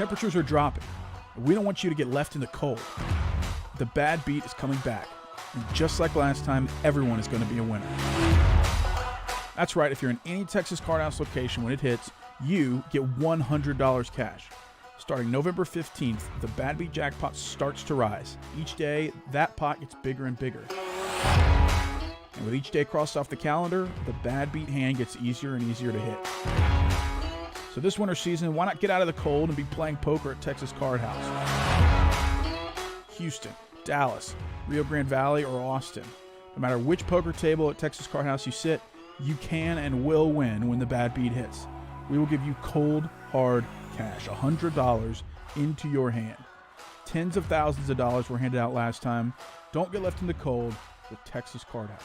Temperatures are dropping. We don't want you to get left in the cold. The bad beat is coming back. And just like last time, everyone is going to be a winner. That's right. If you're in any Texas Card House location when it hits, you get $100 cash. Starting November 15th, the bad beat jackpot starts to rise. Each day, that pot gets bigger and bigger. And with each day crossed off the calendar, the bad beat hand gets easier and easier to hit. So this winter season, why not get out of the cold and be playing poker at Texas Card House? Houston, Dallas, Rio Grande Valley, or Austin. No matter which poker table at Texas Card House you sit, you can and will win when the bad beat hits. We will give you cold, hard cash, $100 into your hand. Tens of thousands of dollars were handed out last time. Don't get left in the cold with Texas Card House.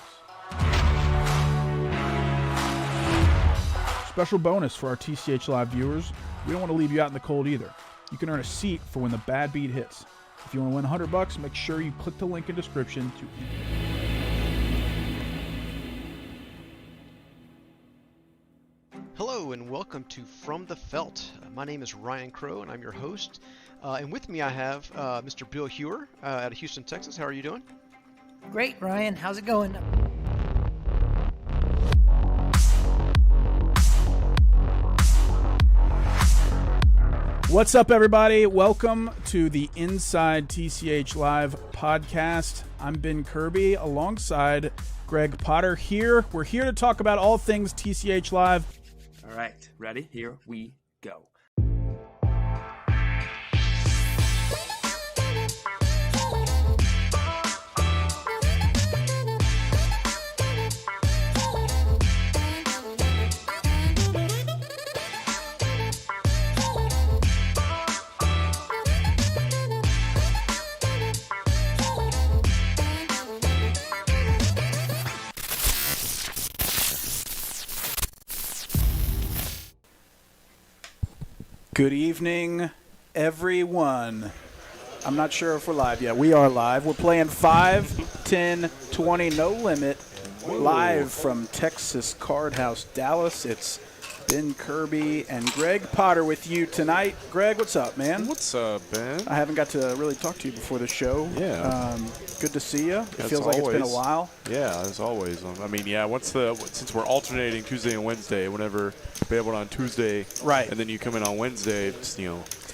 Special bonus for our TCH Live viewers. We don't want to leave you out in the cold either. You can earn a seat for when the bad beat hits. If you want to win $100, make sure you click the link in description to Hello and welcome to From the Felt. My name is Ryan Crow and I'm your host. And with me I have Mr. Bill Hewer out of Houston, Texas. How are you doing? Great, Ryan. How's it going? What's up, everybody? Welcome to the Inside TCH Live podcast. I'm Ben Kirby alongside Greg Potter here. We're here to talk about all things TCH Live. All right, ready? Here we go. Good evening, everyone. I'm not sure if we're live yet. We are live. We're playing 5, 10, 20 No Limit live from Texas Card House, Dallas. It's Ben Kirby and Greg Potter with you tonight. Greg, what's up, man? What's up, Ben? I haven't got to really talk to you before the show. Yeah. Good to see you. It As feels like it's been a always. while. Yeah, as always. I mean, yeah. Since we're alternating Tuesday and Wednesday, whenever be able on Tuesday, Right. and then you come in on Wednesday, it's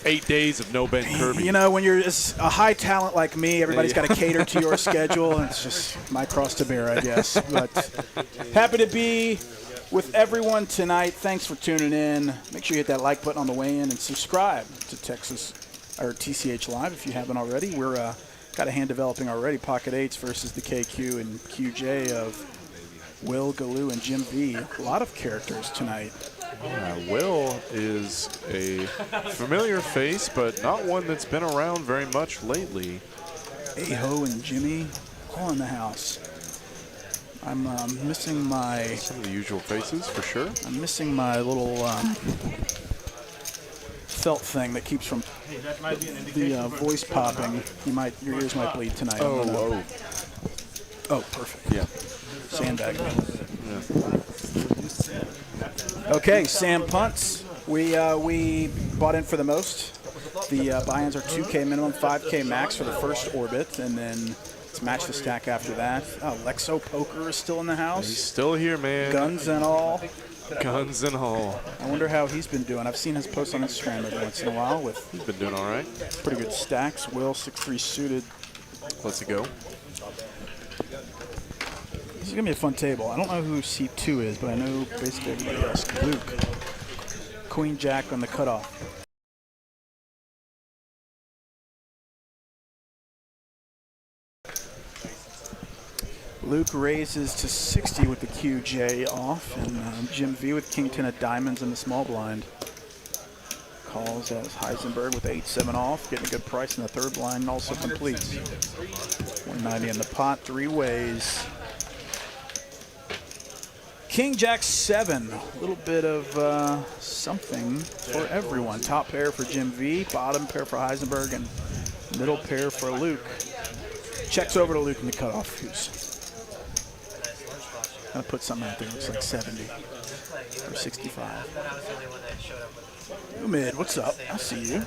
8 days of no Ben Kirby. You know, when you're just a high talent like me, everybody's got to cater to your schedule, and it's just my cross to bear, I guess. But happy to be with everyone tonight. Thanks for tuning in. Make sure you hit that like button on the way in and subscribe to TCH Live if you haven't already. We're got a hand developing already. Pocket 8s versus the KQ and QJ of Will, Galoo, and Jim V. A lot of characters tonight. Yeah, Will is a familiar face, but not one that's been around very much lately. Aho and Jimmy, all in the house. I'm missing my... Some of the usual faces, for sure. I'm missing my little felt thing that keeps from the voice popping. Your ears might bleed tonight. Oh, perfect. yeah. Sandbag. Yeah. Okay, Sam punts. We bought in for the most. The buy-ins are 2K minimum, 5K max for the first orbit, and then let's match the stack after that. Oh, Lexo Poker is still in the house. He's still here, man. Guns and all. Guns and all. I wonder how he's been doing. I've seen his posts on Instagram every once in a while with He's been doing all right. pretty good stacks. Will, 6-3 suited. Let's go. This is going to be a fun table. I don't know who seat 2 is, but I know basically everybody else. Luke. Queen Jack on the cutoff. Luke raises to 60 with the QJ off, and Jim V with King 10 of diamonds in the small blind. Calls as Heisenberg with 8-7 off, getting a good price in the third blind, and also completes. 190 in the pot, 3 ways. King Jack 7, a little bit of something for everyone. Top pair for Jim V, bottom pair for Heisenberg, and middle pair for Luke. Checks over to Luke in the cutoff, who's gonna put something out there. Looks like 70. for 65. Umid, what's up? I see you.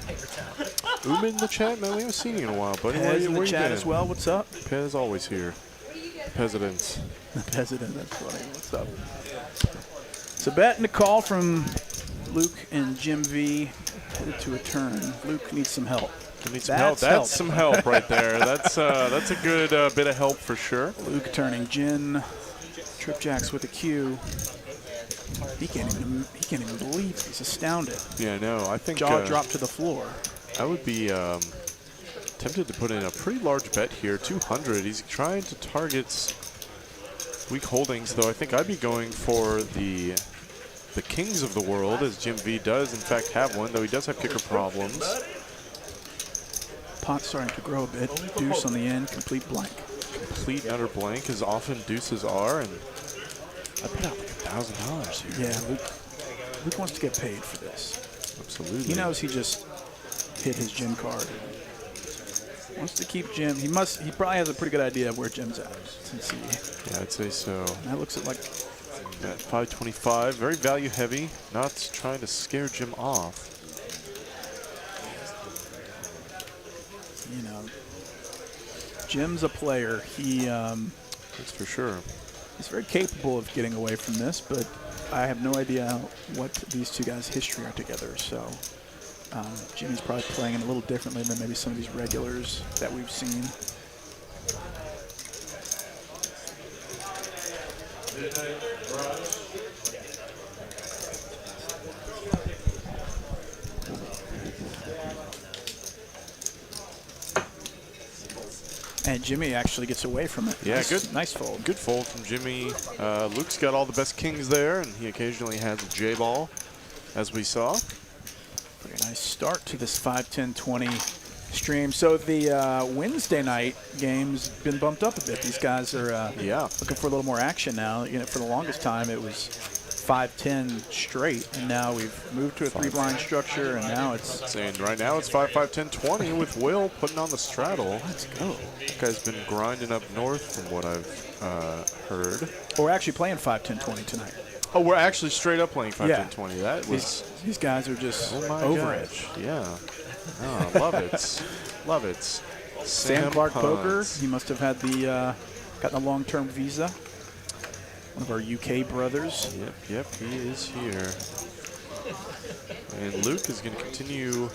Umid in the chat, man. We haven't seen you in a while, buddy. Pez in the you chat been? as well. What's up? Pez always here. President. President, that's funny. What's up? So bet and a call from Luke and Jim V headed to a turn. Luke needs some help. He needs some help. That's some help right there. That's a good bit of help for sure. Luke turning Gin. Trip jacks with a Q. He can't even believe it. He's astounded. Yeah, no, I think jaw dropped to the floor. I would be tempted to put in a pretty large bet here, 200. He's trying to target weak holdings, though. I think I'd be going for the kings of the world, as Jim V does in fact have one, though he does have kicker problems. Pot starting to grow a bit. Deuce on the end, complete blank. Complete and utter blank, as often deuces are, and I put out like $1,000 here. Yeah, Luke wants to get paid for this. Absolutely. He knows he just hit his Jim card. Wants to keep Jim. He probably has a pretty good idea of where Jim's at. Since yeah, I'd say so. That looks at like at 525, very value heavy, not trying to scare Jim off. You know, Jim's a player. That's for sure. He's very capable of getting away from this, but I have no idea what these two guys' history are together. So Jimmy's probably playing it a little differently than maybe some of these regulars that we've seen. And Jimmy actually gets away from it. Yeah, nice fold. Good fold from Jimmy. Luke's got all the best kings there, and he occasionally has a J-ball, as we saw. Pretty nice start to this 5-10-20 stream. So the Wednesday night game's been bumped up a bit. These guys are looking for a little more action now. You know, for the longest time it was 5-10 straight, and now we've moved to a 3-blind structure, and now it's saying right now it's 5-5-10-20 with Will putting on the straddle. Let's go. That guy's been grinding up north from what I've heard. We're actually playing 5-10-20 tonight. Oh, we're actually straight up playing 5-10-20. That was these guys are just over it. Yeah. Oh, love it. Love it. Sam Clark Poker. He must have had the gotten a long-term visa. One of our UK brothers. Yep, he is here. And Luke is going to continue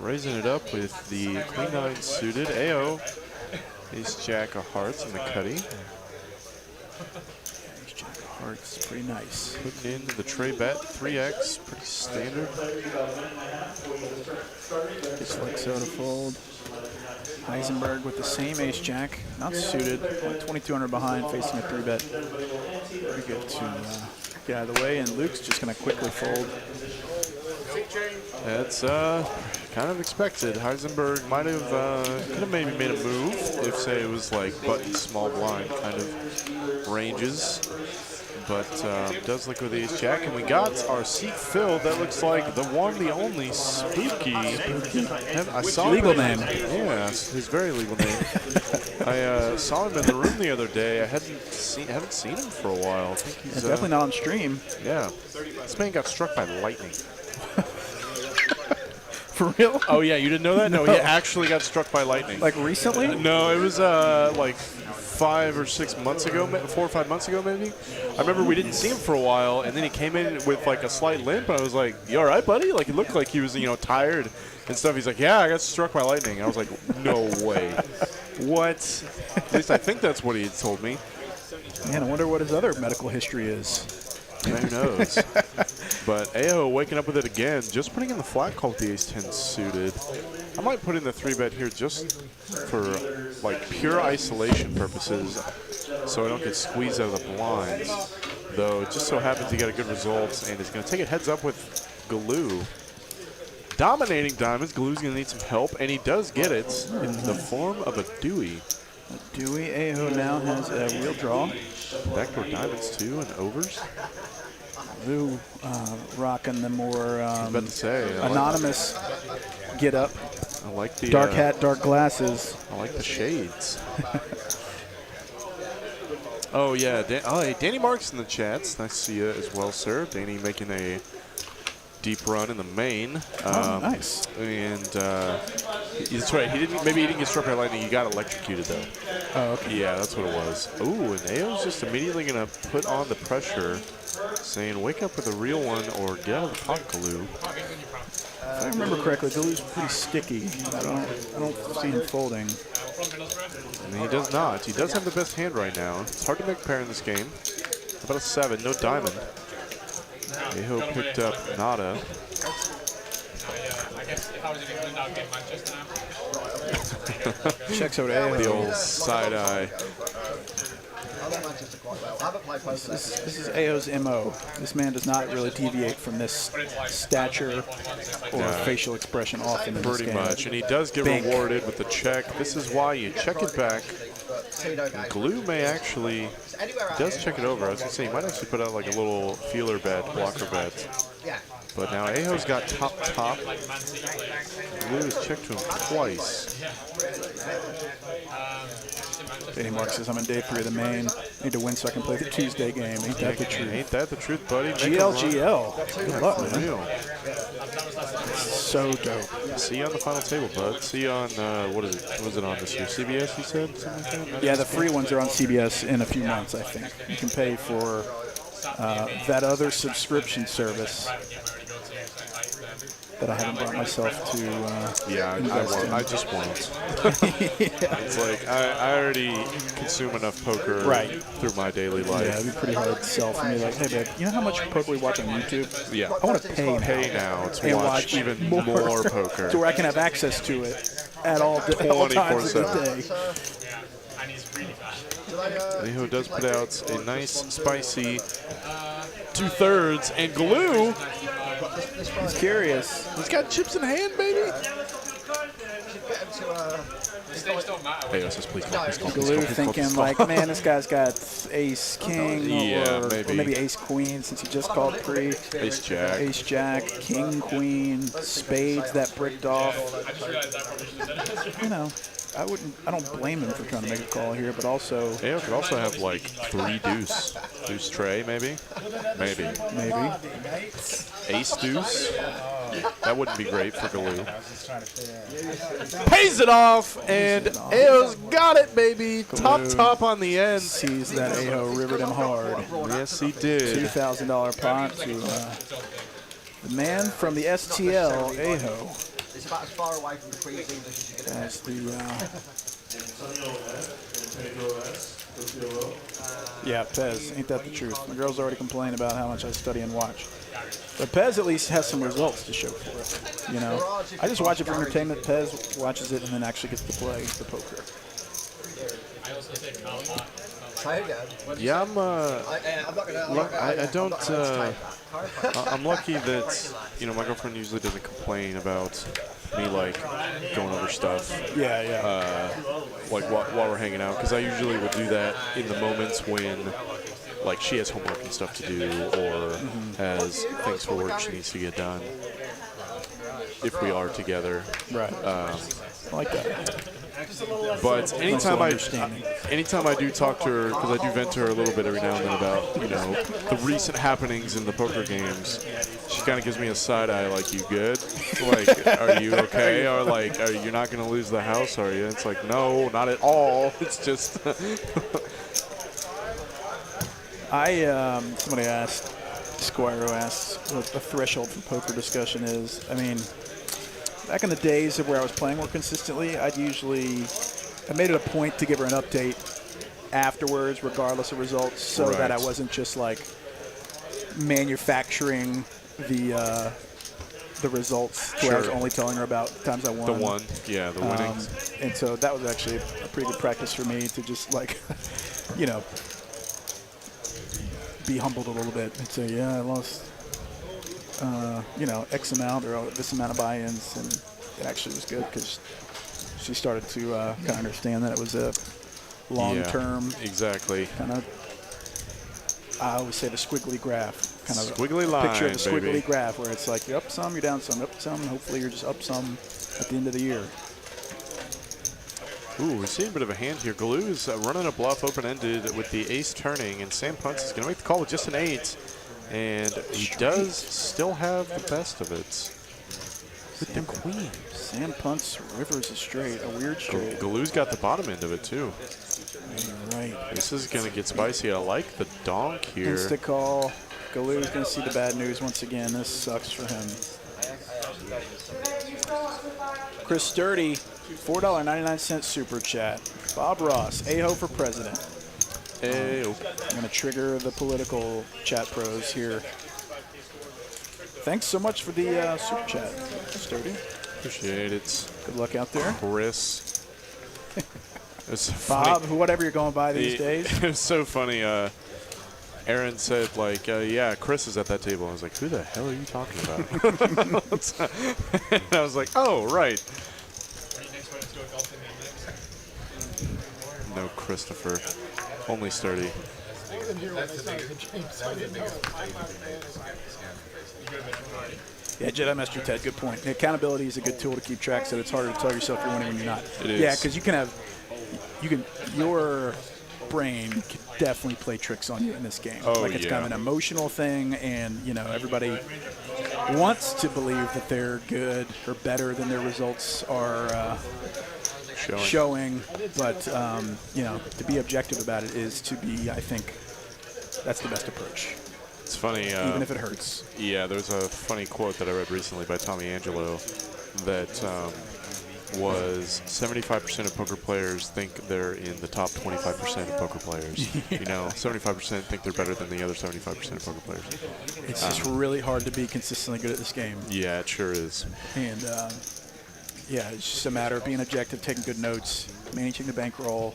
raising it up with the Queen 9 suited. AO, Ace Jack of Hearts in the cutty. Ace Jack of Hearts, pretty nice. Putting in the tray bet, 3x, pretty standard. Gets like so to fold. Heisenberg with the same Ace Jack, not suited, 2,200 behind, facing a 3-bet. Very good to get out of the way, and Luke's just going to quickly fold. That's kind of expected. Heisenberg might have could have maybe made a move if, say, it was like button small blind kind of ranges. But does look with the Ace Jack, and we got our seat filled. That looks like the one, the only Spooky. I saw legal him. name. Yeah, his very legal name. I saw him in the room the other day. I haven't seen him for a while. I think he's definitely not on stream. Yeah, this man got struck by lightning. For real? Oh yeah, you didn't know that? No, he actually got struck by lightning. Like recently? No, it was like 5 or 6 months ago, 4 or 5 months ago maybe. I remember we didn't see him for a while, and then he came in with like a slight limp, and I was like, "You all right, buddy?" Like it looked like he was, tired and stuff. He's like, "Yeah, I got struck by lightning." I was like, "No way." What? At least I think that's what he had told me. Man, I wonder what his other medical history is. Yeah, who knows? But AO waking up with it again, just putting in the flat call with the Ace-10 suited. I might put in the 3-bet here just for like pure isolation purposes, so I don't get squeezed out of the blinds. Though it just so happens he got a good result, and is going to take it heads up with Galoo. Dominating diamonds, Galoo's going to need some help, and he does get it in the form of a Dewey. A Dewey. AO now has a real draw. Backdoor diamonds too, and overs. Lou rocking the more about to say, anonymous get up. I like the dark hat, dark glasses. I like the shades. Oh, yeah. Hey, Danny Marks in the chats. Nice to see you as well, sir. Danny making a deep run in the main. Nice. And that's right. Maybe he didn't get struck by lightning. He got electrocuted, though. Oh, okay. Yeah, that's what it was. Ooh, and Ao's just immediately going to put on the pressure, saying, wake up with a real one or get out of the pot, Galoo. If I remember correctly, Galoo's pretty sticky. I don't see him folding. And he does not. He does have the best hand right now. It's hard to make a pair in this game. About a 7, no diamond. Aho picked up nada. Checks over to Aho. The old side eye. This is Ao's MO. This man does not really deviate from this stature or facial expression often in this Pretty game. much. And he does get rewarded with the check. This is why you check it back. And Glue may actually, does check it over. I was going to say, he might actually put out like a little feeler bet, blocker bet. But now Aho's got top. Glue has checked to him twice. Danny Mark says, I'm in day 3 of the main. Need to win so I can play the Tuesday game. Ain't that the truth? Ain't that the truth, buddy? GLGL. Good luck, man. Real. So dope. See you on the final table, bud. See you on, what is it? What was it on this year? CBS, you said? Something like that? Yeah, the free ones are on CBS in a few months, I think. You can pay for that other subscription service that I haven't brought myself to I just won't. It's like, I already consume enough poker through my daily life. Yeah, it'd be pretty hard to sell for me. Like, hey, babe, you know how much poker we watch on YouTube? Yeah. I want to pay now to and watch even more poker. To where I can have access to it at all times of the day. Aho does put out a nice, spicy 2/3, and Glue. He's curious. He's got chips in hand, baby. Hey, says, please call, please call, please Glue call, please call, thinking please call. like, man, this guy's got ace king or maybe ace queen since he just called pre. Ace jack, king queen, spades that bricked off. You know, I don't blame him for trying to make a call here, but also Aho could also have like 3 deuce. Deuce tray, maybe. Ace deuce. That wouldn't be great for Galoo. Pays it off, and Aho's got it, baby. Top on the end. sees that Aho rivered him hard. Yes, he did. $2,000 pot to the man from the STL, Aho. It's about as far away from the Queen's English as you can That's the yeah, Pez. Ain't that the truth? My girl's already complaining about how much I study and watch. But Pez at least has some results to show for it. You know, I just watch it for entertainment. Pez watches it and then actually gets to play the poker. Yeah, I don't. I'm lucky that my girlfriend usually doesn't complain about me like going over stuff. Like while we're hanging out, because I usually will do that in the moments when like she has homework and stuff to do, or has things for work she needs to get done. If we are together, right? I like that. But anytime I do talk to her, because I do vent to her a little bit every now and then about the recent happenings in the poker games, she kind of gives me a side eye, like, you good? Like, are you okay? Or like, you're not going to lose the house, are you? It's like, no, not at all. It's just. Somebody asked, Squiro asked what the threshold for poker discussion is. I mean, back in the days of where I was playing more consistently, I made it a point to give her an update afterwards, regardless of results, so that I wasn't just like manufacturing the results to where I was only telling her about times I won. The winnings. And so that was actually a pretty good practice for me to just like, be humbled a little bit and say, yeah, I lost, X amount or this amount of buy-ins, and it actually was good because she started to kind of understand that it was a long-term, exactly. Kind of. I always say the squiggly graph, kind of squiggly line, picture of the squiggly baby. graph, where it's like you're up some, you're down some, up some, and hopefully you're just up some at the end of the year. Ooh, we're seeing a bit of a hand here. Galoo's running a bluff open-ended with the ace turning, and Sam Punts is going to make the call with just an 8. And he does still have the best of it with the queen. Sam punts, rivers a straight, a weird straight. Galoo's got the bottom end of it, too. Right. This is going to get spicy. I like the donk here. Insta call. Galoo's going to see the bad news once again. This sucks for him. Chris Sturdy, $4.99 super chat. Bob Ross, Aho for president. Ayo. I'm going to trigger the political chat pros here. Thanks so much for the super chat, Sturdy. Appreciate it. Good luck out there. Chris. It's Bob, funny. whatever you're going by these days. It's so funny. Aaron said, like, yeah, Chris is at that table. I was like, who the hell are you talking about? And I was like, oh, right. No Christopher. Only Sturdy. Yeah, Jedi Master Ted, good point. Accountability is a good tool to keep track, so it's harder to tell yourself you're winning when you're not. It is. Yeah, because your brain can definitely play tricks on you in this game. Oh, like it's kind of an emotional thing, and everybody wants to believe that they're good or better than their results are showing. But to be objective about it is to be, I think, that's the best approach. It's funny. Even if it hurts. Yeah, there's a funny quote that I read recently by Tommy Angelo that was 75% of poker players think they're in the top 25% of poker players. 75% think they're better than the other 75% of poker players. It's just really hard to be consistently good at this game. Yeah, it sure is. And, it's just a matter of being objective, taking good notes, managing the bankroll,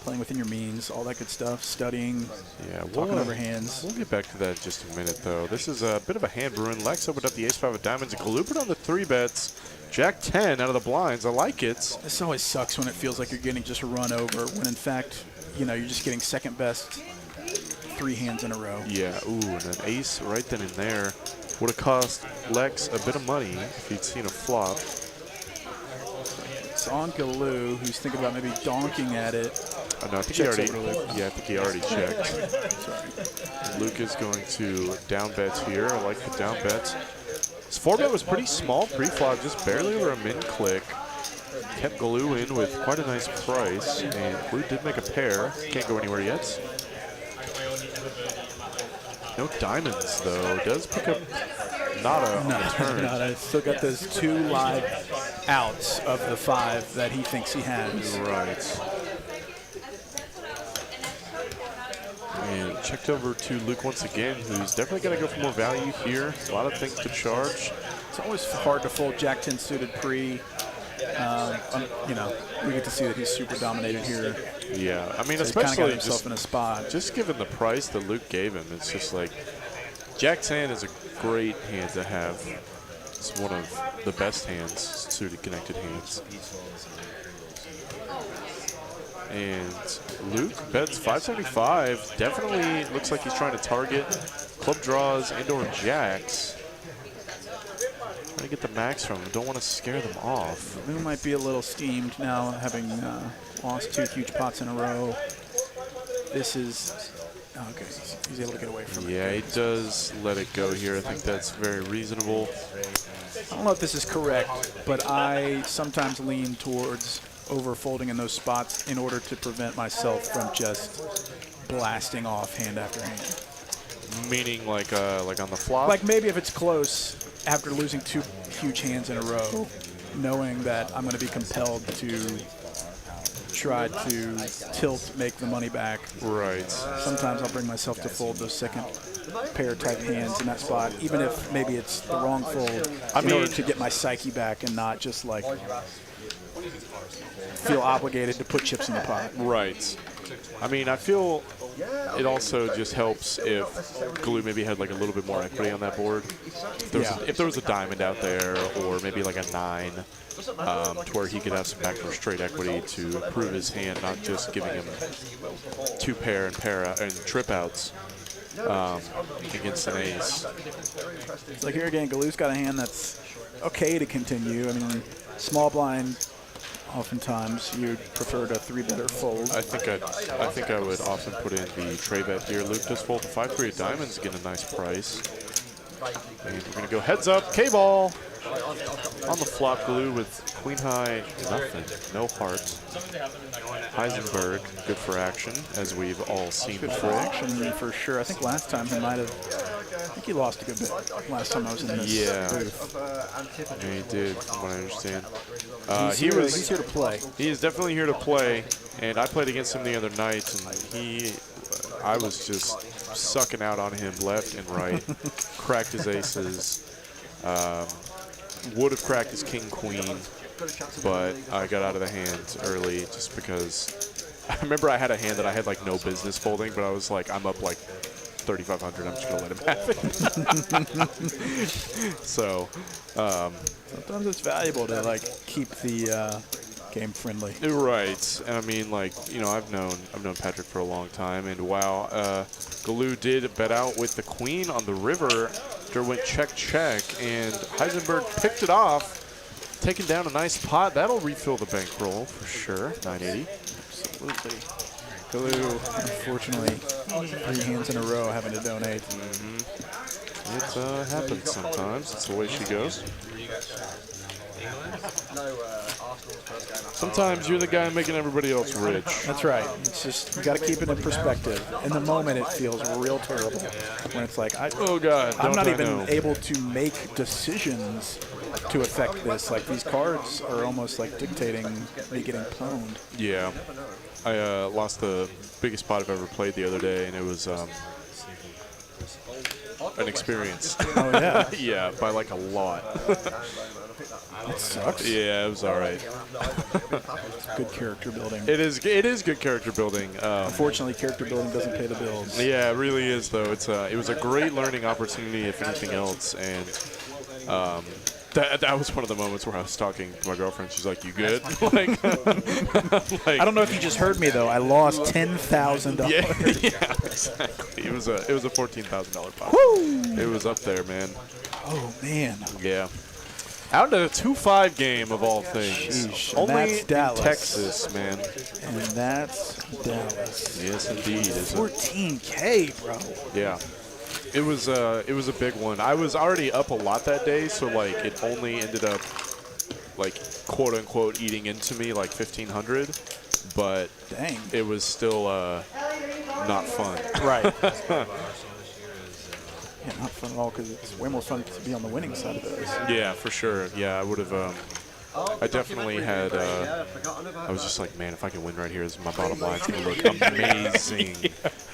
playing within your means, all that good stuff, studying, talking over hands. We'll get back to that in just a minute, though. This is a bit of a hand brewing. Lex opened up the ace-5 of diamonds. Galoo put on the 3 bets. Jack 10 out of the blinds. I like it. This always sucks when it feels like you're getting just run over, when in fact, you're just getting second best 3 hands in a row. Yeah, ooh, and an ace right then and there would have cost Lex a bit of money if he'd seen a flop. It's on Galoo, who's thinking about maybe donking at it. No, I think he already checked. Sorry. Luke is going to down bets here. I like the down bets. His 4-bet was pretty small pre-flop, just barely over a min click. Kept Galoo in with quite a nice price, and Galoo did make a pair. Can't go anywhere yet. No diamonds, though. Does pick up Nada on the turn. Nada. Still got those 2 live outs of the 5 that he thinks he has. Right. And checked over to Luke once again, who's definitely going to go for more value here. A lot of things to charge. It's always hard to fold Jack 10 suited pre. We get to see that he's super dominated here. Yeah, I mean, so especially got himself in a spot. Just given the price that Luke gave him, it's just like Jack 10 is a great hand to have. It's one of the best hands, suited connected hands. And Luke bets 575. Definitely looks like he's trying to target club draws and or jacks. Trying to get the max from him. Don't want to scare them off. Lou might be a little steamed now, having lost 2 huge pots in a row. This is okay. He's able to get away from it. Yeah, he does let it go here. I think that's very reasonable. I don't know if this is correct, but I sometimes lean towards over-folding in those spots in order to prevent myself from just blasting off hand after hand. Meaning like on the flop? Like maybe if it's close after losing 2 huge hands in a row, knowing that I'm going to be compelled to try to tilt, make the money back. Right. Sometimes I'll bring myself to fold those second pair type hands in that spot, even if maybe it's the wrong fold, in order to get my psyche back and not just like feel obligated to put chips in the pot. Right. I mean, I feel it also just helps if Galoo maybe had like a little bit more equity on that board. If there was a diamond out there, or maybe like a 9, to where he could have some backdoor straight equity to improve his hand, not just giving him 2 pair and trip outs against an ace. It's like here again, Galoo's got a hand that's okay to continue. I mean, small blind oftentimes you'd prefer to 3-bet or fold. I think I would often put in the tray bet here. Luke just fold the 5-3 of diamonds, get a nice price. And we're going to go heads up, K-ball. On the flop, Glue with queen high, nothing, no heart. Heisenberg, good for action, as we've all seen Good before. for action for sure. I think last time he might have. I think he lost a good bit last time I was in this booth. Yeah, he did, from what I understand. He's here to play. He is definitely here to play, and I played against him the other night, and I was just sucking out on him left and right. Cracked his aces. Would have cracked his king-queen, but I got out of the hand early just because I remember I had a hand that I had like no business folding, but I was like, I'm up like 3,500. I'm just gonna let him have it. So Sometimes it's valuable to like keep the game friendly. right, and I mean, like, you know, I've known Patrick for a long time, and wow, Galoo did bet out with the queen on the river. After went check, and Heisenberg picked it off, taking down a nice pot. That'll refill the bankroll for sure. 980. Absolutely. Galoo, unfortunately, 3 hands in a row having to donate. It happens sometimes. It's the way she goes. Sometimes you're the guy making everybody else rich. That's right. It's just, you got to keep it in perspective. In the moment, it feels real terrible when it's like, Oh God, I'm not I even know. able to make decisions to affect this. Like, these cards are almost like dictating me getting pwned. Yeah, I lost the biggest pot I've ever played the other day, and it was an experience. Oh, yeah. Yeah, by like a lot. That sucks. Yeah, it was all right. Good character building. It is good character building. Unfortunately, character building doesn't pay the bills. Yeah, it really is, though. It was a great learning opportunity, if anything else, and that was one of the moments where I was talking to my girlfriend. She's like, "You good?" like, I don't know if you just heard me though. I lost $10,000. yeah, exactly. It was a $14,000 pot. Woo! It was up there, man. Oh man. Yeah. Out to a 2-5 game of all things. Sheesh. And Only that's in Dallas. Texas, man. And that's Dallas. Yes, indeed. 14K, bro. Yeah. It was a big one. I was already up a lot that day, so like it only ended up like quote unquote eating into me like 1,500, but Dang. it was still not fun. Right. Yeah, not fun at all because it's way more fun to be on the winning side of those. Yeah, for sure. Yeah, I would have. I definitely had. I was just like, man, if I can win right here, this is my bottom line. It's gonna look amazing,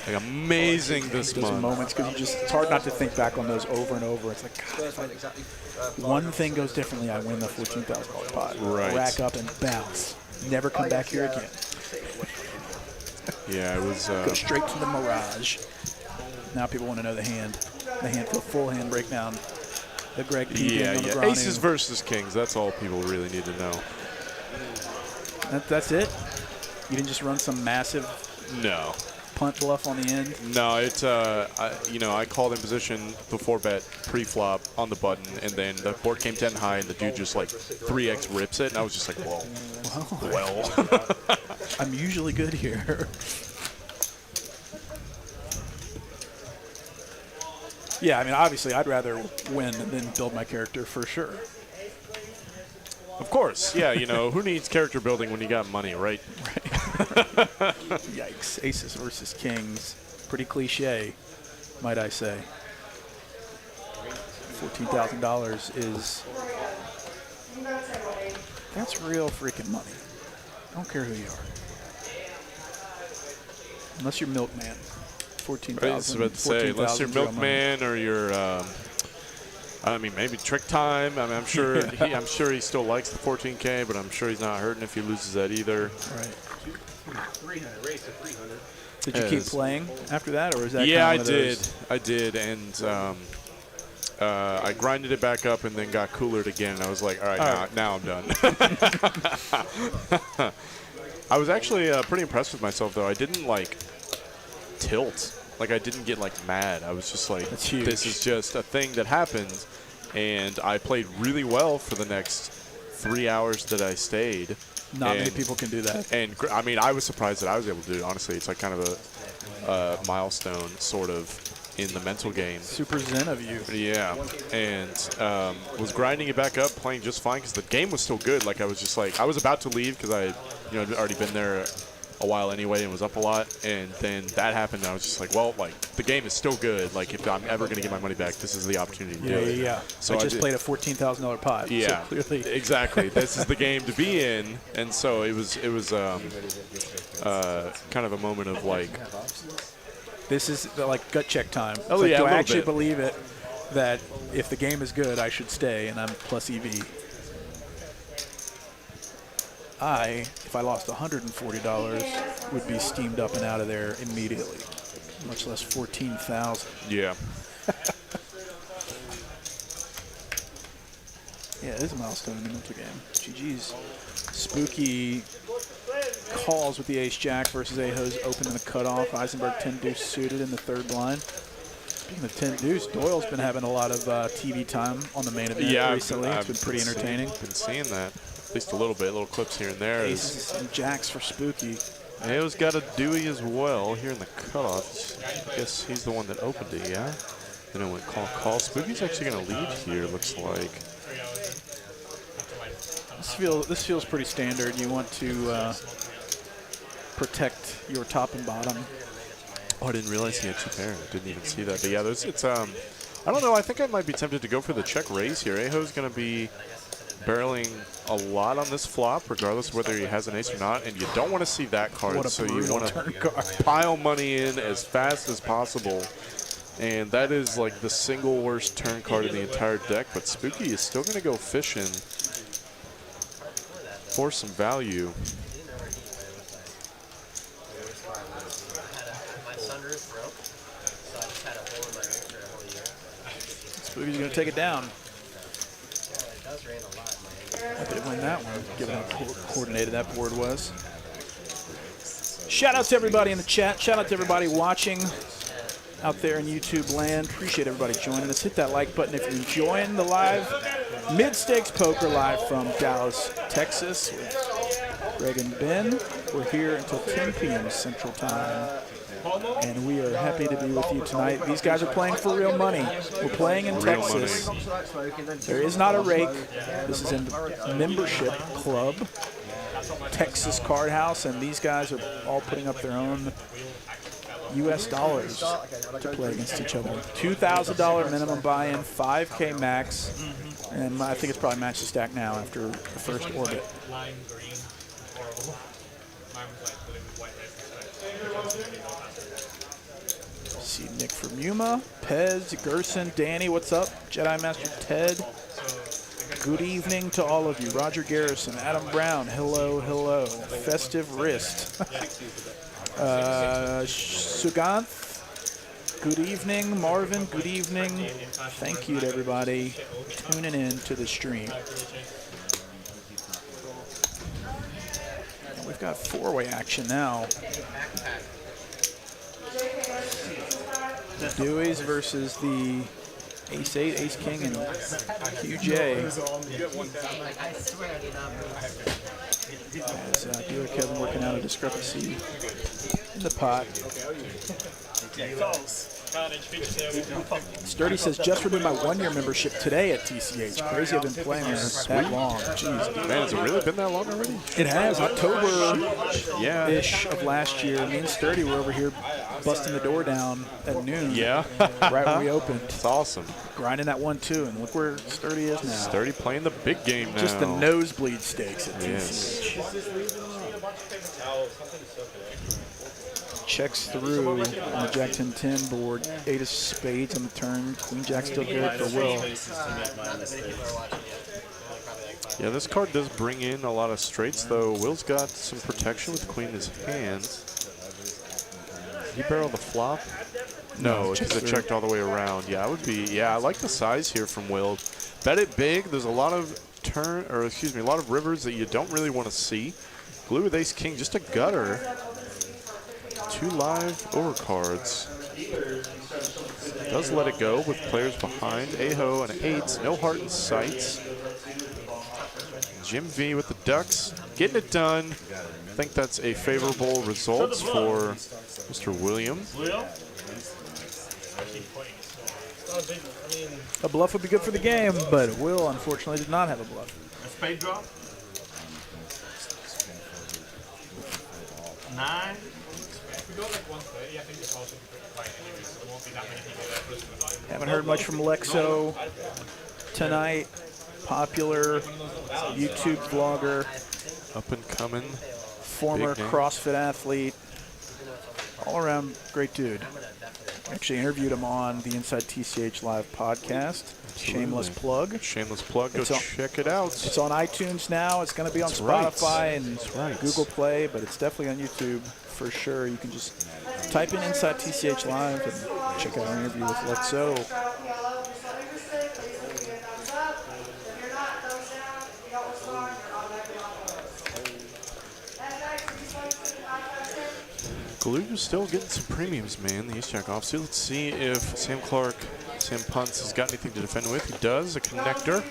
like amazing this Those month. moments, because it's hard not to think back on those over and over. It's like, God, if one thing goes differently, I win the $14,000 pot. Right. Rack up and bounce. Never come back here again. Yeah, it was. Go straight to the Mirage. Now people want to know the hand. The hand, the full hand breakdown. The Greg P. Yeah, on the yeah. Granu. Aces versus kings. That's all people really need to know. That's it? You didn't just run some massive No. punt bluff on the end? No, it's I called in position before bet pre-flop on the button, and then the board came 10 high, and the dude just like 3x rips it, and I was just like, whoa. Well. I'm usually good here. Yeah, I mean, obviously, I'd rather win than build my character for sure. Of course, yeah. You know, who needs character building when you got money, right? Yikes. Aces versus kings. Pretty cliche, might I say. $14,000 is... That's real freaking money. I don't care who you are. Unless you're Milkman. 14,000. I was about to say, unless you're Milkman or you're, I mean, maybe Trick Time. I mean, I'm sure he still likes the 14K, but I'm sure he's not hurting if he loses that either. Right. 300, race to 300. Did you keep playing after that, or is that Yeah, kind of one of those? I did, and I grinded it back up and then got coolered again, and I was like, all right, now I'm done. I was actually pretty impressed with myself, though. I didn't, like, tilt. Like, I didn't get, like, mad. I was just like, That's huge. This is just a thing that happens, and I played really well for the next 3 hours that I stayed. Not many people can do that. And I mean, I was surprised that I was able to do it. Honestly, it's like kind of a milestone, sort of, in the mental game. Super zen of you. Yeah, and was grinding it back up, playing just fine because the game was still good. Like I was just like, I was about to leave because I, had already been there a while anyway and was up a lot, and then that happened. And I was just like, well, like the game is still good. Like if I'm ever gonna get my money back, this is the opportunity to do it. Yeah. So I just played a $14,000 pot. Yeah, so clearly. Exactly. This is the game to be in, and so it was kind of a moment of like. This is like gut check time. Oh, like, yeah, do I a little actually bit. believe it that if the game is good, I should stay and I'm plus EV? If I lost $140, would be steamed up and out of there immediately, much less 14,000. Yeah. Yeah, it is a milestone in the mental game. GG's. Spooky calls with the ace-jack versus Aho's open in the cutoff. Eisenberg 10-deuce suited in the third blind. Speaking of 10-deuce, Doyle's been having a lot of TV time on the main event recently. It's been pretty entertaining. Been seeing that. At least a little bit, little clips here and there. Aces and jacks for Spooky. Aho's got a Dewey as well here in the cutoff. I guess he's the one that opened it, yeah? Then it went call. Spooky's actually going to lead here, looks like. This feels pretty standard. You want to protect your top and bottom. Oh, I didn't realize he had two pair. Didn't even see that. But yeah, it's I don't know. I think I might be tempted to go for the check raise here. Aho's going to be barreling a lot on this flop, regardless of whether he has an ace or not, and you don't want to see that card, so you want to pile money in as fast as possible. And that is like the single worst turn card in the entire deck, but Spooky is still going to go fishing for some value. Spooky's going to take it down. Happy to win that one, given how coordinated that board was. Shout out to everybody in the chat. Shout out to everybody watching out there in YouTube land. Appreciate everybody joining us. Hit that like button if you're enjoying the live mid-stakes poker live from Dallas, Texas with Greg and Ben. We're here until 10 p.m. Central Time. And we are happy to be with you tonight. These guys are playing for real money. We're playing in Texas. There is not a rake. This is a membership club, Texas Card House, and these guys are all putting up their own U.S. dollars to play against each other. $2,000 minimum buy-in, $5K max, and I think it's probably match the stack now after the first orbit. See Nick from Yuma, Pez, Gerson, Danny, what's up? Jedi Master Ted. Good evening to all of you. Roger Garrison, Adam Brown, hello, hello. Festive Wrist. Suganth, good evening. Marvin, good evening. Thank you to everybody tuning in to the stream. And we've got four-way action now. The Deweys versus the Ace-8, Ace-King, and QJ. As dealer Kevin working out a discrepancy in the pot. Sturdy says, just renewed my one-year membership today at TCH. Crazy I've been playing there that long. Jeez. Man, has it really been that long already? It has. October-ish of last year. Me and Sturdy were over here busting the door down at noon. Yeah. Right when we opened. It's awesome. Grinding that 1-2, and look where Sturdy is now. Sturdy playing the big game now. Just the nosebleed stakes at yes. TCH. Checks through on the Jack 10-10 board. 8 of spades on the turn. Queen Jack still good for Will. Yeah, this card does bring in a lot of straights, though. Will's got some protection with Queen in his hand. Did he barrel the flop? No, because it checked all the way around. Yeah, it would be. Yeah, I like the size here from Will. Bet it big. There's a lot of a lot of rivers that you don't really want to see. Blue with Ace King, just a gutter. 2 live overcards. Does let it go with players behind. Aho and 8s, no heart in sights. Jim V with the Ducks. getting it done. I think that's a favorable result for Mr. William. A bluff would be good for the game, but Will unfortunately did not have a bluff. A spade drop. 9. Haven't heard much from Lexo tonight. Popular YouTube vlogger, Up and coming. former Big name. CrossFit athlete, all around great dude. Actually interviewed him on the Inside TCH Live podcast. Shameless plug. Shameless plug. Go It's on- check it out. It's on iTunes now. It's going to be on That's right. Spotify and That's right. Google Play, but it's definitely on YouTube for sure. You can just type in Inside TCH Live and check out our interview with Lexo. Galuga's still getting some premiums, man. The ace-jack offsuit. Let's see if Sam Punts has got anything to defend with. He does. A connector.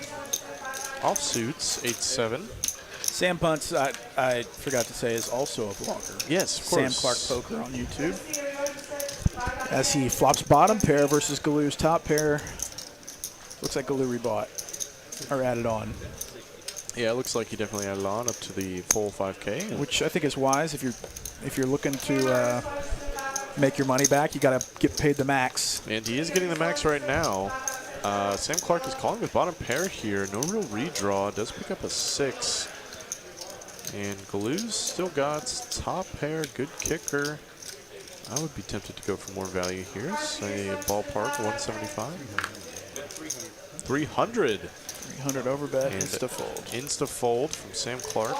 Offsuits, 8-7. Sam Punts, I forgot to say, is also a vlogger. Yes, of Sam course. Clark Poker on YouTube. As he flops bottom pair versus Galu's top pair. Looks like Galu rebought or added on, Yeah, it looks like he definitely added on up to the full 5K. which I think is wise. If you're looking to make your money back, you got to get paid the max. And he is getting the max right now. Sam Clark is calling with bottom pair here. No real redraw. Does pick up a 6. And Galu's still got top pair. Good kicker. I would be tempted to go for more value here. Say ballpark 175. 300. 300 overbet, And insta-fold. Insta-fold from Sam Clark.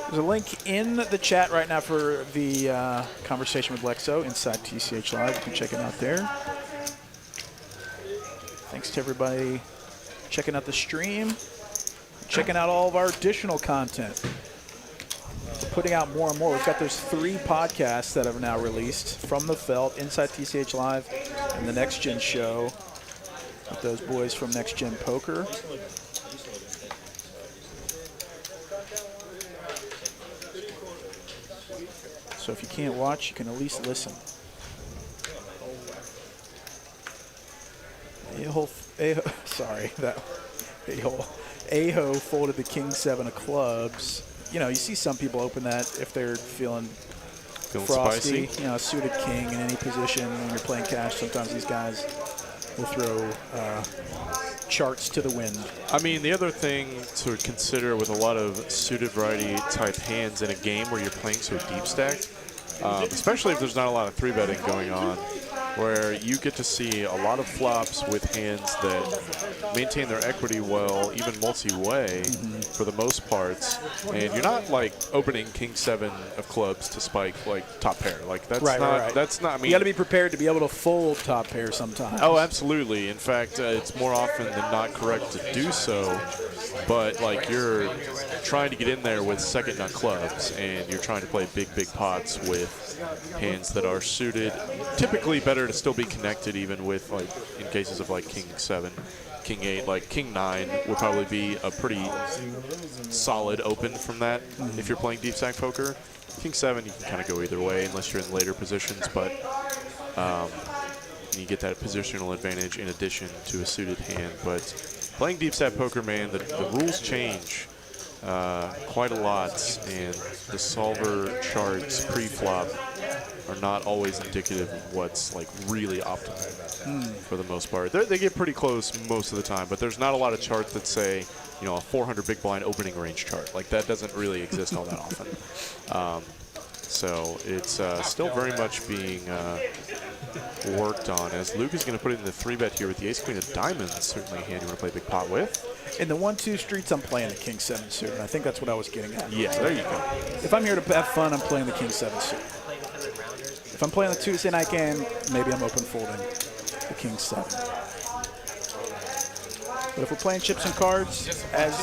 There's a link in the chat right now for the conversation with Lexo inside TCH Live. You can check it out there. Thanks to everybody checking out the stream, checking out all of our additional content. We're putting out more and more. We've got those 3 podcasts that have now released from the Felt, Inside TCH Live, and the Next Gen Show with those boys from Next Gen Poker. So if you can't watch, you can at least listen. Aho folded the King 7 of clubs. You know, you see some people open that if they're feeling frosty. Spicy. You know, a suited king in any position when you're playing cash. Sometimes these guys will throw charts to the wind. I mean, the other thing to consider with a lot of suited variety type hands in a game where you're playing so deep stacked, especially if there's not a lot of 3-betting going on, where you get to see a lot of flops with hands that maintain their equity well, even multi-way for the most parts, and you're not like opening King 7 of clubs to spike like top pair. Like that's Right. that's not. I mean, You got to be prepared to be able to fold top pair sometimes. oh, absolutely. In fact, it's more often than not correct to do so. But like you're trying to get in there with second nut clubs, and you're trying to play big pots with hands that are suited. Typically, better to still be connected, even with like in cases of like King 7, King 8, like King 9 would probably be a pretty solid open from that if you're playing deep stack poker. King 7, you can kind of go either way unless you're in later positions, but you get that positional advantage in addition to a suited hand. But playing deep stack poker, man, the rules change quite a lot, and the solver charts pre-flop are not always indicative of what's like really optimal for the most part. They get pretty close most of the time, but there's not a lot of charts that say, you know, a 400 big blind opening range chart. Like that doesn't really exist all that often. So it's still very much being worked on, as Luke is going to put in the 3-bet here with the ace-queen of diamonds. Certainly a hand you want to play big pot with. In the 1-2 streets, I'm playing the King 7 suit, and I think that's what I was getting at. Yeah, there you go. If I'm here to have fun, I'm playing the King 7 suit. If I'm playing the Tuesday night game, maybe I'm open folding the King 7. But if we're playing chips and cards, as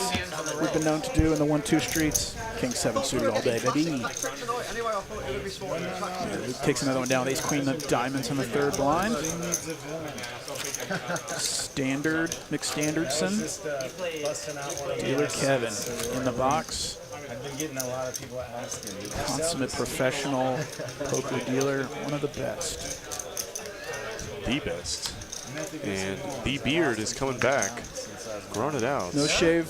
we've been known to do in the 1-2 streets, King 7 suited all day, baby. Yeah, he takes another one down. Ace Queen of Diamonds on the third blind. Standard, McStandardson. Dealer Kevin in the box. I've been getting a lot of people asking. Consummate professional poker dealer, one of the best. The best. And the beard is coming back. Growing it out. No shave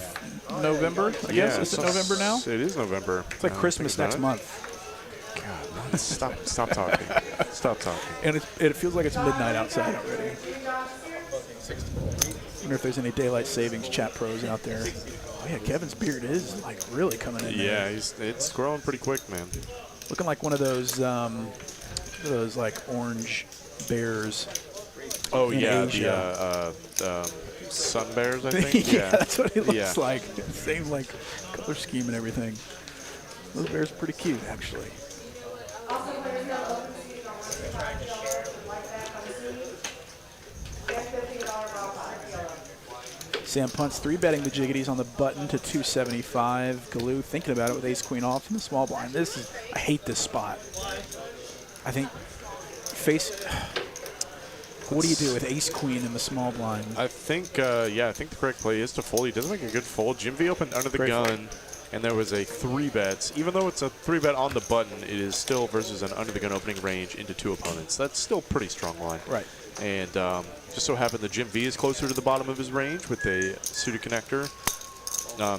November, I guess? Is it November now? It is November. It's like Christmas next month. God, stop talking. Stop talking. And it feels like it's midnight outside already. I wonder if there's any daylight savings chat pros out there. Oh yeah, Kevin's beard is like really coming in. Yeah, there. it's growing pretty quick, man. Looking like one of those like orange bears. Oh in yeah, Asia. the sun bears, I think. Yeah, that's what he looks Yeah. like. Same like color scheme and everything. Those bears are pretty cute, actually. Sam punts 3-betting the jiggities on the button to 275. Galoo thinking about it with ace queen off in the small blind. I hate this spot. I think what do you do with ace queen in the small blind? I think I think the correct play is to fold. He doesn't make a good fold. Jim V opened under the gun, and there was a 3-bet. Even though it's a 3-bet on the button, it is still versus an under the gun opening range into 2 opponents. That's still pretty strong line. Right. And just so happened that Jim V is closer to the bottom of his range with a suited connector.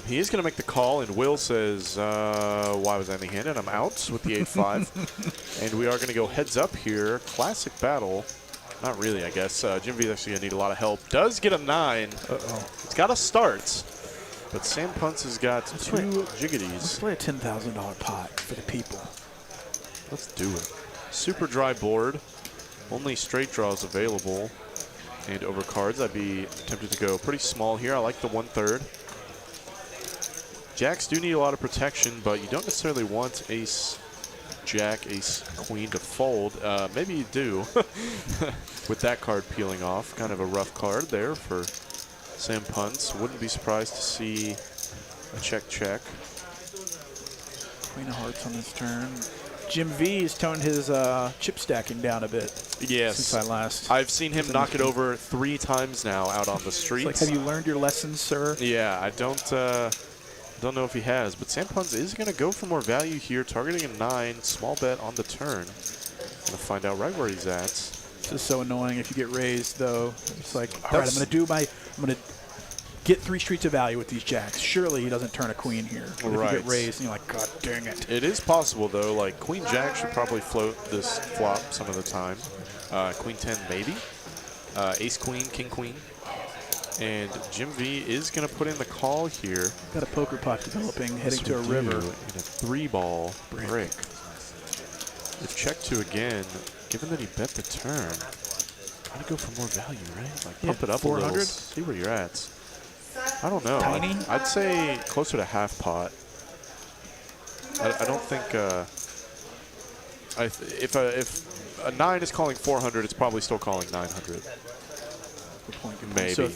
He is going to make the call, and Will says, why was I handed? I'm out with the 8-5. And we are going to go heads up here. Classic battle. Not really, I guess. Jim V is actually going to need a lot of help. Does get a 9. Uh-oh. It's got to start. But Sam Punts has got 2 jiggities. Let's play a $10,000 pot for the people. Let's do it. Super dry board. Only straight draws available. And over cards, I'd be tempted to go pretty small here. I like the 1/3. Jacks do need a lot of protection, but you don't necessarily want ace, jack, ace, queen to fold. Maybe you do with that card peeling off. Kind of a rough card there for Sam Punts. Wouldn't be surprised to see a check. Queen of hearts on this turn. Jim V's toned his chip stacking down a bit. Yes. Since I last. I've seen him knock it over 3 times now out on the streets. It's like, have you learned your lessons, sir? Yeah, I don't know if he has, but Sam Punts is going to go for more value here, targeting a 9, small bet on the turn. Going to find out right where he's at. This is so annoying if you get raised, though. It's like, all right, I'm going to get 3 streets of value with these jacks. Surely he doesn't turn a queen here. But if you get raised, and you're like, God dang it. It is possible, though. Like, queen jack should probably float this flop some of the time. Queen 10, maybe. Ace queen, king queen. And Jim V is going to put in the call here. Got a poker pot developing, heading to a river. In a 3-ball brick. If check 2 again, given that he bet the turn, gotta go for more value, right? Like pump it up 400? A little, see where you're at. I don't know. Tiny? I'd say closer to half pot. I don't think. If a 9 is calling 400, it's probably still calling 900. Good point. Maybe. So,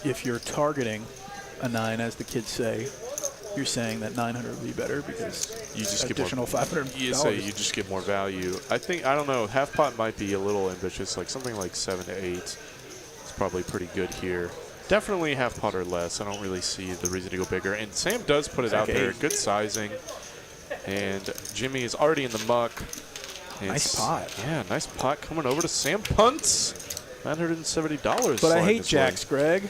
if you're targeting a 9, as the kids say, you're saying that 900 would be better because you just additional get more, $500. You say you just get more value. I don't know. Half pot might be a little ambitious. Like something like 7 to 8 is probably pretty good here. Definitely half pot or less. I don't really see the reason to go bigger. And Sam does put it out there. Good sizing. And Jimmy is already in the muck. Nice pot. Yeah, nice pot coming over to Sam Punts. $970. But I hate jacks, Greg.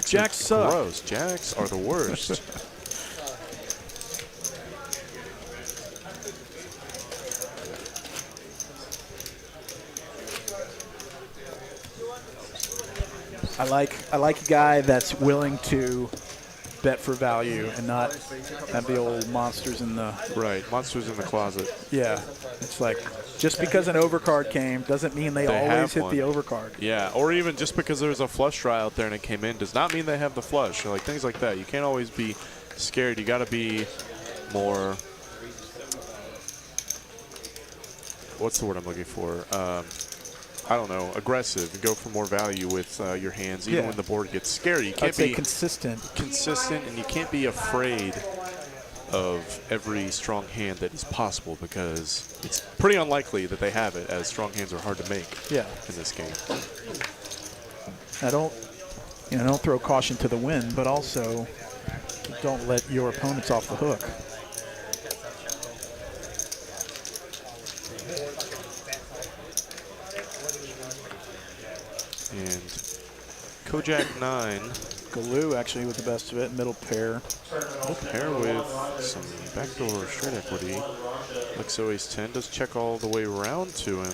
Jacks suck. Gross. Jacks are the worst. I like a guy that's willing to bet for value and not have the old monsters in the monsters in the closet. Yeah, it's like just because an overcard came doesn't mean they always hit the overcard. Yeah, or even just because there's a flush draw out there and it came in does not mean they have the flush. Like things like that. You can't always be scared. You got to be more. What's the word I'm looking for? I don't know, aggressive and go for more value with your hands, even when the board gets scary. You can't be consistent, and you can't be afraid of every strong hand that is possible, because it's pretty unlikely that they have it, as strong hands are hard to make in this game. I don't throw caution to the wind, but also don't let your opponents off the hook. And Kojak 9. Galoo actually with the best of it, middle pair. Middle pair with some backdoor straight equity. Lexo Ace 10 does check all the way around to him.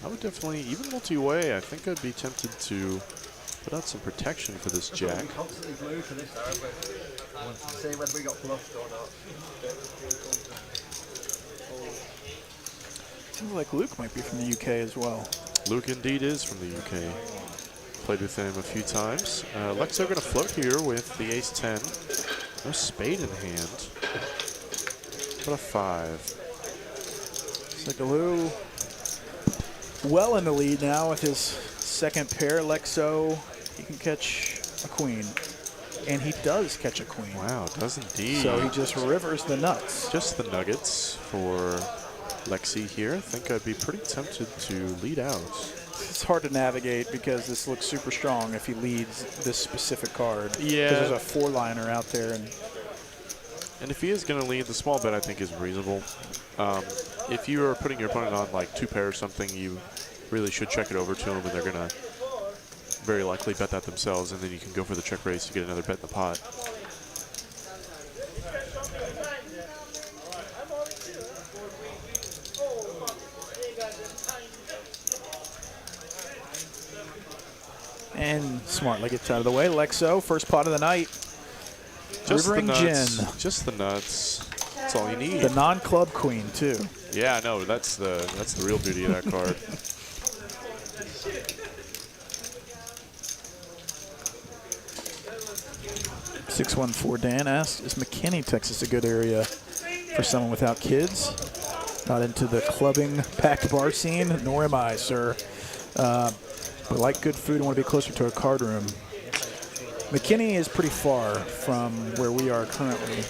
I would definitely, even multi-way, I think I'd be tempted to put out some protection for this jack. See whether we got bluffed or not. Seems like Luke might be from the UK as well. Luke indeed is from the UK. Played with him a few times. Lexo going to float here with the Ace 10. No spade in hand. But a 5. So Galoo well in the lead now with his second pair. Lexo, he can catch a queen. And he does catch a queen. Wow, does indeed. So he just rivers the nuts. Just the nuggets for Lexi here. I think I'd be pretty tempted to lead out. It's hard to navigate because this looks super strong if he leads this specific card. Yeah. Because there's a 4-liner out there. And if he is going to lead, the small bet I think is reasonable. If you are putting your opponent on like 2 pair or something, you really should check it over to him, and they're going to very likely bet that themselves, and then you can go for the check raise to get another bet in the pot. And Smartly gets out of the way. Lexo, first pot of the night. Just the Rivering nuts. Gin. Just the nuts. That's all you need. The non-club queen, too. Yeah, no, that's the real beauty of that card. 614 Dan asks, is McKinney, Texas a good area for someone without kids? Not into the clubbing packed bar scene, nor am I, sir. But like good food and want to be closer to a card room. McKinney is pretty far from where we are currently.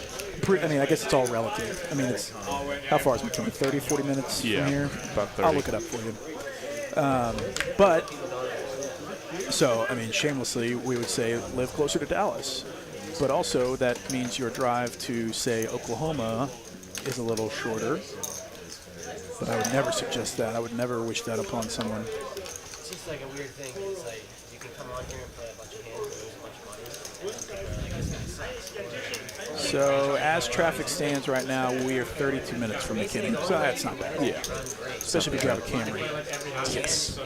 I mean, I guess it's all relative. I mean, it's how far is McKinney? 30, 40 minutes from here? About 30. I'll look it up for you. But, so, I mean, shamelessly, we would say live closer to Dallas. But also, that means your drive to, say, Oklahoma is a little shorter. But I would never suggest that. I would never wish that upon someone. It's just like a weird thing. It's like you can come on here and play a bunch of hands and lose a bunch of money. So as traffic stands right now, we are 32 minutes from McKinney. So that's not bad. Yeah. Especially if you drive a Camry. Yes.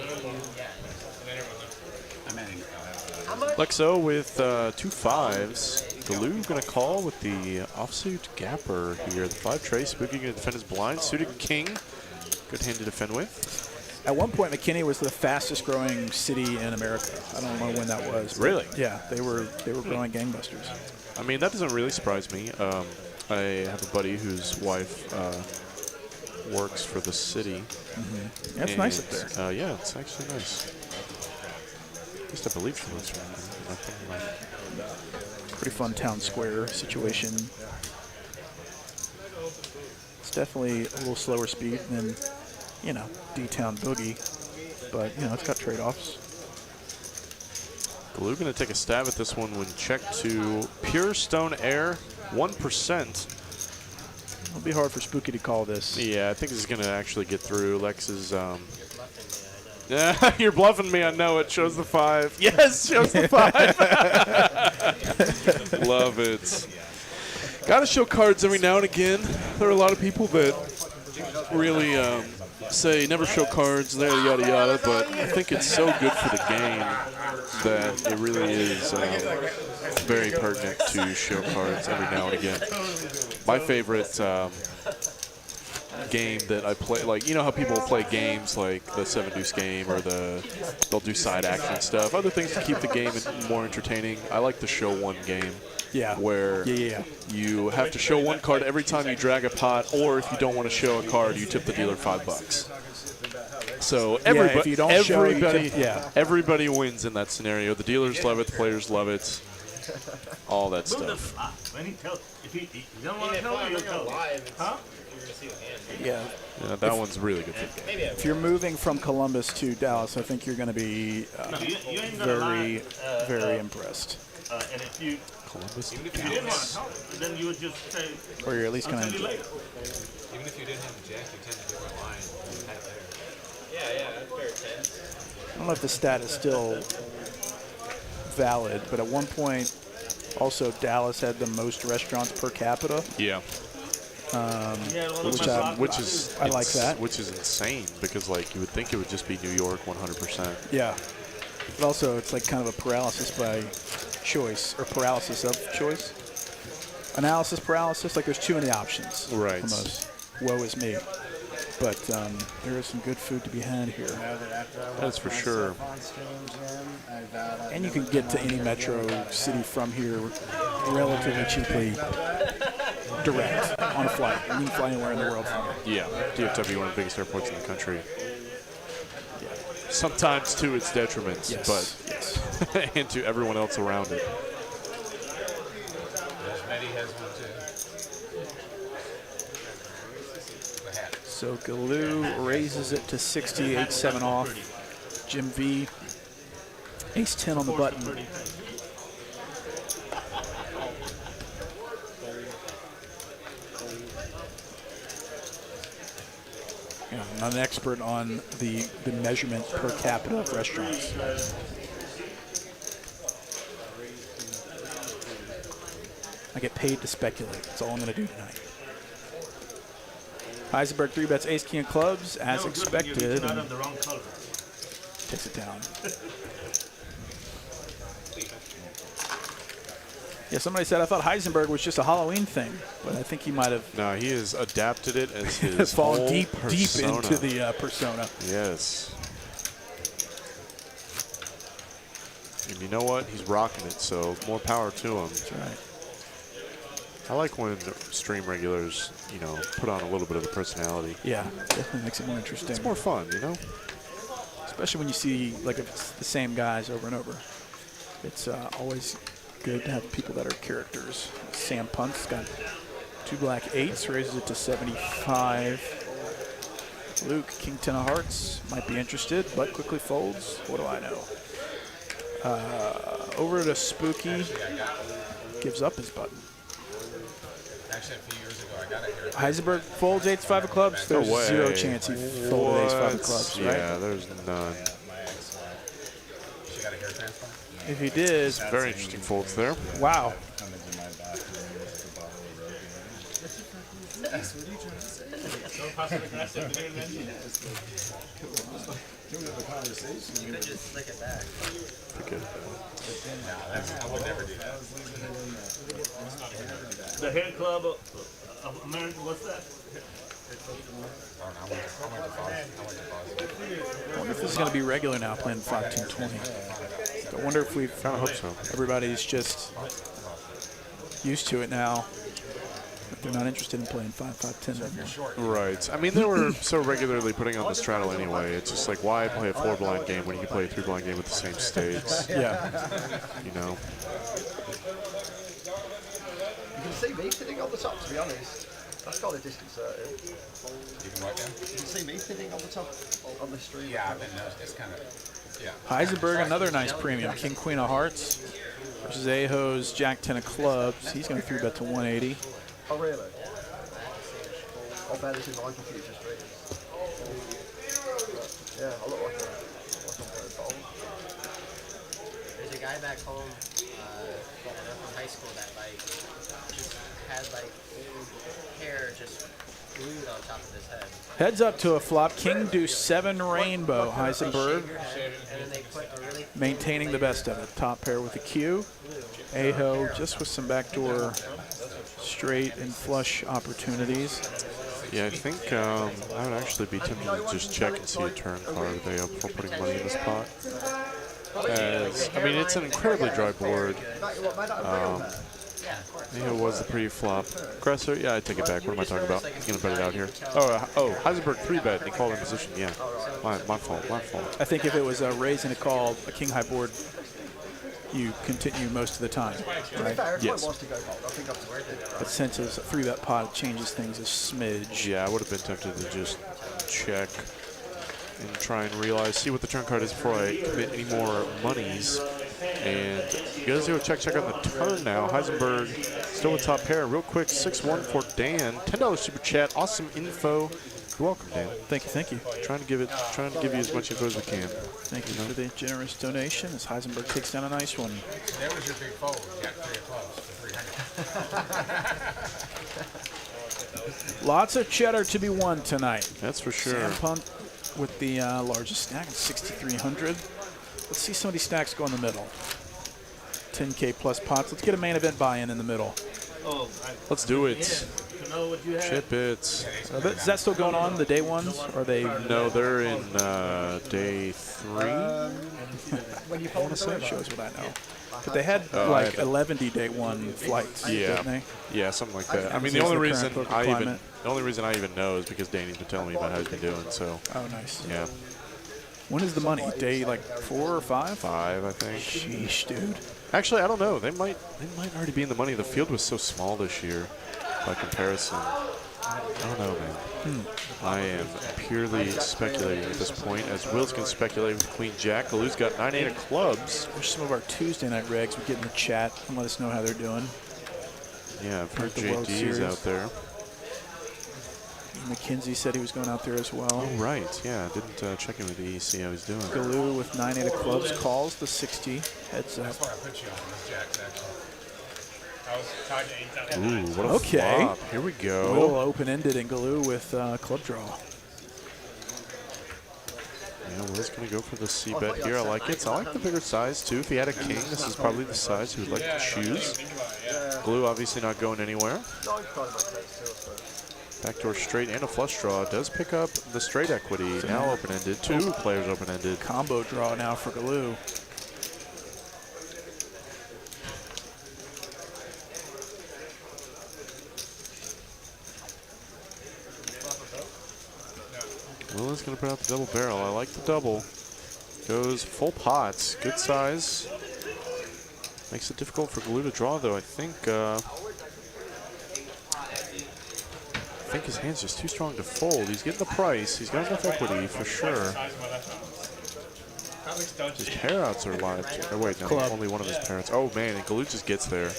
Lexo with 2 5s. Galoo going to call with the offsuit gapper here. The 5 tray. Spooky going to defend his blind. Suited king. Good hand to defend with. At one point, McKinney was the fastest growing city in America. I don't know when that was. Really? Yeah, they were growing gangbusters. I mean, that doesn't really surprise me. I have a buddy whose wife works for the city. Mm-hmm. Yeah, it's nice up there. Yeah, it's actually nice. At least I believe she lives around there. Pretty fun town square situation. It's definitely a little slower speed than, you know, D-Town Boogie. But, you know, it's got trade-offs. Galoo going to take a stab at this one when checked to pure stone air, 1%. It'll be hard for Spooky to call this. Yeah, I think this is going to actually get through. Lex is, yeah, you're bluffing me, I know it. Shows the 5. Yes, shows the 5. Love it. Got to show cards every now and again. There are a lot of people that really say never show cards, there, yada, yada, but I think it's so good for the game that it really is very pertinent to show cards every now and again. My favorite game that I play, like, you know how people play games like the 7-deuce game or they'll do side action stuff, other things to keep the game more entertaining. I like the show one game. Yeah. Where you have to show one card every time you drag a pot, or if you don't want to show a card, you tip the dealer $5. So if you don't show, you everybody, yeah. everybody wins in that scenario. The dealers love it, the players love it, all that stuff. When he tells, if you don't want to tell me, you'll tell me. Huh? Yeah. Yeah, that one's really good for the game. If you're moving from Columbus to Dallas, I think you're going to be You ain't gonna lie. very impressed. And if you, Columbus. even if you didn't want to tell me, then you would just say, Or you're at least I'll going tell to you enjoy later. Even if you didn't have the jack, you tend to do a line. You had there. Yeah, that's fair. I don't know if the stat is still valid, but at one point, also Dallas had the most restaurants per capita. Yeah. Which I like that. Which is insane because like you would think it would just be New York 100%. Yeah. But also, it's like kind of a paralysis by choice or paralysis of choice. Analysis paralysis, like there's too many options. Right. Almost. Woe is me. But there is some good food to be had here. That's for sure. And you can get to any metro city from here relatively cheaply, direct, on a flight. You can fly anywhere in the world from here. Yeah. DFW, one of the biggest airports in the country. Sometimes to its detriment, Yes. but and to everyone else around it. Betty has one too. So Galoo raises it to 68-7 off. Jim V, ace-10 on the button. Yeah, I'm not an expert on the measurement per capita of restaurants. I get paid to speculate. That's all I'm going to do tonight. Heisenberg 3-bets ace king of clubs as expected. Out of the wrong color. Takes it down. Yeah, somebody said I thought Heisenberg was just a Halloween thing, but I think he might have No, he has adapted it as his fallen whole deep persona. into the persona. Yes. And you know what? He's rocking it, so more power to him. That's right. I like when stream regulars, you know, put on a little bit of the personality. Yeah, definitely makes it more interesting. It's more fun, you know? Especially when you see, like, if it's the same guys over and over. It's always good to have people that are characters. Sam Punt's got 2 black 8s, raises it to 75. Luke, king 10 of hearts, might be interested, but quickly folds. What do I know? Over to Spooky, gives up his button. Actually, a few years ago, I got it here. Heisenberg folds 8-5 of clubs. There's No way. zero chance he folded ace-5 of clubs, right? Yeah, there's none. My ex, she got a hair transplant. If he did, Very interesting folds there. wow. You could just slick it back. Forget I would never do that. The hair club of America, what's that? I went to pause. I wonder if this is going to be regular now, playing 5-2-20. I wonder if we've I hope so. everybody's just used to it now. But they're not interested in playing 5-5-10 anymore. Right. I mean, they were so regularly putting on the straddle anyway. It's just like, why play a 4-blind game when you can play a 3-blind game with the same stakes? Yeah. You know? You can see me sitting on the top, to be honest. That's got a distance certain. You can what now? You can see me sitting on the top on the stream. Yeah, I've been noticed. It's kind of, yeah. Heisenberg, another nice premium. King, queen of hearts versus Aho's jack 10 of clubs. He's going to 3-bet to 180. Oh, really? I'll bet this in my future streams. Yeah, I look like I'm playing fold. There's a guy back home from high school that like just had like hair just glued on top of his head. Heads up to a flop. King deuce 7 rainbow. Heisenberg And then they put a really maintaining the best of it. Top pair with the Q. Aho just with some backdoor straight and flush opportunities. Yeah, I think I would actually be tempted to just check and see a turn card they up before putting money in this pot. As, I mean, it's an incredibly dry board. Yeah, it was the pre-flop. Aggressor? Yeah, I take it back. What am I talking about? He's going to bet it out here. Oh, Heisenberg 3-bet, and he called in position. Yeah, my fault. I think if it was a raise and a call, a king high board, you continue most of the time, right? Yes. But since it's a 3-bet pot, it changes things a smidge. Yeah, I would have been tempted to just check and try and see what the turn card is before I commit any more monies. And you guys do a check on the turn now. Heisenberg still with top pair. Real quick, 6-1 for Dan. $10 super chat. Awesome info. You're welcome, Dan. Thank you. Trying to give you as much info as we can. Thank you for the generous donation as Heisenberg takes down a nice one. That was your big fold. You got 3 of clubs for 300. Lots of cheddar to be won tonight. That's for sure. Sam Punt with the largest stack at 6,300. Let's see some of these stacks go in the middle. 10K plus pots. Let's get a main event buy-in in the middle. Let's do it. Chip it. Is that still going on, the day ones? Or are they? No, they're in day 3. I want to say it shows what I know. But they had like 11 day one flights, didn't they? Yeah, something like that. I mean, the only reason I even know is because Danny's been telling me about how he's been doing. So. Oh, nice. Yeah. When is the money? Day like 4 or 5? 5, I think. Sheesh, dude. Actually, I don't know. They might already be in the money. The field was so small this year, by comparison. I don't know, man. I am purely speculating at this point, as Will's can speculate with Queen Jack. Galu's got 9-8 of clubs. Wish some of our Tuesday night regs would get in the chat and let us know how they're doing. Yeah, I've heard JD's out there. McKenzie said he was going out there as well. Oh, right. Yeah, didn't check in with the see how he's doing. Galu with 9-8 of clubs calls the 60. Heads up. That's why I put you on those jacks, actually. I was talking to Ooh, what a flop. Here we go. Will open-ended and Galu with club draw. Yeah, Will's going to go for the C-bet here. I like it. I like the bigger size, too. If he had a king, this is probably the size he would like to choose. Galu obviously not going anywhere. Backdoor straight and a flush draw does pick up the straight equity. Now open-ended. 2 players open-ended. Combo draw now for Galu. Will is going to put out the double barrel. I like the double. Goes full pots. Good size. Makes it difficult for Galu to draw, though. I think his hand's just too strong to fold. He's getting the price. He's got enough equity for sure. His pair outs are live. Oh, wait, no, only one of his pair outs. Oh, man, and Galu just gets there.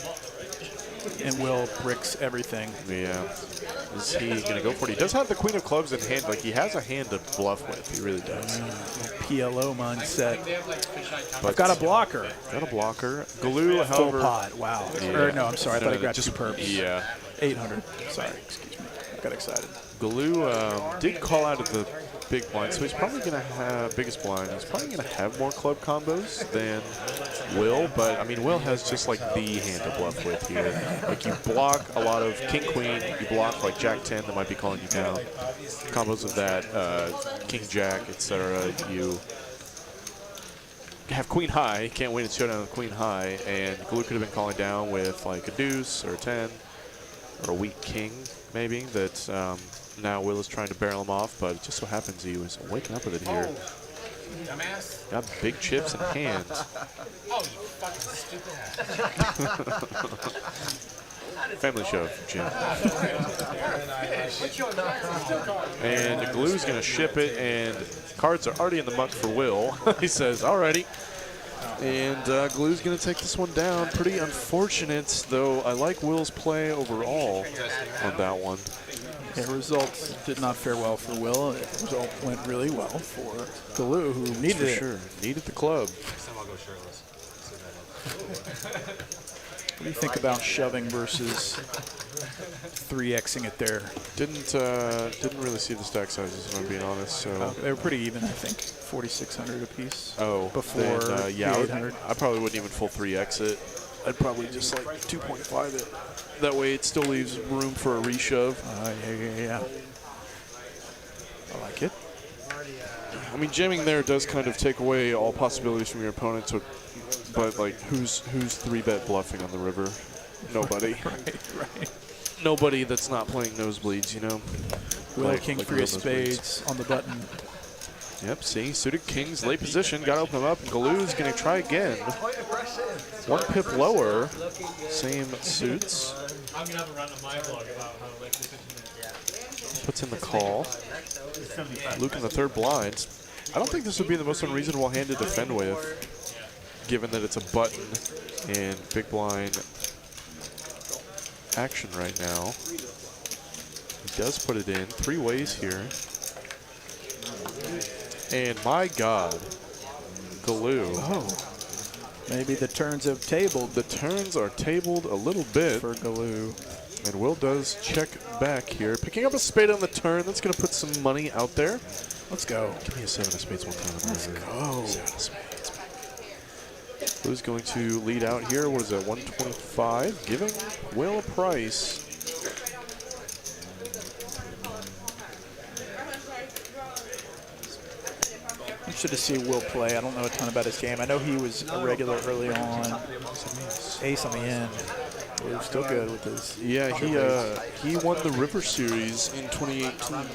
And Will bricks everything. Yeah. Is he going to go for it? He does have the queen of clubs in hand. Like, he has a hand to bluff with. He really does. PLO mindset. But I've got a blocker. Got a blocker. Galu, Full however. pot. Wow. Yeah. Or, no, I'm sorry. I thought I grabbed just 2 perps. Yeah. 800. Sorry. Excuse me. I got excited. Galu did call out of the big blind, so he's probably going to have biggest blind. He's probably going to have more club combos than Will, but I mean, Will has just like the hand to bluff with here. Like you block a lot of king queen, you block like jack 10 that might be calling you down. Combos of that, king jack, etc. You have queen high, can't win a showdown with queen high, and Galu could have been calling down with like a deuce or a 10 or a weak king maybe that. Now Will is trying to barrel him off, but it just so happens he was waking up with it here. Dumbass. Got big chips in hand. Oh, you fucking stupid ass. Family show, Jim. And Galu's going to ship it, and cards are already in the muck for Will. He says, alrighty. And Galu's going to take this one down. Pretty unfortunate, though I like Will's play overall on that one. Yeah, results did not fare well for Will. The result went really well for Galu, who needed it. Sure, needed the club. Next time I'll go shirtless. What do you think about shoving versus 3xing it there? Didn't really see the stack sizes, if I'm being honest. So they were pretty even, I think, 4,600 apiece. Oh, before then, yeah, 800. I probably wouldn't even full 3x it. I'd probably just like 2.5 it. That way it still leaves room for a reshove. Yeah. I like it. I mean, jamming there does kind of take away all possibilities from your opponent. So, but like, who's 3-bet bluffing on the river? Nobody. Right. Nobody that's not playing nosebleeds, you know. Will Like- king like three real of spades on the button. Yep, see, suited kings, late position, got to open them up. Galoo's going to try again. Quite aggressive. 1 pip lower, same suits. I'm gonna have a run on my blog about how like this is. Puts in the call. Luke in the third blind. I don't think this would be the most unreasonable hand to defend with, given that it's a button and big blind action right now. He does put it in 3 ways here. And my God, Galoo. Oh, maybe the turns have tabled. The turns are tabled a little bit. For Galoo. And Will does check back here. Picking up a spade on the turn. That's going to put some money out there. Let's go. Give me a 7 of spades one time. Let's go. 7 of spades. Who's going to lead out here? What is that, 125? Giving Will a price. I'm interested to see Will play. I don't know a ton about his game. I know he was a regular early on. Ace on the end. He was still good with his. Yeah, he won the River Series in 2018.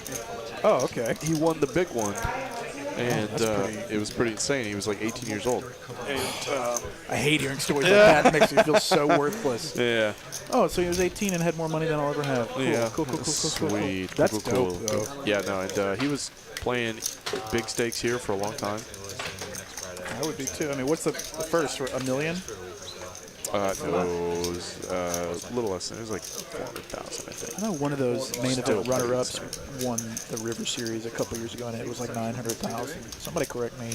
Oh, okay. He won the big one. And pretty- it was pretty insane. He was like 18 years old. And, I hate hearing stories like that. It makes me feel so worthless. yeah. Oh, so he was 18 and had more money than I'll ever have. Cool, Yeah. cool, cool, cool, cool, cool. Sweet. That's cool, dope, cool. though. Yeah, no, and he was playing big stakes here for a long time. I would be too. I mean, what's the first? $1 million? No, it was a little less than. It was like 400,000, I think. I know one of those main Still event runner-ups pretty won the River Series a couple years ago, and it was like 900,000. Somebody correct me.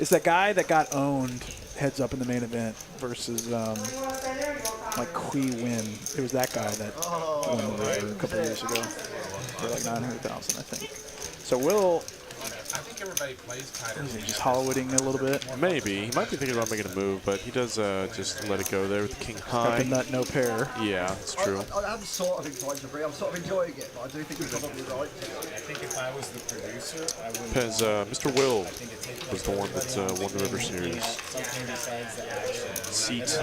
It's that guy that got owned heads up in the main event versus like Kui Win. It was that guy that won the River a couple years ago for like 900,000, I think. So Will, I think everybody plays tighter. is he just Hollywooding a little bit? Maybe. He might be thinking about making a move, but he does just let it go there with the king Got high. the nut, no pair. Yeah, it's true. I am sort of inclined to agree. I'm sort of enjoying it, but I do think you're probably right. I think if I was the producer, I would. Because Mr. Will was the one that won the River Series. Something besides the action. Seat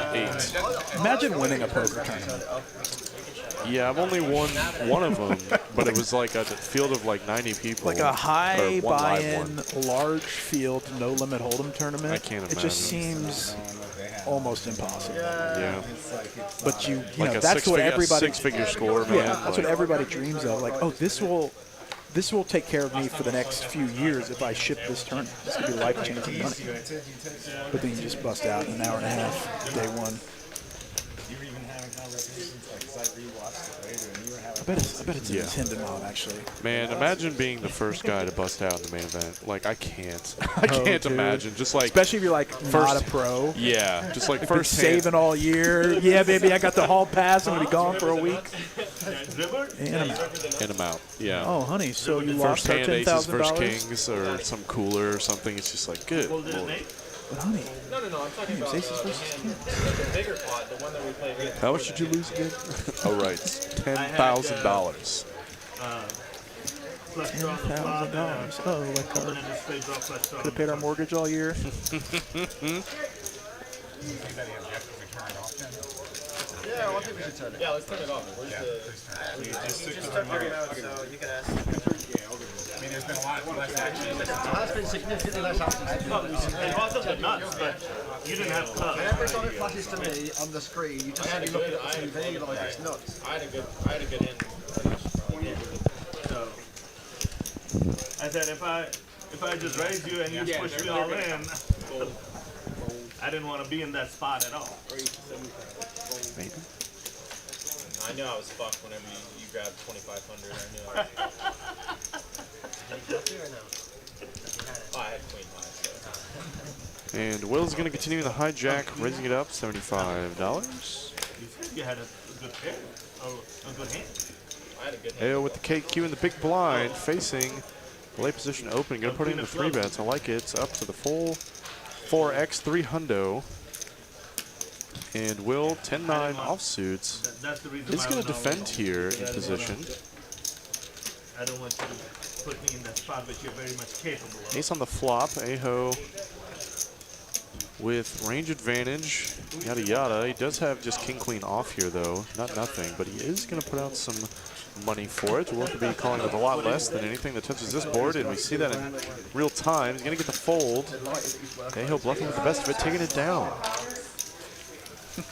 8. Imagine winning a poker tournament. Yeah, I've only won one of them, but it was like a field of like 90 people. Like a high Or one live buy-in, one. large field, no-limit hold'em tournament. I can't It just seems almost impossible. Yeah. But you Like know, a that's what everybody. six-figure score, man. Yeah, that's what Like, everybody dreams of. Like, oh, this will take care of me for the next few years if I ship this tournament. This could be life-changing money. But then you just bust out in an hour and a half, day one. You were even having conversations because I rewatched it later and you were having. I bet it's a Nintendo mod, actually. Man, imagine being the first guy to bust out in the main event. Like, I can't. I can't dude. imagine. Just like, Especially if you're like not a pro. yeah, just like Been first hand. saving all year. Yeah, baby, I got the hall pass. I'm gonna be gone for a week. And I'm out. In them out. Yeah. Oh, honey, so you lost First our hand aces, first $10,000? kings, or some cooler or something. It's just like, good Lord. But honey, No, I'm talking about aces versus the bigger pot, the one that we played with. How much did you lose again? Oh, right. $10,000. $10,000. Oh, like could have paid our mortgage all year. Yeah, well, I think we should turn it. Yeah, let's turn it off. Where's the... Just start your mouth, so you can ask. I mean, there's been a lot less action. That's been significantly less action. It wasn't the nuts, but you didn't have clubs. Every time it flashes to me on the screen, you just see looking at the TV like it's nuts. I had a good end. So I said if I just raise you and you push me all in, I didn't want to be in that spot at all. Maybe. I knew I was fucked whenever you grabbed 2,500. I knew. I had queen high. So. And Will's going to continue the hijack, raising it up, $75. You said you had a good pair, a good hand. I had a good hand. AO with the KQ in the big blind, facing the late position open. Going to put in the 3 bets. I like it. It's up to the full 4x 300. And Will 10-9 offsuits. That's the reason Is why going to I was defend here in position. I don't want you to put me in that spot, but you're very much capable of. Ace on the flop. Aho with range advantage, yada yada. He does have just king queen off here though, not nothing, but he is going to put out some money for it. Will be calling with a lot less than anything that touches this board, and we see that in real time. He's going to get the fold. He'll bluffing with the best of it, taking it down.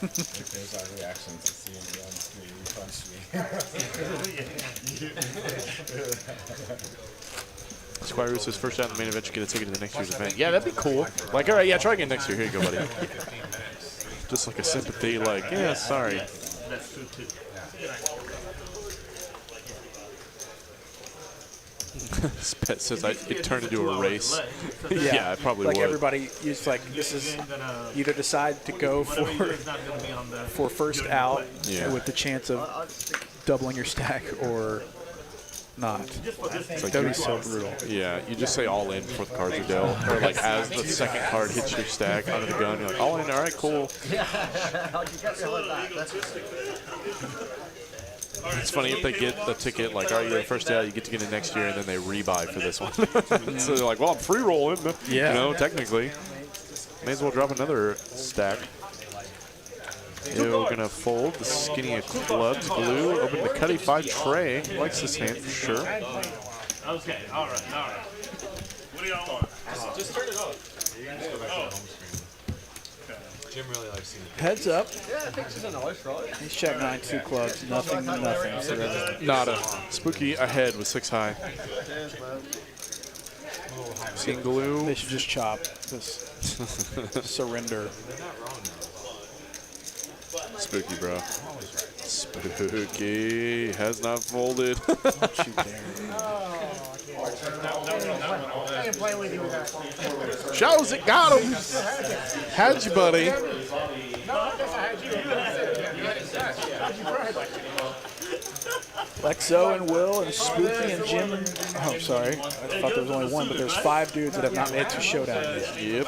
There's our reaction to seeing the Squire Roos is first out in the main event. You're going to take it to the next year's event. Yeah, that'd be cool. Like, all right, yeah, try again next year. Here you go, buddy. Just like a sympathy, like, yeah, sorry. Spet says it turned into a race. Yeah, it probably like would. Everybody used like this is either decide to go for first out with the chance of doubling your stack or not. It's like that would be so brutal. Yeah, you just say all in before the cards are dealt, or like as the second card hits your stack under the gun, you're like all in. All right, cool. It's funny if they get the ticket, like, all right, you're the first out, you get to get it next year, and then they rebuy for this one. So they're like, well, I'm free rolling, you know, technically. May as well drop another stack. You're gonna fold the skinny of clubs, blue, open the cutty 5 tray. Likes this hand for sure. Okay, all right, all right. What do y'all want? Just turn it off. You can just go back to the home screen. Jim really likes seeing it. Heads up. Yeah, pictures are nice, right? He's check 9, 2 clubs, nothing. So that's Nada. Spooky ahead with 6 high. Cheers, man. Seeing glue. they should just chop. Just surrender. Spooky, bro. Spooky has not folded. Shows it, got him. Had you, buddy. Lexo and Will and Spooky and Jim. Oh, sorry. I thought there was only one, but there's 5 dudes that have not made it to showdown yet. Yep.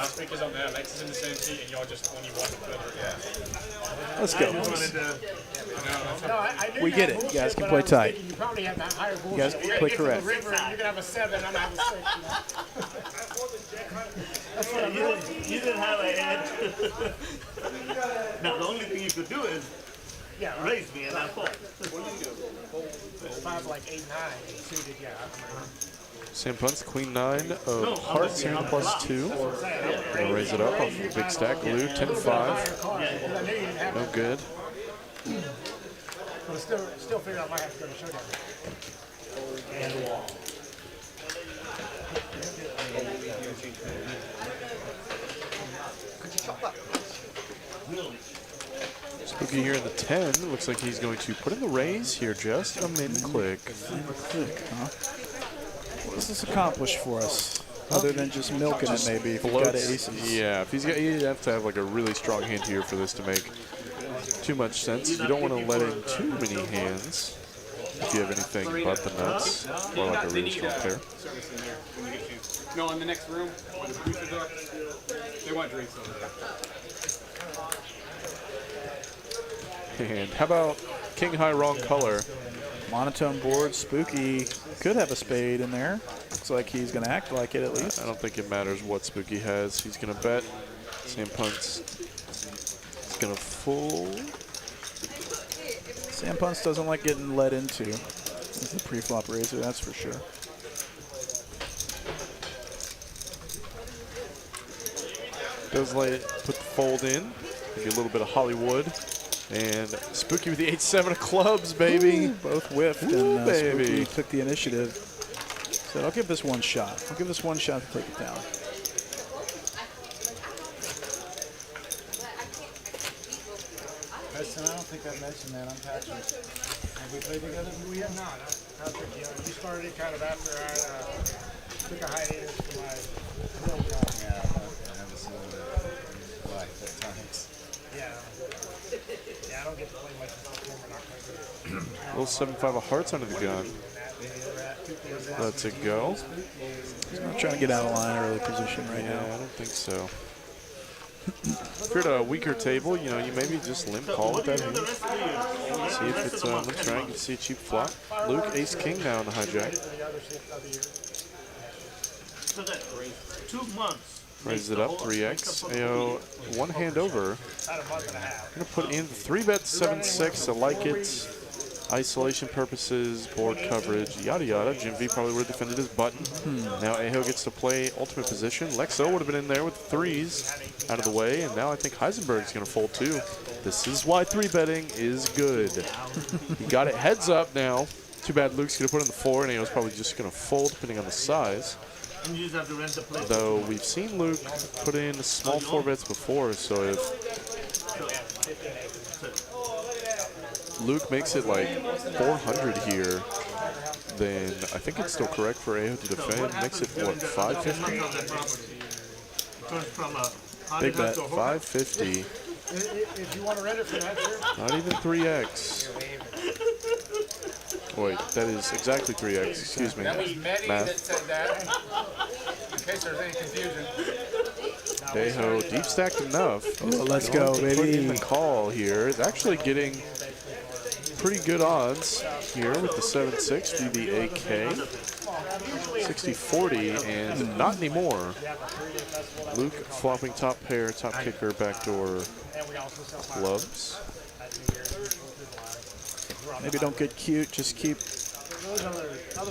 Let's go. We get it. You guys can play tight. You guys can play correct. You didn't have a head. Now, the only thing you could do is raise me and I fall. Sam punts, queen 9 of hearts here plus 2. Gonna raise it up off a big stack. Glue, 10-5. No good. Still figure out my have to go to showdown. Could you chop that? Spooky here in the 10. Looks like he's going to put in the raise here. Just a min click. What does this accomplish for us? Other than just milking it, maybe. If you've got aces. Yeah, if he's got, you'd have to have like a really strong hand here for this to make too much sense. You don't want to let in too many hands if you have anything but the nuts or like a really strong pair. No, in the next room where the producers are, they want drinks over there. And how about king high wrong color? Monotone board. Spooky could have a spade in there. Looks like he's going to act like it at least. I don't think it matters what Spooky has. He's going to bet. Sam punts. He's going to fold. Sam punts doesn't like getting led into. He's a pre-flop raiser, that's for sure. Does like put the fold in. Maybe a little bit of Hollywood. And Spooky with the 8-7 of clubs, baby. Ooh, both whiffed, Ooh, and baby. Spooky took the initiative. Said, I'll give this one shot. I'll give this one shot to take it down. Listen, I don't think I mentioned that. I'm Patrick. Have we played together? We have not. Patrick, you started it kind of after I took a hiatus for my real job. Yeah, I haven't seen life at times. Yeah, I don't get to play much in October and October. Little 7-5 of hearts under the gun. Lets it go. He's not trying to get out of line early position right now. I don't think so. If you're at a weaker table, you know, you maybe just limp call with that hand. See if it's limp trying to see a cheap flop. Luke, ace king now in the hijack. So that 2 months Raises it up, 3x. AO, one hand over. Gonna put in the 3-bet 7-6. I like it. Isolation purposes, board coverage, yada yada. Jim V probably would have defended his button. Now Aho gets to play ultimate position. Lexo would have been in there with the 3s out of the way, and now I think Heisenberg's gonna fold too. This is why 3-betting is good. He got it heads up now. Too bad Luke's gonna put in the 4, and Aho's probably just gonna fold depending on the size. Though we've seen Luke put in small 4-bets before, so if Luke makes it like 400 here, then I think it's still correct for Aho to defend. Makes it, what, 550? Big bet, 550. If you want to rent it for that, sure. Not even 3x. Wait, that is exactly 3x. Excuse me. That was Mehdi that said that. In case there's any confusion. Aho deep stacked enough. Oh, let's go, baby. Put in the call here. It's actually getting pretty good odds here with the 7-6 through the AK. 60-40, and not anymore. Luke flopping top pair, top kicker, backdoor clubs. Maybe don't get cute, just keep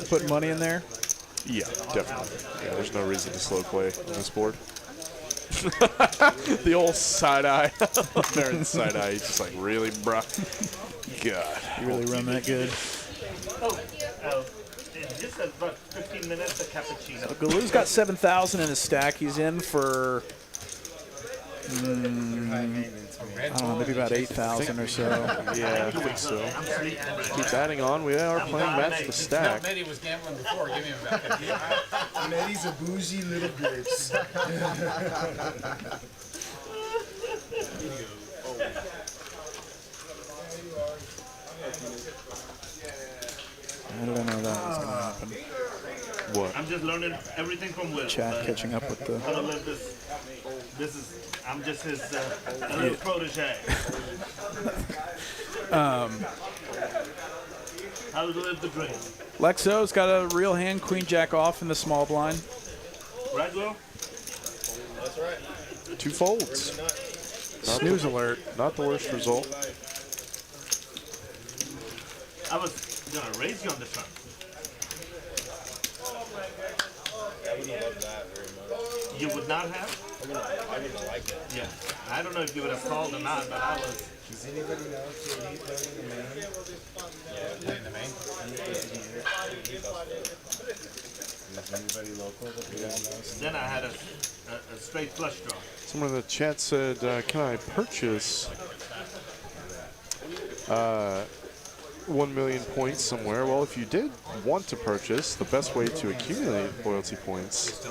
putting money in there. Yeah, definitely. Yeah, there's no reason to slow play on this board. The old side eye. There in the side eye, he's just like, really, bruh? God. You really run that good. Just about 15 minutes of cappuccino. So Galoo's got 7,000 in his stack. He's in for, I don't know, maybe about 8,000 or so. Yeah, I think so. Keep adding on. We are playing match the stack. Mehdi was gambling before. Give me him back. Mehdi's a bougie little bitch. I don't know that was going to happen. What? I'm just learning everything from Will. Chad catching up with the... How to live this is, I'm just his little protege. How to live the dream. Lexo's got a real hand, queen jack off in the small blind. Right, Will? That's right. 2 folds. Snooze alert. Not the worst result. I was going to raise you on the turn. I wouldn't love that very much. You would not have? I wouldn't like it. Yeah. I don't know if you would have called or not, but I was. Does anybody know if he played in the main? Yeah, Playing the main. Is anybody local that we all know? Then I had a straight flush draw. Someone in the chat said, can I purchase 1 million points somewhere? Well, if you did want to purchase, the best way to accumulate loyalty points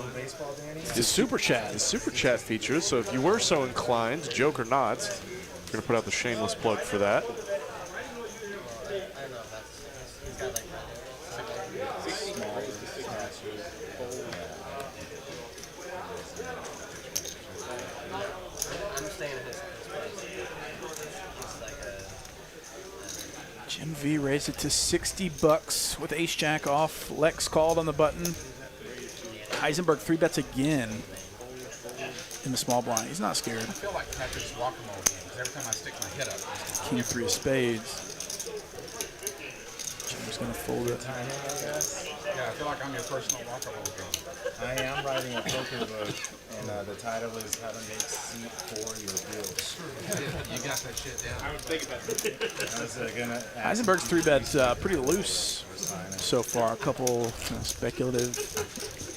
is Super Chat. The Super Chat feature. So if you were so inclined, joke or not, we're going to put out the shameless plug for that. I don't know if that's. He's got like. I'm staying at his place. It's like a. Jim V raised it to 60 bucks with ace jack off. Lex called on the button. Heisenberg 3-bets again in the small blind. He's not scared. I feel like Patrick's whack-a-mole game because every time I stick my head up. King 3 of spades. Jim's gonna fold it. Yeah, I feel like I'm your personal whack-a-mole game. I am writing a poker book, and the title is How to Make Seat for Your Bills. You got that shit down. I was thinking about it. Heisenberg's 3-bets pretty loose so far. A couple speculative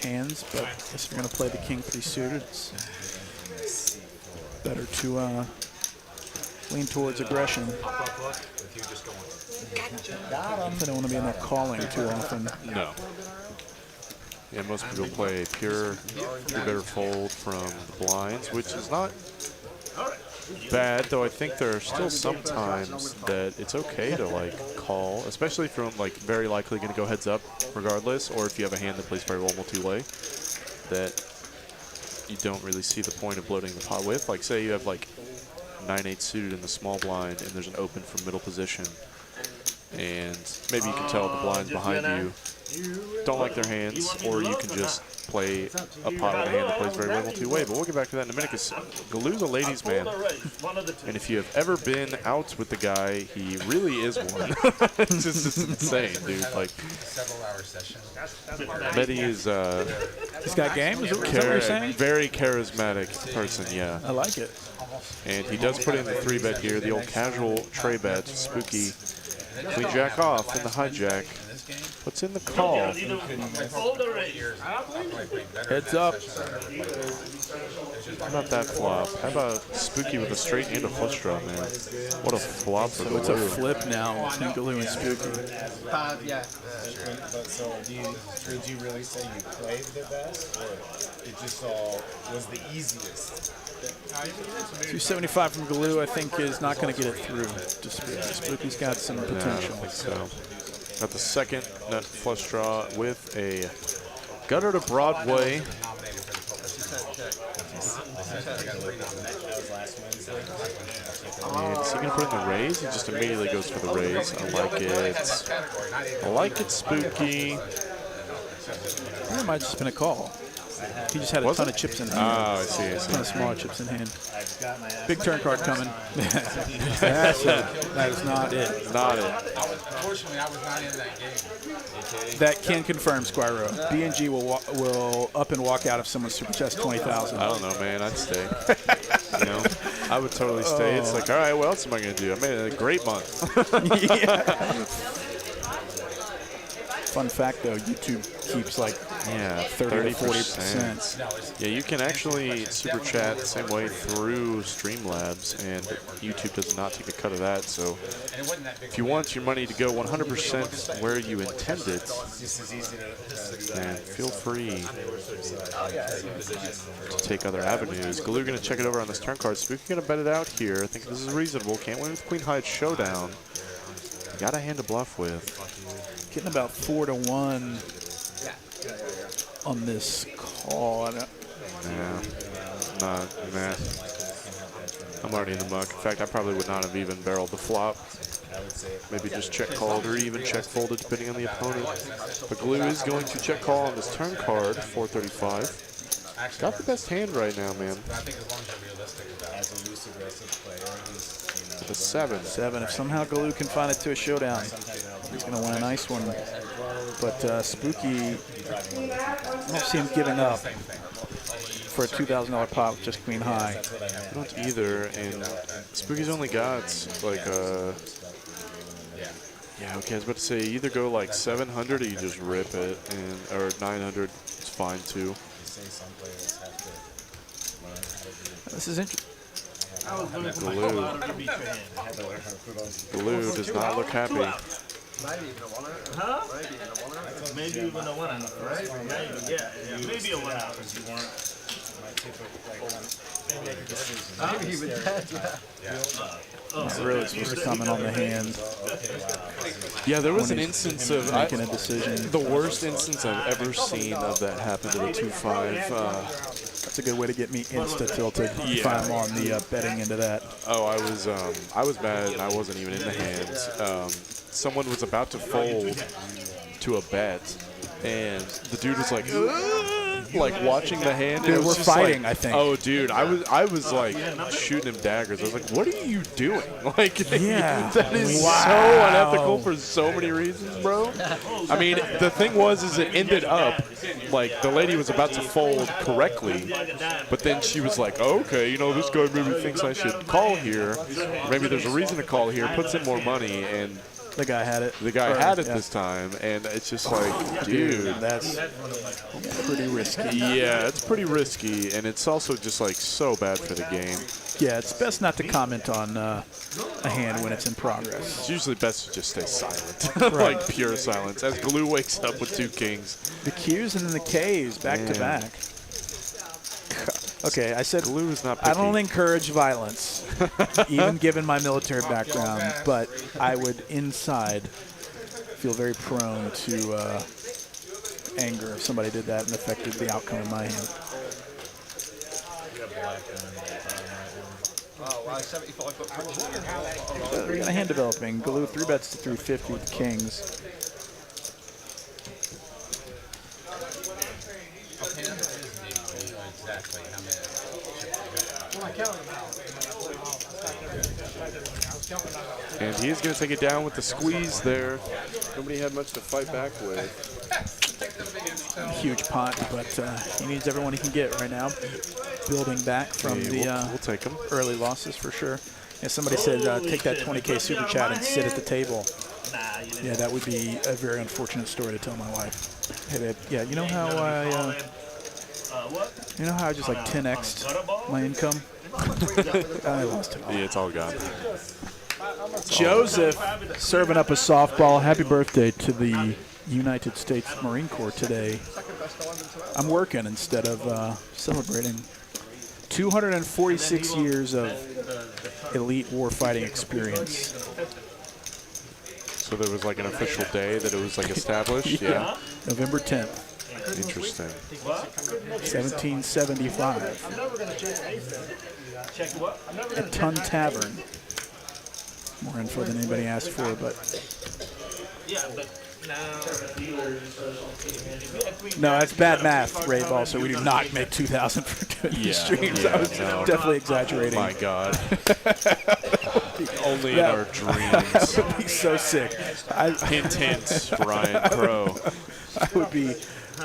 hands, but I guess if you're going to play the King 3 suited, it's better to lean towards aggression. I don't want to be in there calling too often. No. Yeah, most people play a pure 3-better fold from the blinds, which is not bad, though I think there are still some times that it's okay to like call, especially from like very likely going to go heads up regardless, or if you have a hand that plays very well multi-way that you don't really see the point of bloating the pot with. Like say you have like 9-8 suited in the small blind and there's an open from middle position and maybe you can tell the blinds behind you don't like their hands, or you can just play a pot with a hand that plays very well two-way. But we'll get back to that in a minute, because Galu's a ladies' man. And if you have ever been out with the guy, he really is one. It's just insane, dude. Like, Several-hour session. Betty is he's got game? Is that what you're saying? Very charismatic person, yeah. I like it. And he does put in the 3-bet here, the old casual tray bet, spooky. Queen jack off in the hijack. What's in the call? Heads up. How about that flop? How about spooky with a straight and a flush draw, man? What a flop for So it's a Galoo. flip now between Galoo and Spooky. Yeah. But so would you really say you played the best, or it just all was the easiest? 275 from Galoo, I think, is not going to get it through to Spooky. Spooky's got some Yeah, I don't potential. think so. Got the second nut flush draw with a gutter to Broadway. And is he going to put in the raise? He just immediately goes for the raise. I like it. I like it, Spooky. I think it might have just been a call. He just had a ton of chips in hand. Oh, I see, I see. A ton of smaller chips in hand. Big turn card coming. That is not it. Not it. Unfortunately, I was not in that game. That can confirm, Squirro. B&G will up and walk out if someone super chats 20,000. I don't know, man. I'd stay. You know, I would totally stay. It's like, all right, what else am I going to do? I made a great month. Fun fact, though, YouTube keeps like 30 to 40%. Yeah, you can actually super chat the same way through Streamlabs, and YouTube does not take a cut of that. So if you want your money to go 100% where you intended, then feel free to take other avenues. Galoo going to check it over on this turn card. Spooky going to bet it out here. I think this is reasonable. Can't win with Queen High Showdown. Got a hand to bluff with. Getting about 4 to 1 on this call. Yeah, nah. I'm already in the muck. In fact, I probably would not have even barreled the flop. Maybe just check called or even check folded, depending on the opponent. But Galoo is going to check call on this turn card, 435. Got the best hand right now, man. The 7. If somehow Galoo can find it to a showdown, he's going to win a nice one. But Spooky, I don't see him giving up for a $2,000 pot with just Queen High. I don't either, and Spooky's only got like yeah, okay, I was about to say, you either go like 700 or you just rip it, and or 900 is fine too. This is interesting. Galoo does not look happy. Maybe even a one hour. Huh? Maybe even a 1 hour. Maybe, yeah. Maybe a 1 hour. Maybe even that, Not really supposed to comment on the hand. Yeah, there was an instance of making a decision. The worst instance I've ever seen of that happen to the 2-5. That's a good way to get me insta-tilted if I'm on the betting into that. Oh, I was mad and I wasn't even in the hand. Someone was about to fold to a bet, and the dude was like watching the hand. Dude, and we're fighting, like, I think. Oh, dude, I was like shooting him daggers. I was like, what are you doing? Like, yeah, that is so unethical for so many reasons, bro. I mean, the thing is it ended up like the lady was about to fold correctly, but then she was like, oh, okay, you know, this guy maybe thinks I should call here. Maybe there's a reason to call here. Puts in more money, and the guy had it. The guy had it this time, and it's just like, dude, that's pretty risky. Yeah, it's pretty risky, and it's also just like so bad for the game. Yeah, it's best not to comment on a hand when it's in progress. It's usually best to just stay silent, like pure silence. As Galoo wakes up with 2 kings. The Qs and then the Ks back to back. Okay, I said Galoo is not picky. I don't encourage violence, even given my military background, but I would inside feel very prone to anger if somebody did that and affected the outcome of my hand. Oh, wow, 75 bucks. Kind of hand developing. Galoo 3-bets to 350 with the kings. Exactly how many. Well, I counted them out. I was counting them out. And he is going to take it down with the squeeze there. Nobody had much to fight back with. Huge pot, but he needs everyone he can get right now. Building back from we'll take him. Early losses for sure. Yeah, somebody said take that 20K super chat and sit at the table. Yeah, that would be a very unfortunate story to tell my wife. Hey babe, yeah, you know how I just like 10x'd my income? I lost it all. Yeah, it's all gone. Joseph serving up a softball. Happy birthday to the United States Marine Corps today. I'm working instead of celebrating 246 years of elite warfighting experience. So there was like an official day that it was like established? Yeah. November 10th. Interesting. 1775. At Ton Tavern. More info than anybody asked for, but no, that's bad math, Rave. Also, we do not make 2,000 for doing these streams. I was definitely exaggerating. My God. Only in our dreams. That would be so sick. Hint, hint, Ryan Crow.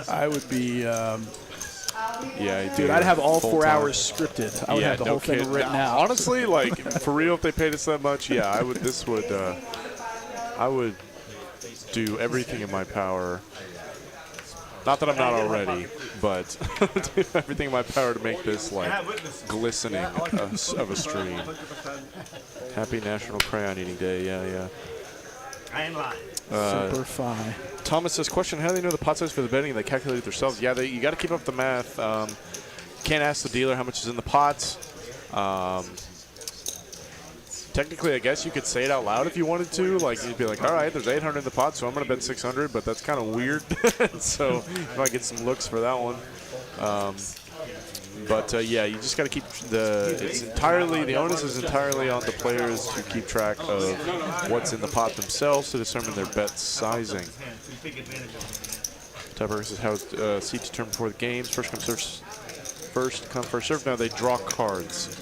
I would be. Yeah, dude, I'd have all 4 hours scripted. I would have the whole thing written out. Honestly, like for real, if they paid us that much, yeah, I would. I would do everything in my power. Not that I'm not already, but do everything in my power to make this like glistening of a stream. Happy National Crayon Eating Day. Yeah. I ain't lying. Super fine. Thomas says, question, how do they know the pot size for the betting? They calculate it themselves. Yeah, you got to keep up the math. Can't ask the dealer how much is in the pots. Technically, I guess you could say it out loud if you wanted to. Like, you'd be like, all right, there's 800 in the pot, so I'm going to bet 600, but that's kind of weird. So if I get some looks for that one. Yeah, you just got to keep the onus is entirely on the players to keep track of what's in the pot themselves to determine their bet sizing. Tiebreaker says how seats determined before the games. First come, first serve. Now they draw cards.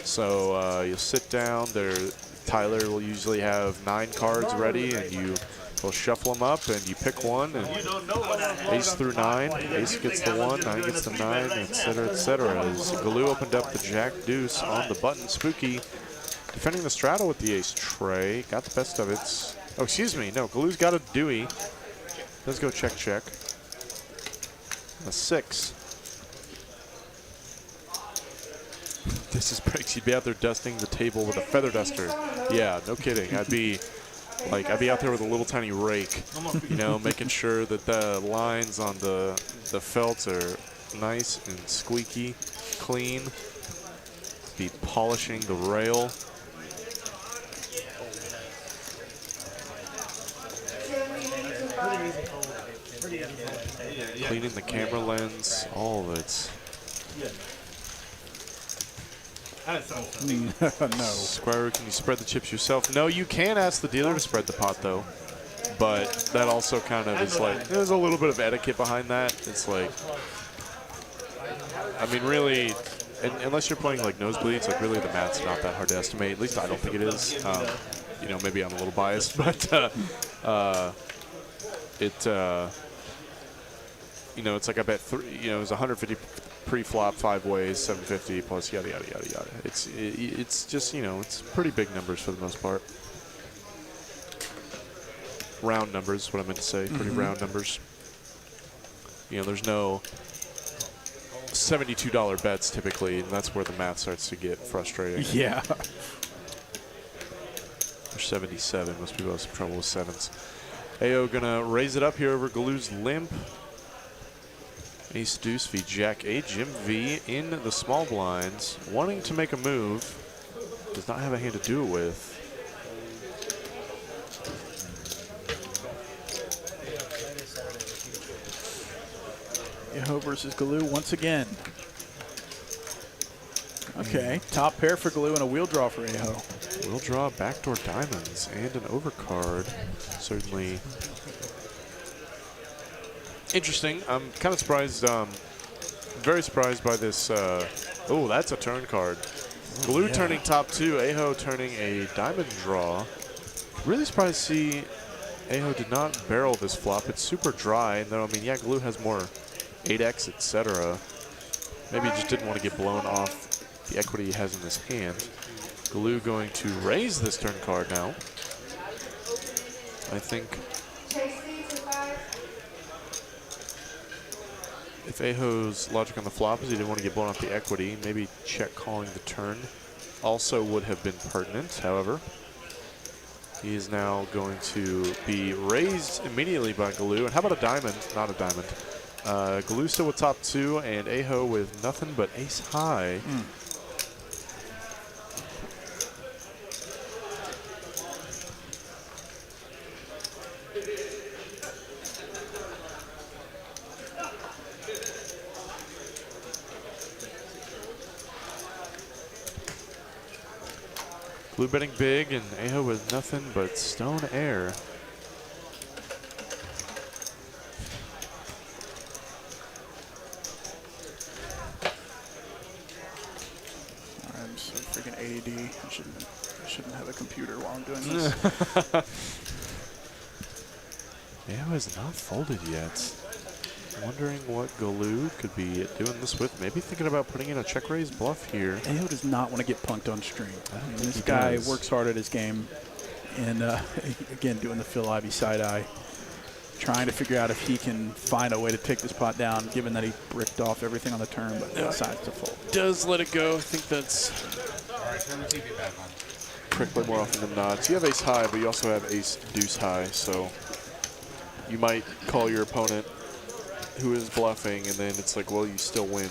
So you'll sit down. Tyler will usually have 9 cards ready, and you will shuffle them up, and you pick one, and ace through 9. Ace gets the 1, 9 gets the 9, etc., etc. As Galoo opened up the Jack Deuce on the button. Spooky defending the straddle with the ace tray. Got the best of it. Oh, excuse me. No, Galoo's got a Dewey. Let's go check. A 6. This is Breaks. You'd be out there dusting the table with a feather duster. Yeah, no kidding. I'd be out there with a little tiny rake, making sure that the lines on the felt are nice and squeaky, clean. Be polishing the rail. Cleaning the camera lens, all of it. No. Squire, can you spread the chips yourself? No, you can ask the dealer to spread the pot, though. But that also kind of is like, there's a little bit of etiquette behind that. It's like, I mean, really, unless you're playing like nosebleeds, like really the math's not that hard to estimate. At least I don't think it is. Maybe I'm a little biased, but it's like I bet it was 150 pre-flop 5 ways, 750 plus yada yada yada yada. It's just it's pretty big numbers for the most part. Round numbers, what I meant to say. Pretty round numbers. There's no $72 bets typically, and that's where the math starts to get frustrating. Yeah. Or 77. Most people have some trouble with 7s. AO gonna raise it up here over Galoo's limp. Ace Deuce v Jack A. Jim V in the small blinds, wanting to make a move. Does not have a hand to do it with. Yaho versus Galoo once again. Okay, top pair for Glue and a wheel draw for Aho. We'll draw backdoor diamonds and an overcard. Certainly interesting. I'm kind of surprised, very surprised by this. Oh, that's a turn card. Glue turning top 2, Aho turning a diamond draw. Really surprised to see Aho did not barrel this flop. It's super dry, and though, I mean, yeah, Glue has more 8x, etc. Maybe he just didn't want to get blown off the equity he has in his hand. Glue going to raise this turn card now. I think if Aho's logic on the flop is he didn't want to get blown off the equity, maybe check calling the turn also would have been pertinent. However, he is now going to be raised immediately by Glue. And how about a diamond? Not a diamond. Glue still with top 2 and Aho with nothing but ace high. Glue betting big and Aho with nothing but stone air. I'm so freaking ADD. I shouldn't have a computer while I'm doing this. Aho has not folded yet. Wondering what Glue could be doing this with. Maybe thinking about putting in a check raise bluff here. Aho does not want to get punked on stream. This guy works hard at his game. And again, doing the Phil Ivey side eye. Trying to figure out if he can find a way to take this pot down, given that he bricked off everything on the turn, but decides to fold. Does let it go. I think that's correctly more often than not. So you have ace high, but you also have ace deuce high. So you might call your opponent who is bluffing, and then it's like, well, you still win.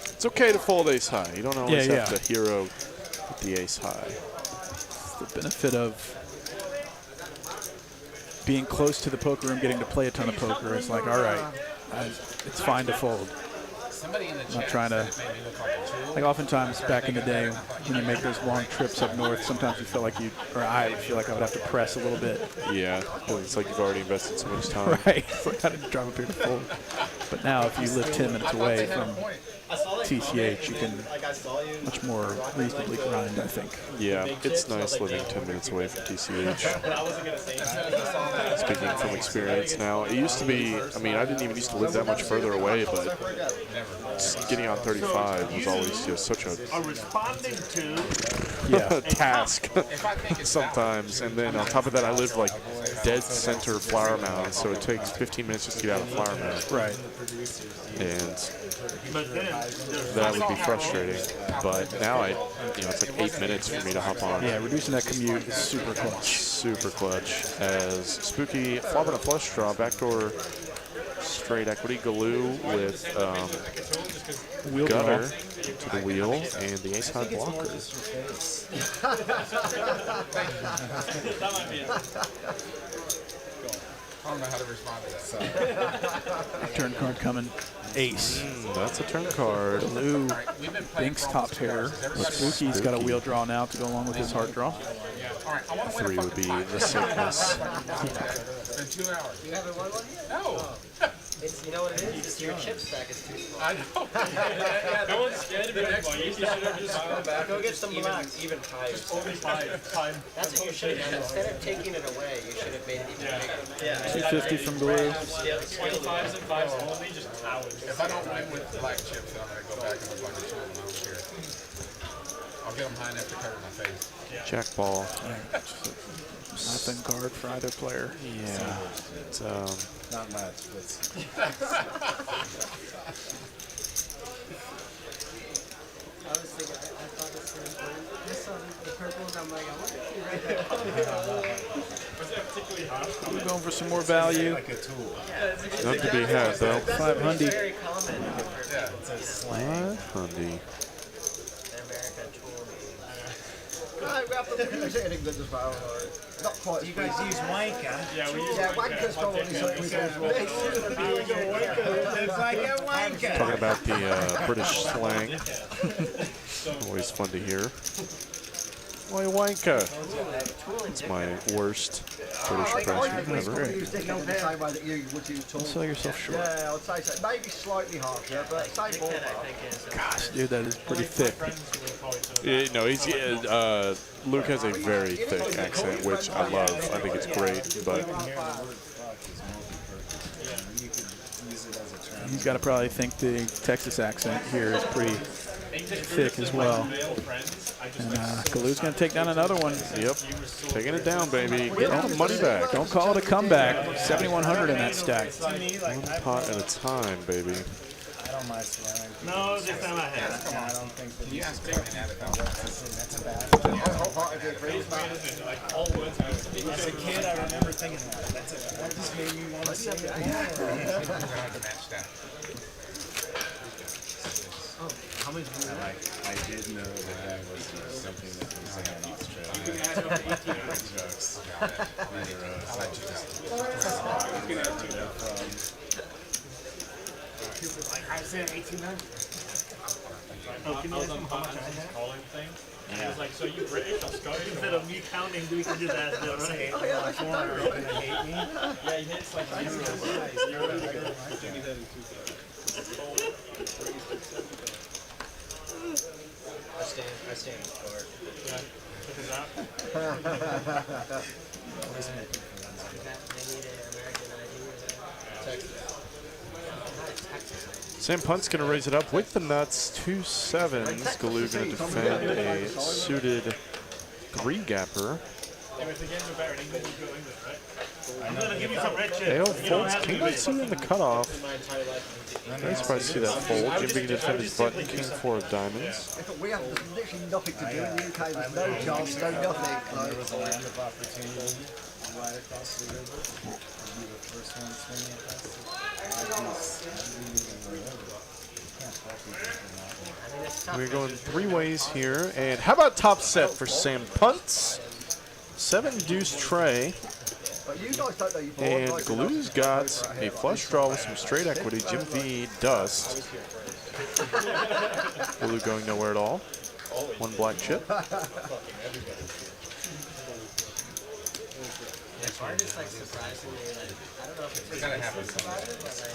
It's okay to fold ace high. You don't always have to hero with the ace high. It's the benefit of being close to the poker room, getting to play a ton of poker. It's like, all right, it's fine to fold. I'm not trying to, like oftentimes back in the day when you make those long trips up north, sometimes you feel like you, or I would feel like I would have to press a little bit. Yeah, it's like you've already invested so much time. Right, it's like I didn't drive up here to fold. But now if you live 10 minutes away from TCH, you can much more reasonably grind, I think. Yeah, it's nice living 10 minutes away from TCH. Speaking from experience now, it used to be, I mean, I didn't even used to live that much further away, but getting on 35 was always just such a task sometimes. And then on top of that, I lived like dead center Flower Mound, so it takes 15 minutes just to get out of Flower Mound. Right. And that would be frustrating. But now it's like 8 minutes for me to hop on. Yeah, reducing that commute is super clutch. Super clutch. As Spooky flopping a flush draw, backdoor straight equity, Glue with wheel gutter draw to the wheel and the ace high blocker. I don't know how to respond to that. Turn card coming. Ace. That's a turn card. Glue Binks top pair. Spooky's got a wheel draw now to go along with his heart draw. 3 would be the sickness. It's been 2 hours. You haven't won one yet? No. It's, you know what it is? It's your chip stack is too small. I know. No one's scared to be next one. You should have just gone back. Go get some blacks. Even higher. Only 5. That's what you should have done. Instead of taking it away, you should have made it even bigger. Yeah. 250 from Glue. 25s and 5s only, just towers. If I don't win with black chips, then I'm going to go back and look like a tool and I don't care. I'll get them high enough to cover my face. Jack ball. Nothing guard for either player. Yeah. It's, not much, but I was thinking, I thought the same thing. I saw the purples, I'm like, I wonder if you right there. We're going for some more value. like a tool. nothing to be had, though. 500. Very common. Yeah, it's a slang. 500. American tool. We're using it in good as well. Not quite. You guys use wanker? Yeah, wankers probably something we go It's like a wanker. Talking about the British slang. Always fun to hear. Why wanker? It's my worst British impression ever. Don't sell yourself short. Yeah, I would say so. Maybe slightly harsher, but same ballpark. Gosh, dude, that is pretty thick. Yeah, no, Luke has a very thick accent, which I love. I think it's great, but he's got to probably think the Texas accent here is pretty thick as well. And Galu's going to take down another one. Yep, taking it down, baby. Getting the money back. Don't call it a comeback. 7,100 in that stack. One pot at a time, baby. I don't mind swearing. No, this time I have. I don't think that You ask me and add it up. that's a bad thing. As a kid, I remember thinking that just made me want to sing it more. How many I did know that that was something that was in Australia. Jokes. I said 1,800. I was on how much I had? Calling thing. And I was like, so you British or Scottish? Instead of me counting, we can do that, right? Oh, yeah, that's gonna hate me. Yeah, he hits like I stand for it. Yeah. Check this out. They need an American ID. Sam Punt's going to raise it up with the nuts. 2 sevens. Galu going to defend a suited 3-gapper. I'm gonna give you some red chips. AO folds king nut suited in the cutoff. Very surprised to see that fold. Jim Big defend his button. King 4 of diamonds. We have literally nothing to do in the UK. There's no chance, no nothing. There was a land of opportunity right across the river. I'd be the first one swinging across the We're going 3 ways here. And how about top set for Sam Punt? 7 deuce tray. And Galu's got a flush draw with some straight equity. Jim V dust. Galu going nowhere at all. 1 black chip.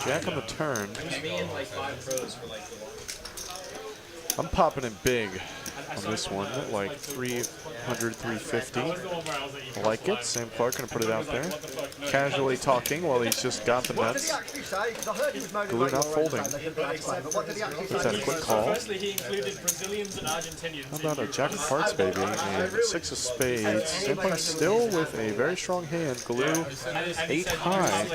Jack on the turn. I'm popping it big on this one, like 300, 350. I like it. Sam Clark gonna put it out there. Casually talking while he's just got the nuts. Galu not folding. Let's have a quick call. How about a jack of hearts, baby, and 6 of spades. Sam Clark still with a very strong hand. Galu 8 high.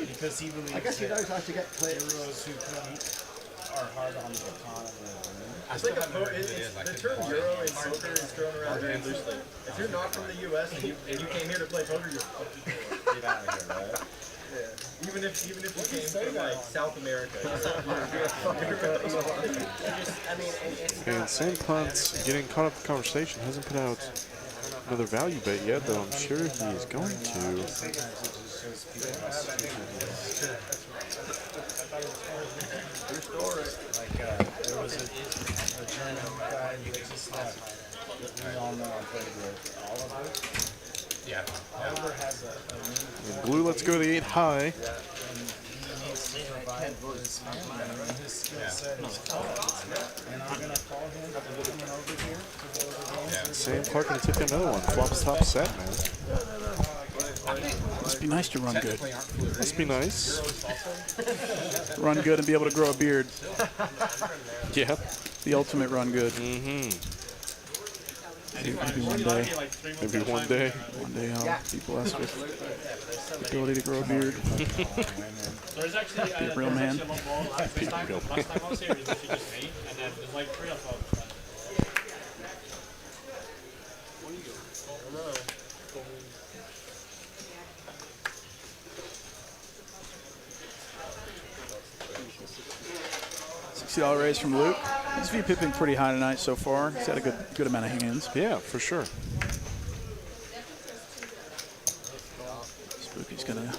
Because he believes I guess he knows how to get clear. Heroes who are hard on the economy. I think the term Euro in poker is thrown around very loosely. If you're not from the U.S. and you came here to play poker, you're fucking get out of here, right? Yeah. Even if you came from like South America, And Sam Punt's getting caught up in the conversation. Hasn't put out another value bet yet, though I'm sure he is going to. There was a German guy who just left that we all know and played with. Oliver? Yeah. Oliver has a Blue, let's go to the 8 high. and he needs to provide for his family. And his skill set is cards. And I'm going to call him coming over here to go over games. Sam Clark gonna take another one. Flops top set, man. Must be nice to run good. Must be nice. Run good and be able to grow a beard. Yeah. The ultimate run good. Mm-hmm. Maybe one day. Maybe one day. One day people ask for the ability to grow a beard. There's actually Be a real man. last time I was here, it was actually just me, and then there's like 3 of them. $60 raise from Luke. He's V-pipping pretty high tonight so far. He's had a good amount of hands. Yeah, for sure. Spooky's going to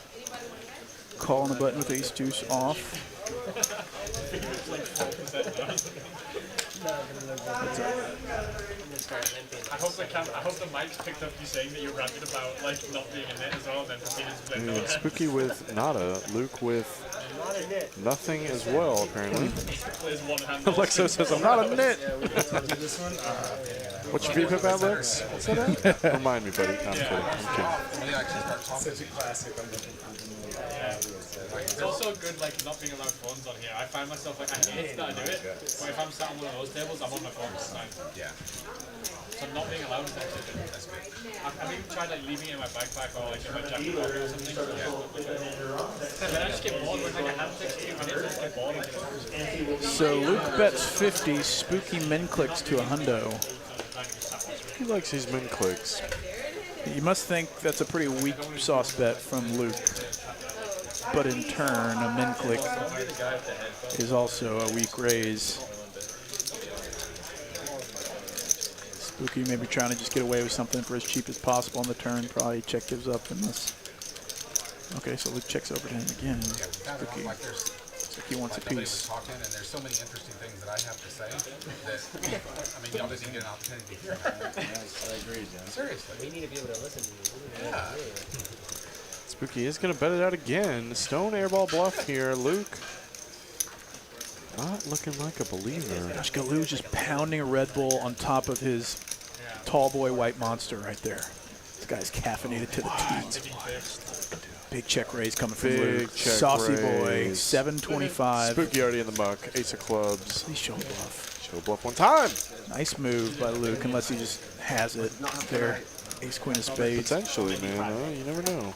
call on the button with ace deuce off. I hope the mic picked up you saying that you're ranting about like not being a net as well, and then proceeded to play no. Spooky with nada, Luke with nothing as well, apparently. Alexo says, I'm not a nit. What's your VPIP, Alex? What's that at? Remind me, buddy. No, I'm kidding. Such a classic. It's also good, like, not being allowed phones on here. I find myself, like, I hate that I do it, but if I'm sat on one of those tables, I'm on my phone all the time. Yeah. So not being allowed is actually good. That's good. I've even tried, like, leaving it in my backpack or, like, in my jacket pocket or something. Yeah. Then I just get bored when, like, a hand takes 2 minutes, I just get bored. So Luke bets 50, Spooky min clicks to a hundo. He likes his min clicks. You must think that's a pretty weak sauce bet from Luke. But in turn, a min click is also a weak raise. Spooky maybe trying to just get away with something for as cheap as possible on the turn. Probably check gives up in this. Okay, so Luke checks over to him again. Spooky looks like he wants a piece. And there's so many interesting things that I have to say that, I mean, y'all didn't get an opportunity to hear. I agree, John. Seriously. We need to be able to listen to you. Yeah. Spooky is going to bet it out again. Stone airball bluff here. Luke not looking like a believer. Gosh, Galoo's just pounding a Red Bull on top of his tall boy white monster right there. This guy's caffeinated to the teeth. Big check raise coming from Luke. Saucy boy, 725. Spooky already in the muck. Ace of clubs. Please show bluff. Show bluff one time. Nice move by Luke, unless he just has it there. Ace queen of spades. Potentially, man. You never know.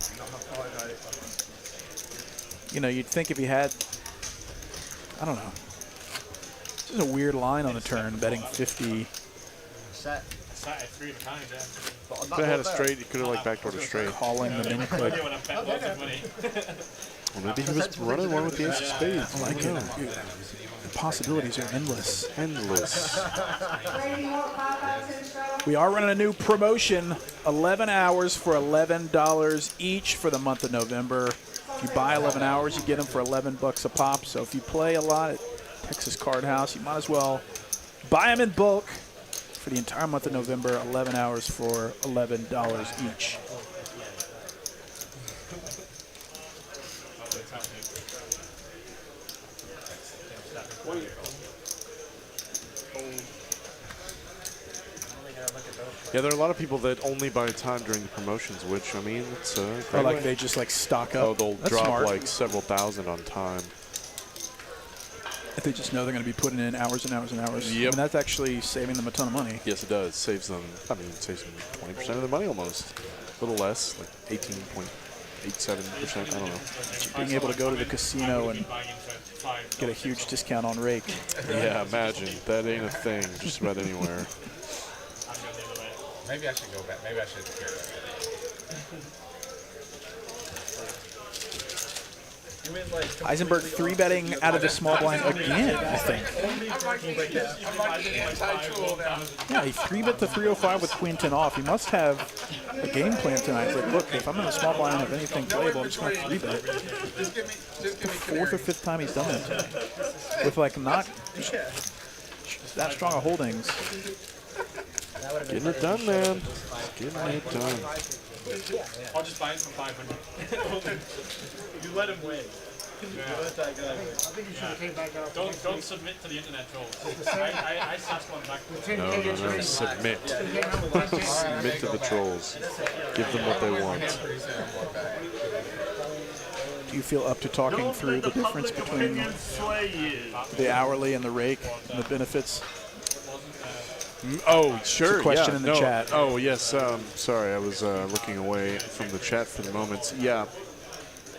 You know, you'd think if he had, I don't know. This is a weird line on the turn, betting 50. Sat at 3 at a time, yeah. Could have had a straight. He could have like backdoored a straight. Calling the min click. Well, maybe he was running one with the ace of spades. I like it. The possibilities are endless. Endless. We are running a new promotion. 11 hours for $11 each for the month of November. If you buy 11 hours, you get them for $11 a pop. So if you play a lot at Texas Card House, you might as well buy them in bulk for the entire month of November. 11 hours for $11 each. Yeah, there are a lot of people that only buy time during the promotions, which, I mean, it's or like they just like stock up. Oh, they'll That's drop smart. like several thousand on time. If they just know they're going to be putting in hours and hours and hours. Yep. And that's actually saving them a ton of money. Yes, it does. Saves them, I mean, it saves them 20% of their money almost. A little less, like 18.87%, I don't know. Being able to go to the casino and get a huge discount on rake. Yeah, imagine. That ain't a thing just about anywhere. Maybe I should go back. Maybe I should hear that. Eisenberg 3-betting out of the small blind again, I think. Yeah, he 3-bet the 305 with queen 10 off. He must have a game plan tonight. It's like, look, if I'm in the small blind and have anything playable, I'm just going to 3-bet. The 4th or 5th time he's done that tonight. With like not that strong of holdings. Getting it done, man. Getting it done. I'll just buy it for 500. You let him win. Yeah. Let that guy win. I think you should have came back out. Don't submit to the internet trolls. I sassed one back. No. Submit. Submit to the trolls. Give them what they want. Do you feel up to talking through the difference between the hourly and the rake and the benefits? Oh, sure. It's a question yeah, in the chat. Oh, yes. Sorry, I was looking away from the chat for the moment. Yeah.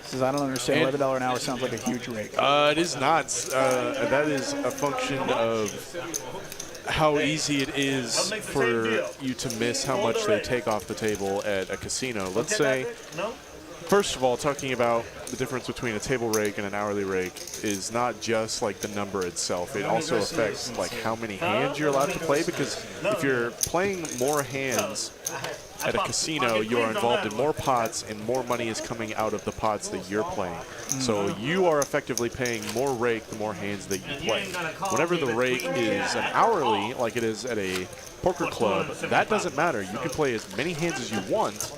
Says, I don't understand. $11 an hour sounds like a huge rake. It is not. That is a function of how easy it is for you to miss how much they take off the table at a casino. Let's say, first of all, talking about the difference between a table rake and an hourly rake is not just like the number itself. It also affects like how many hands you're allowed to play, because if you're playing more hands at a casino, you are involved in more pots and more money is coming out of the pots that you're playing. So you are effectively paying more rake the more hands that you play. Whenever the rake is an hourly, like it is at a poker club, that doesn't matter. You can play as many hands as you want,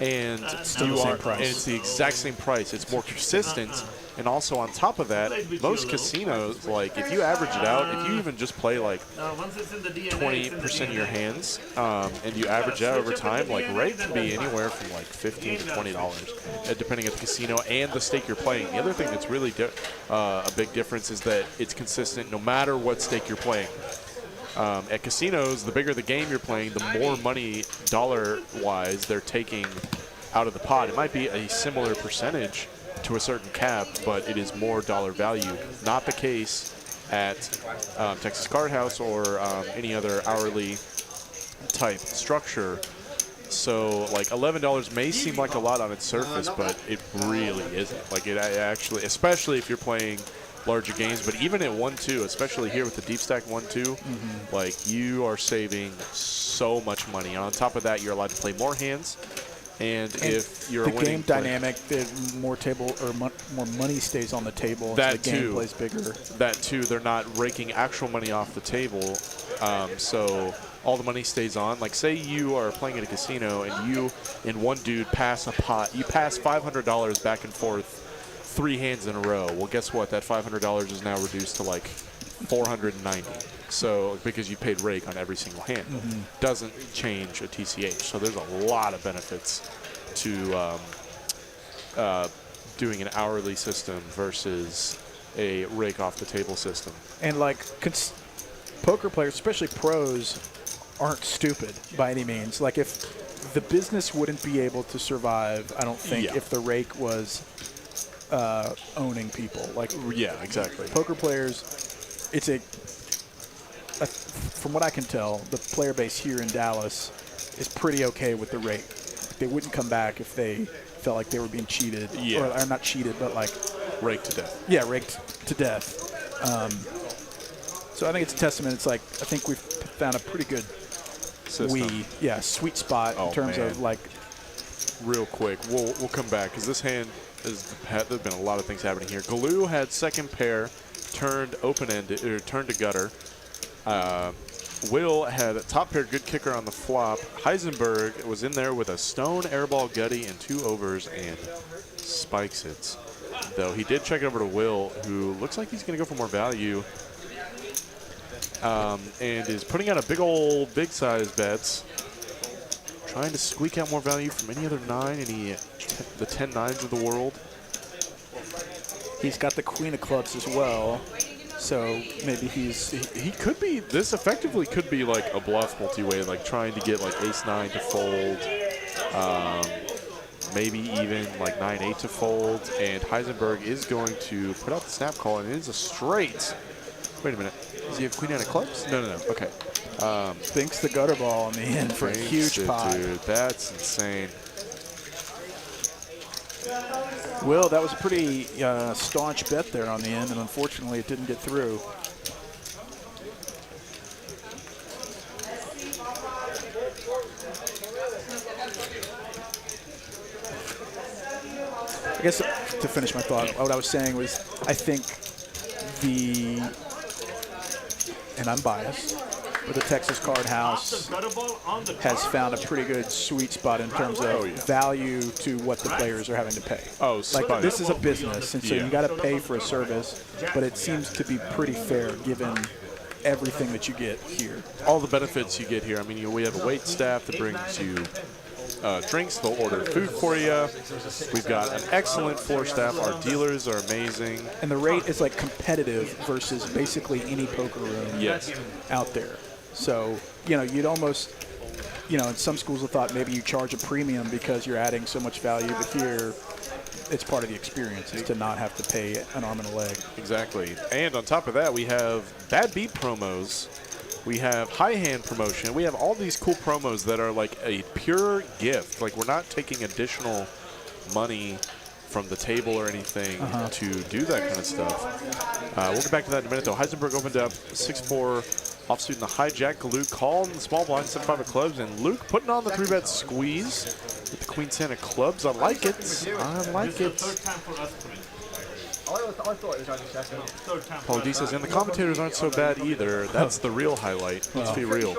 and it's the exact same price. It's more consistent, and also on top of that, most casinos, like if you average it out, if you even just play like 20% of your hands, and you average out over time, like rake can be anywhere from like $15 to $20, depending on the casino and the stake you're playing. The other thing that's really a big difference is that it's consistent no matter what stake you're playing. At casinos, the bigger the game you're playing, the more money dollar-wise they're taking out of the pot. It might be a similar percentage to a certain cap, but it is more dollar value. Not the case at Texas Card House or any other hourly type structure. So like $11 may seem like a lot on its surface, but it really isn't. Like it actually, especially if you're playing larger games, but even at 1-2, especially here with the deep stack 1-2, like you are saving so much money. On top of that, you're allowed to play more hands, and if you're the a winning game dynamic, the more table or more money stays on the table. That the game too plays bigger. That too, they're not raking actual money off the table, so all the money stays on. Like say you are playing at a casino and you and one dude pass a pot, you pass $500 back and forth 3 hands in a row. Well, guess what? That $500 is now reduced to like $490. So because you paid rake on every single hand, doesn't change a TCH. So there's a lot of benefits to doing an hourly system versus a rake off the table system. And like poker players, especially pros, aren't stupid by any means. Like if the business wouldn't be able to survive, I don't think, if the rake was owning people. Like, yeah, exactly. Poker players, it's from what I can tell, the player base here in Dallas is pretty okay with the rake. They wouldn't come back if they felt like they were being cheated, or not cheated, but like raked to death. Yeah, raked to death. So I think it's a testament. It's like I think we've found a pretty good sweet spot in terms of like. Real quick, we'll come back because this hand there's been a lot of things happening here. Galoo had second pair, turned open-ended, or turned to gutter. Will had a top pair, good kicker on the flop. Heisenberg was in there with a stone, airball, gutty, and 2 overs, and spikes it. Though he did check it over to Will, who looks like he's going to go for more value, and is putting out a big size bets. Trying to squeak out more value from any other 9, the 10-9s of the world. He's got the queen of clubs as well, so maybe he could be. This effectively could be like a bluff multi-way, like trying to get like ace-9 to fold, maybe even like 9-8 to fold. And Heisenberg is going to put out the snap call, and it is a straight. Wait a minute, does he have queen out of clubs? No. Okay. Thinks the gutter ball on the end for a huge pot. Dude, that's insane. Will, that was a pretty staunch bet there on the end, and unfortunately it didn't get through. I guess to finish my thought, what I was saying was I think and I'm biased, but the Texas Card House has found a pretty good sweet spot in terms of value to what the players are having to pay. Like this is a business, and so you got to pay for a service, but it seems to be pretty fair given everything that you get here. All the benefits you get here. I mean, we have a wait staff that brings you drinks. They'll order food for you. We've got an excellent floor staff. Our dealers are amazing. And the rate is like competitive versus basically any poker room out there. So, you'd almost, in some schools I thought maybe you charge a premium because you're adding so much value, but here it's part of the experience is to not have to pay an arm and a leg. Exactly. And on top of that, we have bad beat promos. We have high hand promotion. We have all these cool promos that are like a pure gift. Like we're not taking additional money from the table or anything to do that kind of stuff. We'll get back to that in a minute, though. Heisenberg opened up 6-4 offsuit in the hijack. Luke called in the small blind, 7-5 of clubs, and Luke putting on the 3-bet squeeze with the queen 10 of clubs. I like it. I like it. Paul D says, and the commentators aren't so bad either. That's the real highlight. Let's be real.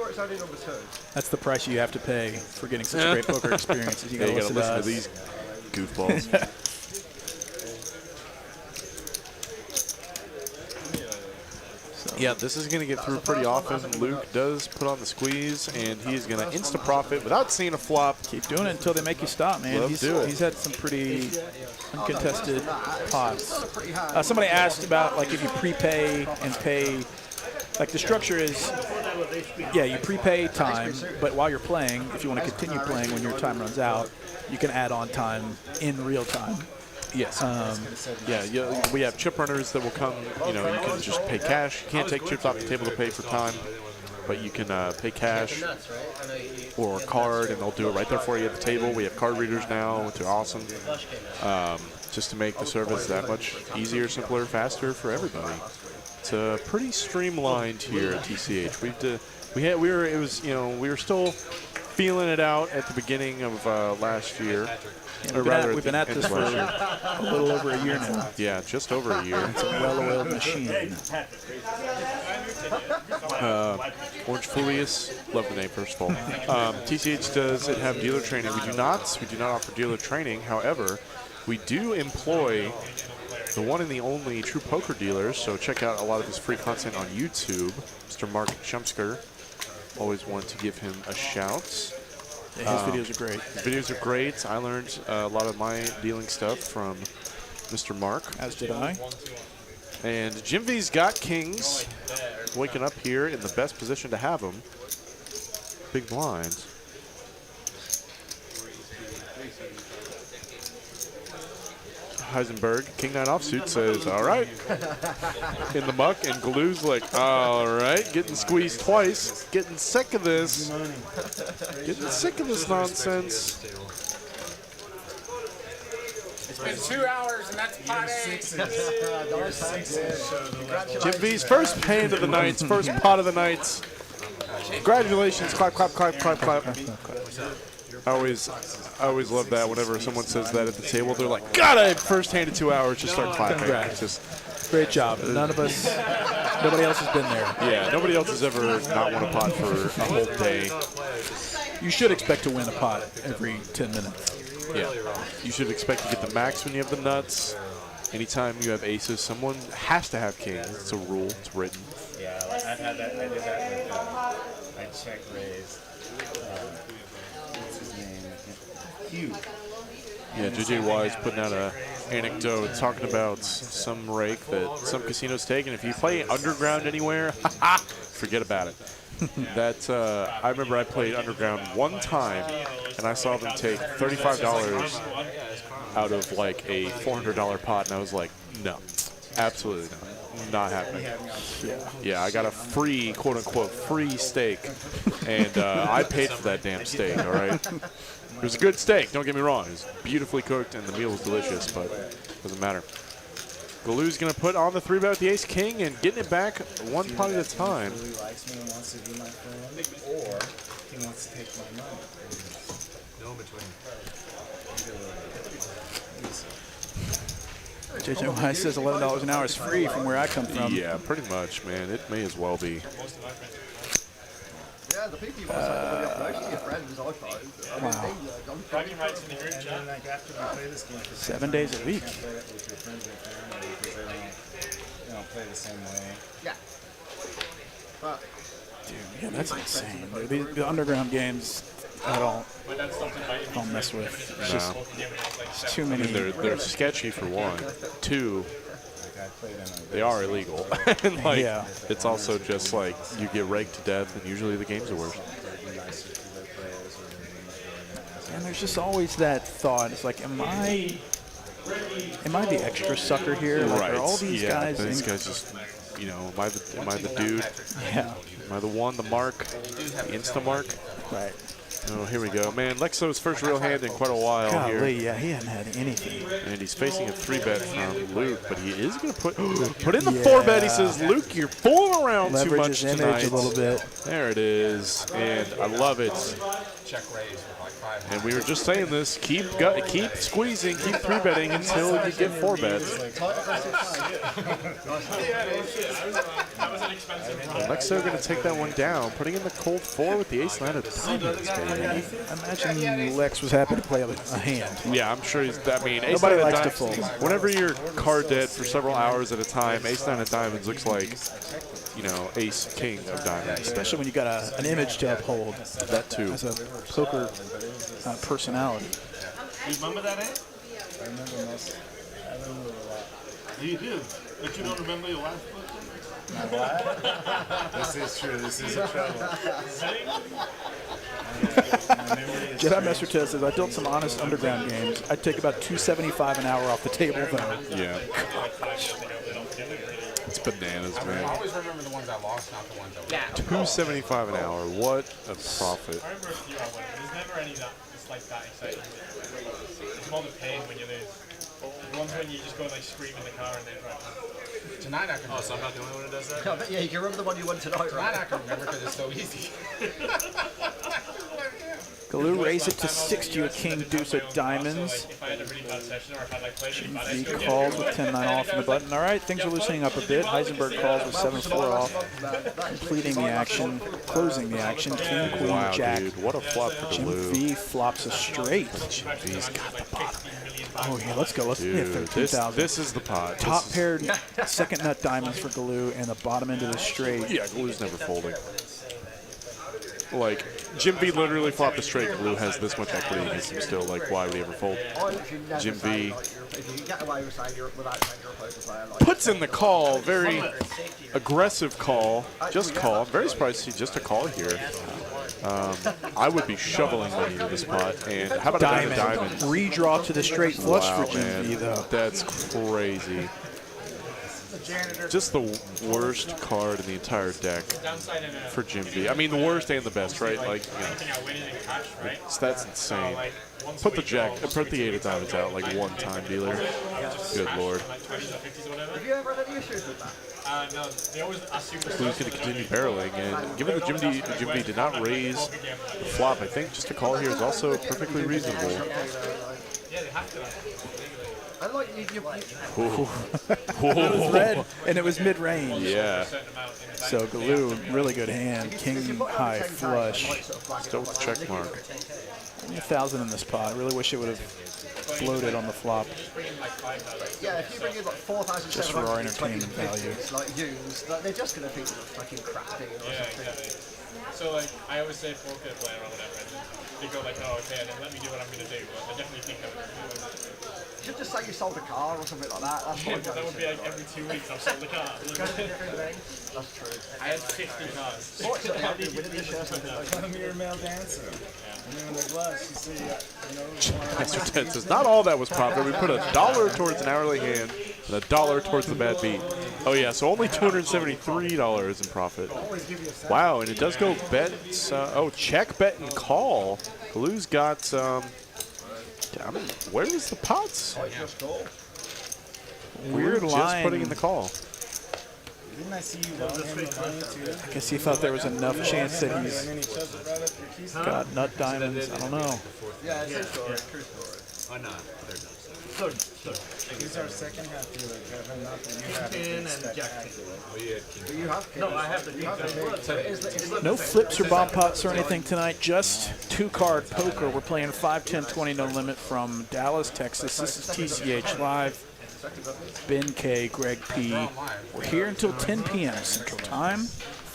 That's the price you have to pay for getting such a great poker experience. You gotta listen to these goofballs. Yeah, this is going to get through pretty often. Luke does put on the squeeze, and he's going to insta-profit without seeing a flop. Keep doing it until they make you stop, man. He's had some pretty uncontested pots. Somebody asked about, like, if you prepay and pay. Like, the structure is, yeah, you prepay time, but while you're playing, if you want to continue playing when your time runs out, you can add on time in real time. Yes. We have chip runners that will come. You know, you can just pay cash. You can't take chips off the table to pay for time, but you can pay cash or card, and they'll do it right there for you at the table. We have card readers now, which are awesome, just to make the service that much easier, simpler, faster for everybody. It's pretty streamlined here at TCH. We were still feeling it out at the beginning of last year. We've been at this for a little over a year now. Yeah, just over a year. It's a well-oiled machine. Orange Furious, love the name, first of all. TCH does it have dealer training? We do not. We do not offer dealer training. However, we do employ the one and the only true poker dealers, so check out a lot of his free content on YouTube. Mr. Mark Chumsker. Always want to give him a shout. Yeah, his videos are great. His videos are great. I learned a lot of my dealing stuff from Mr. Mark. As did I. And Jim V's got kings. Waking up here in the best position to have them. Big blind. Heisenberg, King 9 offsuit, says, all right. In the muck, and Glue's like, all right. Getting squeezed twice. Getting sick of this. Getting sick of this nonsense. It's been 2 hours, and that's pot A. Jim V's first hand of the night, first pot of the night. Congratulations. Clap, clap, clap, clap, clap. I always love that whenever someone says that at the table. They're like, God, I first hand of 2 hours. Just start clapping. Congrats. Just great job. Nobody else has been there. Yeah, nobody else has ever not won a pot for a whole day. You should expect to win a pot every 10 minutes. Yeah. You should expect to get the max when you have the nuts. Anytime you have aces, someone has to have kings. It's a rule. It's written. Yeah, I've had that. I did that with I check raised. What's his name? Hugh. Yeah, JJ Wise putting out a anecdote talking about some rake that some casinos take, and if you play underground anywhere, forget about it. That I remember I played underground one time, and I saw them take $35 out of like a $400 pot, and I was like, no, absolutely not happening. Yeah, I got a free, quote unquote, free steak, and I paid for that damn steak. All right. It was a good steak, don't get me wrong. It was beautifully cooked and the meal was delicious, but it doesn't matter. Galu's going to put on the 3-bet with the ace-king and getting it back one pot at a time. He likes me and wants to be my friend, or he wants to take my money. No in between. JJ Wise says $11 an hour is free from where I come from. Yeah, pretty much, man. It may as well be. Yeah, the people actually get friends all the time. Wow. Bragging rights in the group chat. And then, like, after we play this game for 7 days a week. play it with your friends and family because they don't play the same way. Yeah. But, Dude, yeah, that's insane. The underground games, I don't mess with. It's just it's too many. I mean, they're sketchy for one. Two, they are illegal. And like, yeah. It's also just like you get raked to death, and usually the games are worse. And there's just always that thought. It's like, am I the extra sucker here? Like, Right. Are all these guys? These guys just, you know, am I the dude? Yeah. Am I the one, the mark, the insta mark? Right. Oh, here we go. Man, Lexo's first real hand in quite a while Golly, here. yeah, he hadn't had anything. And he's facing a 3-bet from Luke, but he is going to put in the 4-bet. He says, Luke, you're fooling around Leverage too much his image tonight. a little bit. There it is, and I love it. Check raise with like 5. And we were just saying this, keep squeezing, keep 3-betting until you get 4-bets. Lexo going to take that one down, putting in the cold 4 with the ace-9 of diamonds, baby. Imagine Lex was happy to play a hand. Yeah, I'm sure he's. I mean, ace Nobody 9 of likes to diamonds. fold. Whenever you're card dead for several hours at a time, ace-9 of diamonds looks like, you know, ace-king of diamonds. Especially when you got an image to uphold. That too. As a poker personality. You remember that, eh? I remember most. I remember a lot. You do, but you don't remember your wife's birthday? My what? This is true. This is a trouble. Jedi Master Test says, I built some honest underground games. I'd take about $2.75 an hour off the table, though. Yeah. It's bananas, I man. always remember the ones I lost, not the ones I won. Yeah. $2.75 an hour. What a profit. I remember a few I won. There's never any that it's like that exciting. It's more the pain when you lose. The ones when you just go like scream in the car and then drive home. Tonight I can. Oh, so I'm not the only one who does that? I bet, yeah, you can remember the one you won tonight, Tonight I right? can remember because it's so easy. Galoo raised it to 60 with king deuce of diamonds. So, like, if I had a really bad session or if I like played really bad, I He still get calls it. with 10-9 off in the button. All right, things are loosening up a bit. Heisenberg calls with 7-4 off, completing the action, closing the action. King, queen, Wow, jack. dude. What a flop for Jim Galoo. V flops a straight. V's got the bottom. Oh, yeah, let's go. Let's hit Dude, 13,000. this is the pot. Top This is- paired second nut diamonds for Galoo and the bottom end of the straight. Yeah, Galoo's never folding. Like, Jim V literally flopped a straight. Galoo has this much equity against him still. Like, why would he ever fold? Jim V puts in the call. Very aggressive call. Just call. I'm very surprised to see just a call here. I would be shoveling money to this pot. And how about a diamond? Redraw to the straight flush Wow, for Jim man. V, though. That's crazy. Just the worst card in the entire deck for Jim V. I mean, the worst and the best, right? Like, you know, that's insane. Put the put the 8 of diamonds out like one time, dealer. Good lord. Have you ever had any issues with that? No, they always are super Who's going to continue barreling? And given that Jim V did not raise the flop, I think just a call here is also perfectly reasonable. Yeah, they have to. I like you. It was red, and it was mid-range. Yeah. So Galoo, really good hand. King high flush. Still with the check mark. 1,000 in this pot. I really wish it would have floated on the flop. Yeah, if you bring in like 4,700 Just for our entertainment value. like used, like, they're just going to think you're fucking crafty or something. Exactly. So like, I always say poker player or whatever, and they go like, oh, okay, and then let me do what I'm going to do. But I definitely think I'm going to do it. You should just say you sold a car or something like that. That's Yeah, what but that would be like every 2 weeks I've sold a car. That's true. I had 50 cars. Fortunately, I've been winning this year, something like that. Come here, male dancer. And then when they're blessed, you see, Mr. Ted says, not all that was profit. We put $1 towards an hourly hand and $1 towards the bad beat. Oh, yeah, so only $273 in profit. Wow, and it does go bet. Check, bet, and call. Galoo's got, I mean, where is the pots? Weird Just line. putting in the call. didn't I see you loan him the money too? I guess he thought there was enough chance that he's And then he chose it right up your keys. got nut diamonds. I don't know. Yeah, it's a story. True story. Why not? They're done. He's our second half dealer, Kevin. Not that you have to King and expect Jack. accurate. Oh, yeah, King. Do you have No, I have the You have the So it is No flips or bomb pots or anything tonight, just 2-card poker. We're playing 5, 10, 20 no limit from Dallas, Texas. This is TCH Live. Ben K, Greg P. We're here until 10 p.m. Central Time.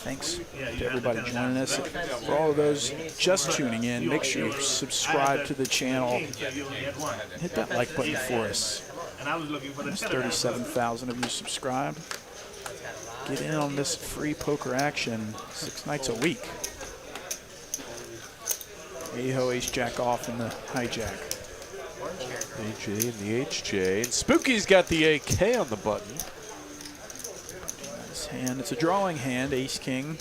Thanks to everybody joining us. For all of those just tuning in, make sure you subscribe to the channel. Hit that like button for us. And I was looking for the There's 37,000 of you subscribed. Get in on this free poker action 6 nights a week. Aho, ace jack off in the hijack. AJ and the HJ. And Spooky's got the AK on the button. Nice hand. It's a drawing hand, ace king.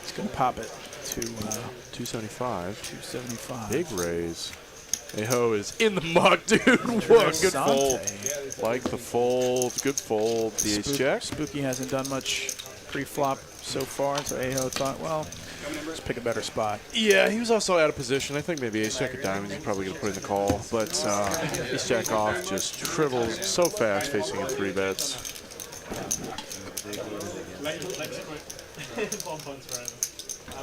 It's going to pop it. to 275. 275. Big raise. Aho is in the muck, dude. What good fold. Like the fold. Good fold. The ace jack. Spooky hasn't done much pre-flop so far, so Aho thought, well, let's pick a better spot. Yeah, he was also out of position. I think maybe ace jack of diamonds he's probably going to put in the call. But ace jack off just triples so fast facing in 3-bets.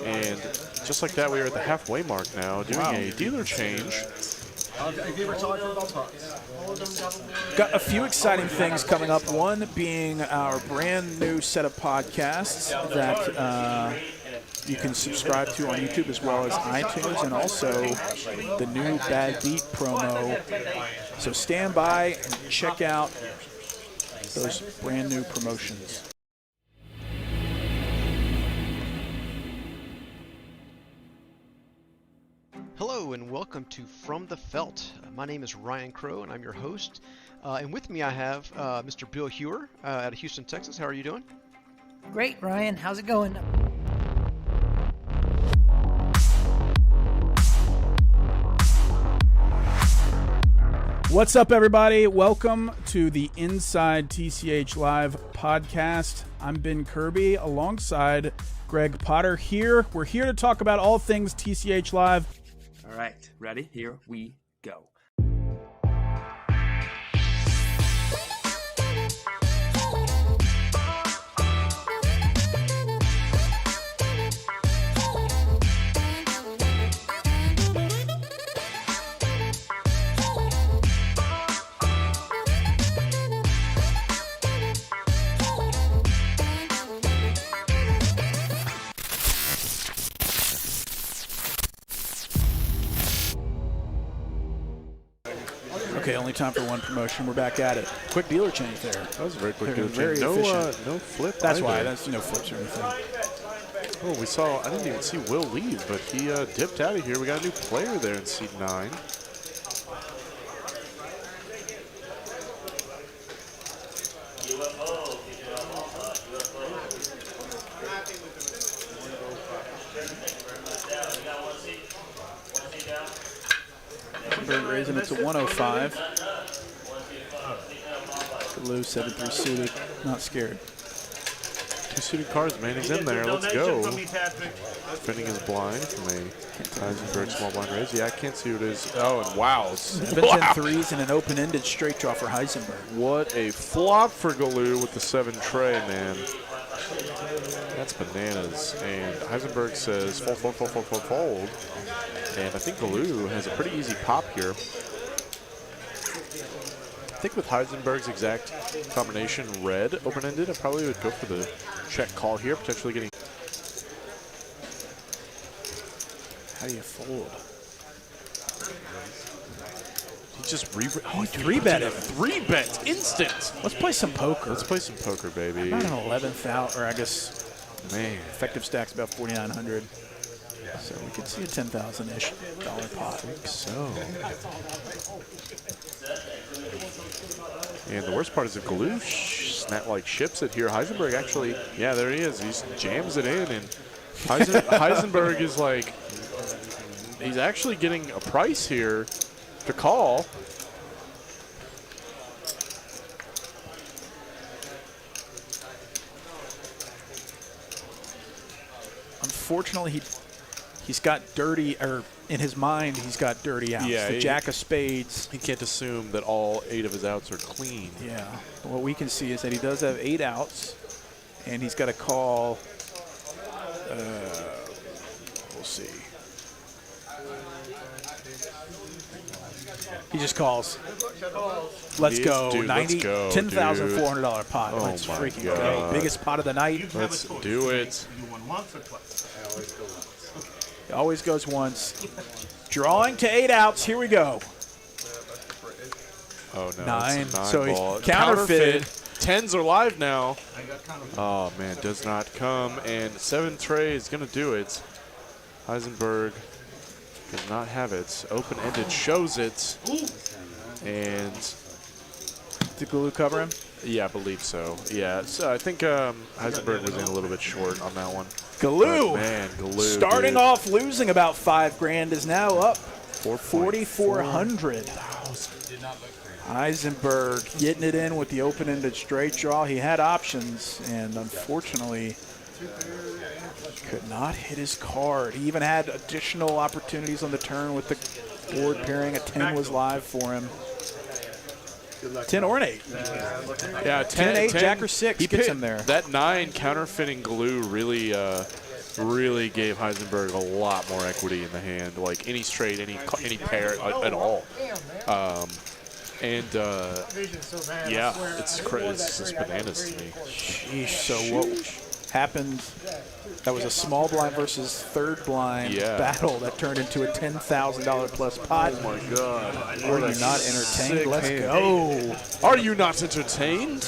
And just like that, we are at the halfway mark now, doing a dealer change. Got a few exciting things coming up. One being our brand new set of podcasts that you can subscribe to on YouTube as well as iTunes, and also the new Bad Beat promo. So stand by and check out those brand new promotions. Hello and welcome to From the Felt. My name is Ryan Crow and I'm your host. And with me I have Mr. Bill Hewer out of Houston, Texas. How are you doing? Great, Ryan. How's it going? What's up, everybody? Welcome to the Inside TCH Live podcast. I'm Ben Kirby alongside Greg Potter here. We're here to talk about all things TCH Live. All right, ready? Here we go. Okay, only time for one promotion. We're back at it. Quick dealer change there. That was a very quick dealer Very change. efficient. No flip. That's either. why. That's no flips or anything. Oh, we saw, I didn't even see Will leave, but he dipped out of here. We got a new player there in seat 9. Bird raising it to 105. Blue 7-3 suited. Not scared. 2 suited cards, man. He's in there. Let's go. Defending his blind from a Heisenberg small blind raise. Yeah, I can't see what it is. Oh, and wow. 7-10-3s and an open-ended straight draw for Heisenberg. What a flop for Galoo with the 7 tray, man. That's bananas. And Heisenberg says fold, fold, fold, fold, fold, fold. And I think Galoo has a pretty easy pop here. I think with Heisenberg's exact combination red open-ended, I probably would go for the check call here, potentially getting. How do you fold? He just three-bet it. 3-bet instant. Let's play some poker. Let's play some poker, baby. About an 11th out, or I guess, man, effective stack's about 4,900. So we could see a 10,000-ish dollar pot. I think so. And the worst part is if Galoo ships it here, Heisenberg actually, yeah, there he is. He jams it in, and Heisenberg is like, he's actually getting a price here to call. Unfortunately, he's got dirty, or in his mind, he's got dirty outs. Yeah, the jack of spades. He can't assume that all 8 of his outs are clean. Yeah. What we can see is that he does have 8 outs, and he's got a call. We'll see. He just calls. Let's go. $10,400 pot. Oh, Let's my freaking God. go. Biggest pot of the night. Let's do it. It always goes once. Drawing to 8 outs. Here we go. Oh, no. 9. It's a 9 So ball. he's counterfeited. 10s are live now. Oh, man. Does not come. And 7 tray is going to do it. Heisenberg does not have it. Open-ended shows it. And Did Galoo cover him? Yeah, I believe so. Yeah, so I think Heisenberg was in a little bit short on that one. Galoo, but man, Galoo, starting dude. off losing about $5,000 is now up 4,400. Heisenberg getting it in with the open-ended straight draw. He had options, and unfortunately could not hit his card. He even had additional opportunities on the turn with the board pairing. A 10 was live for him. 10 or an 8. Yeah, 10, 8, jack or 6 he gets him there. That 9 counterfeiting Galoo really really gave Heisenberg a lot more equity in the hand, like any straight, any pair at all. Yeah, it's just bananas to me. Sheesh. So what happened? That was a small blind versus third blind battle that turned into a $10,000 plus pot. Oh my God! Were you not entertained? Let's go. Are you not entertained?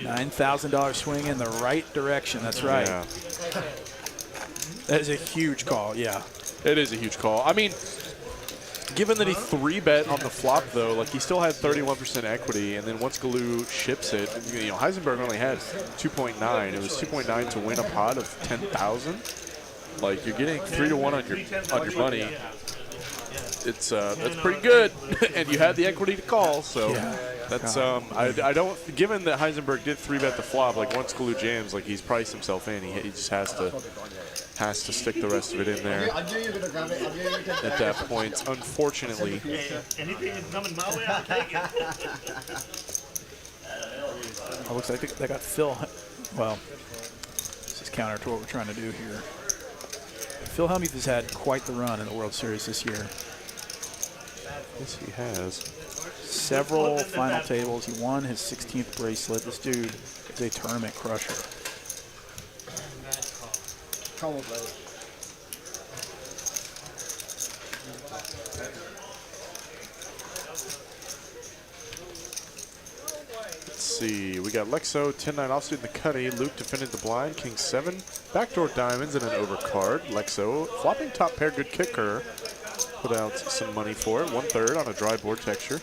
$9,000 swing in the right direction. That's right. Yeah. That is a huge call. Yeah. It is a huge call. I mean, given that he 3-bet on the flop, though, like he still had 31% equity, and then once Galoo ships it, you know, Heisenberg only had 2.9. It was 2.9 to win a pot of 10,000. Like you're getting 3 to 1 on your money. It's that's pretty good, and you had the equity to call. So that's I don't. Given that Heisenberg did 3-bet the flop, like once Galoo jams, like he's priced himself in. He just has to stick the rest of it in there. At that point, unfortunately. Anything is coming my way, I'll take it. It looks like they got Phil. Well, this is counter to what we're trying to do here. Phil Hellmuth has had quite the run in the World Series this year. Yes, he has. Several final tables. He won his 16th bracelet. This dude is a tournament crusher. Let's see. We got Lexo, 10-9 offsuit in the cutty. Luke defended the blind. King 7. Backdoor diamonds and an overcard. Lexo flopping top pair. Good kicker. Put out some money for it. 1/3 on a dry board texture.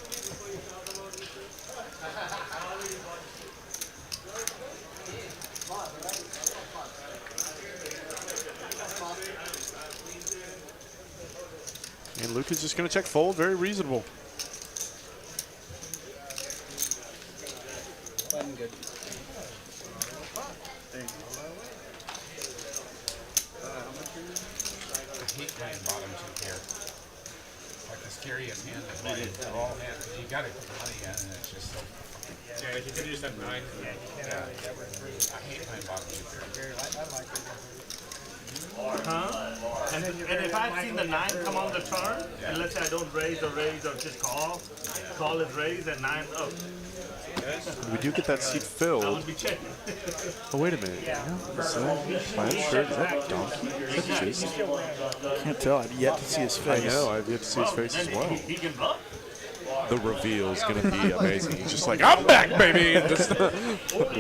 And Luke is just going to check fold. Very reasonable. I hate playing bottom 2 pair. Like the scariest hand to play. They're all hands. You got to put the money in, and it's just so. Yeah, if you could just have 9. Yeah. I hate playing bottom 2 pair. Huh? And if I've seen the 9 come on the turn, and let's say I don't raise or just call is raise and 9 up. We do get that seat I filled. would be checking. Oh, wait a minute. Is that plaid shirt? Is that donkey? Is that Jason? Can't tell. I've yet to see his face. I know. I've yet to see his face as well. He can bluff. The reveal is going to be amazing. He's just like, I'm back, baby! And just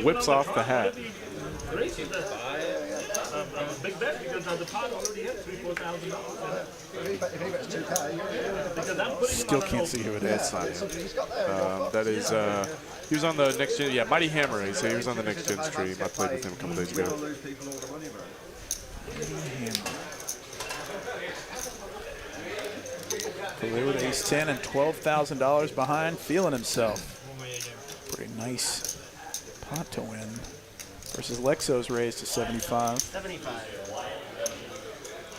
whips off the hat. Crazy. I'm a big bet because the pot already hit $3,000-4,000. Because I'm putting Still can't see who it is. That is, he was on the Next Gen, yeah, Mighty Hammer. He was on the Next Gen stream. I played with him a couple days ago. Galoo with ace 10 and $12,000 behind, feeling himself. Pretty nice pot to win. Versus Lexo's raised to 75.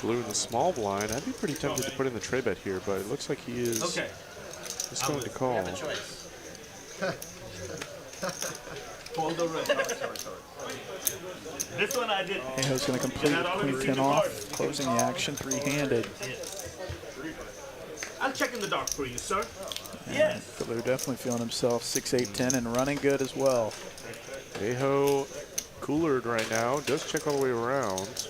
Blue in the small blind. I'd be pretty tempted to put in the tray bet here, but it looks like he is just going to call. Fold the red. This one I did. Ayo's going to complete Queen 10 off, closing the action, 3-handed. I'll check in the dark for you, sir. Yes. Galoo definitely feeling himself 6, 8, 10 and running good as well. Ayo coolered right now. Does check all the way around.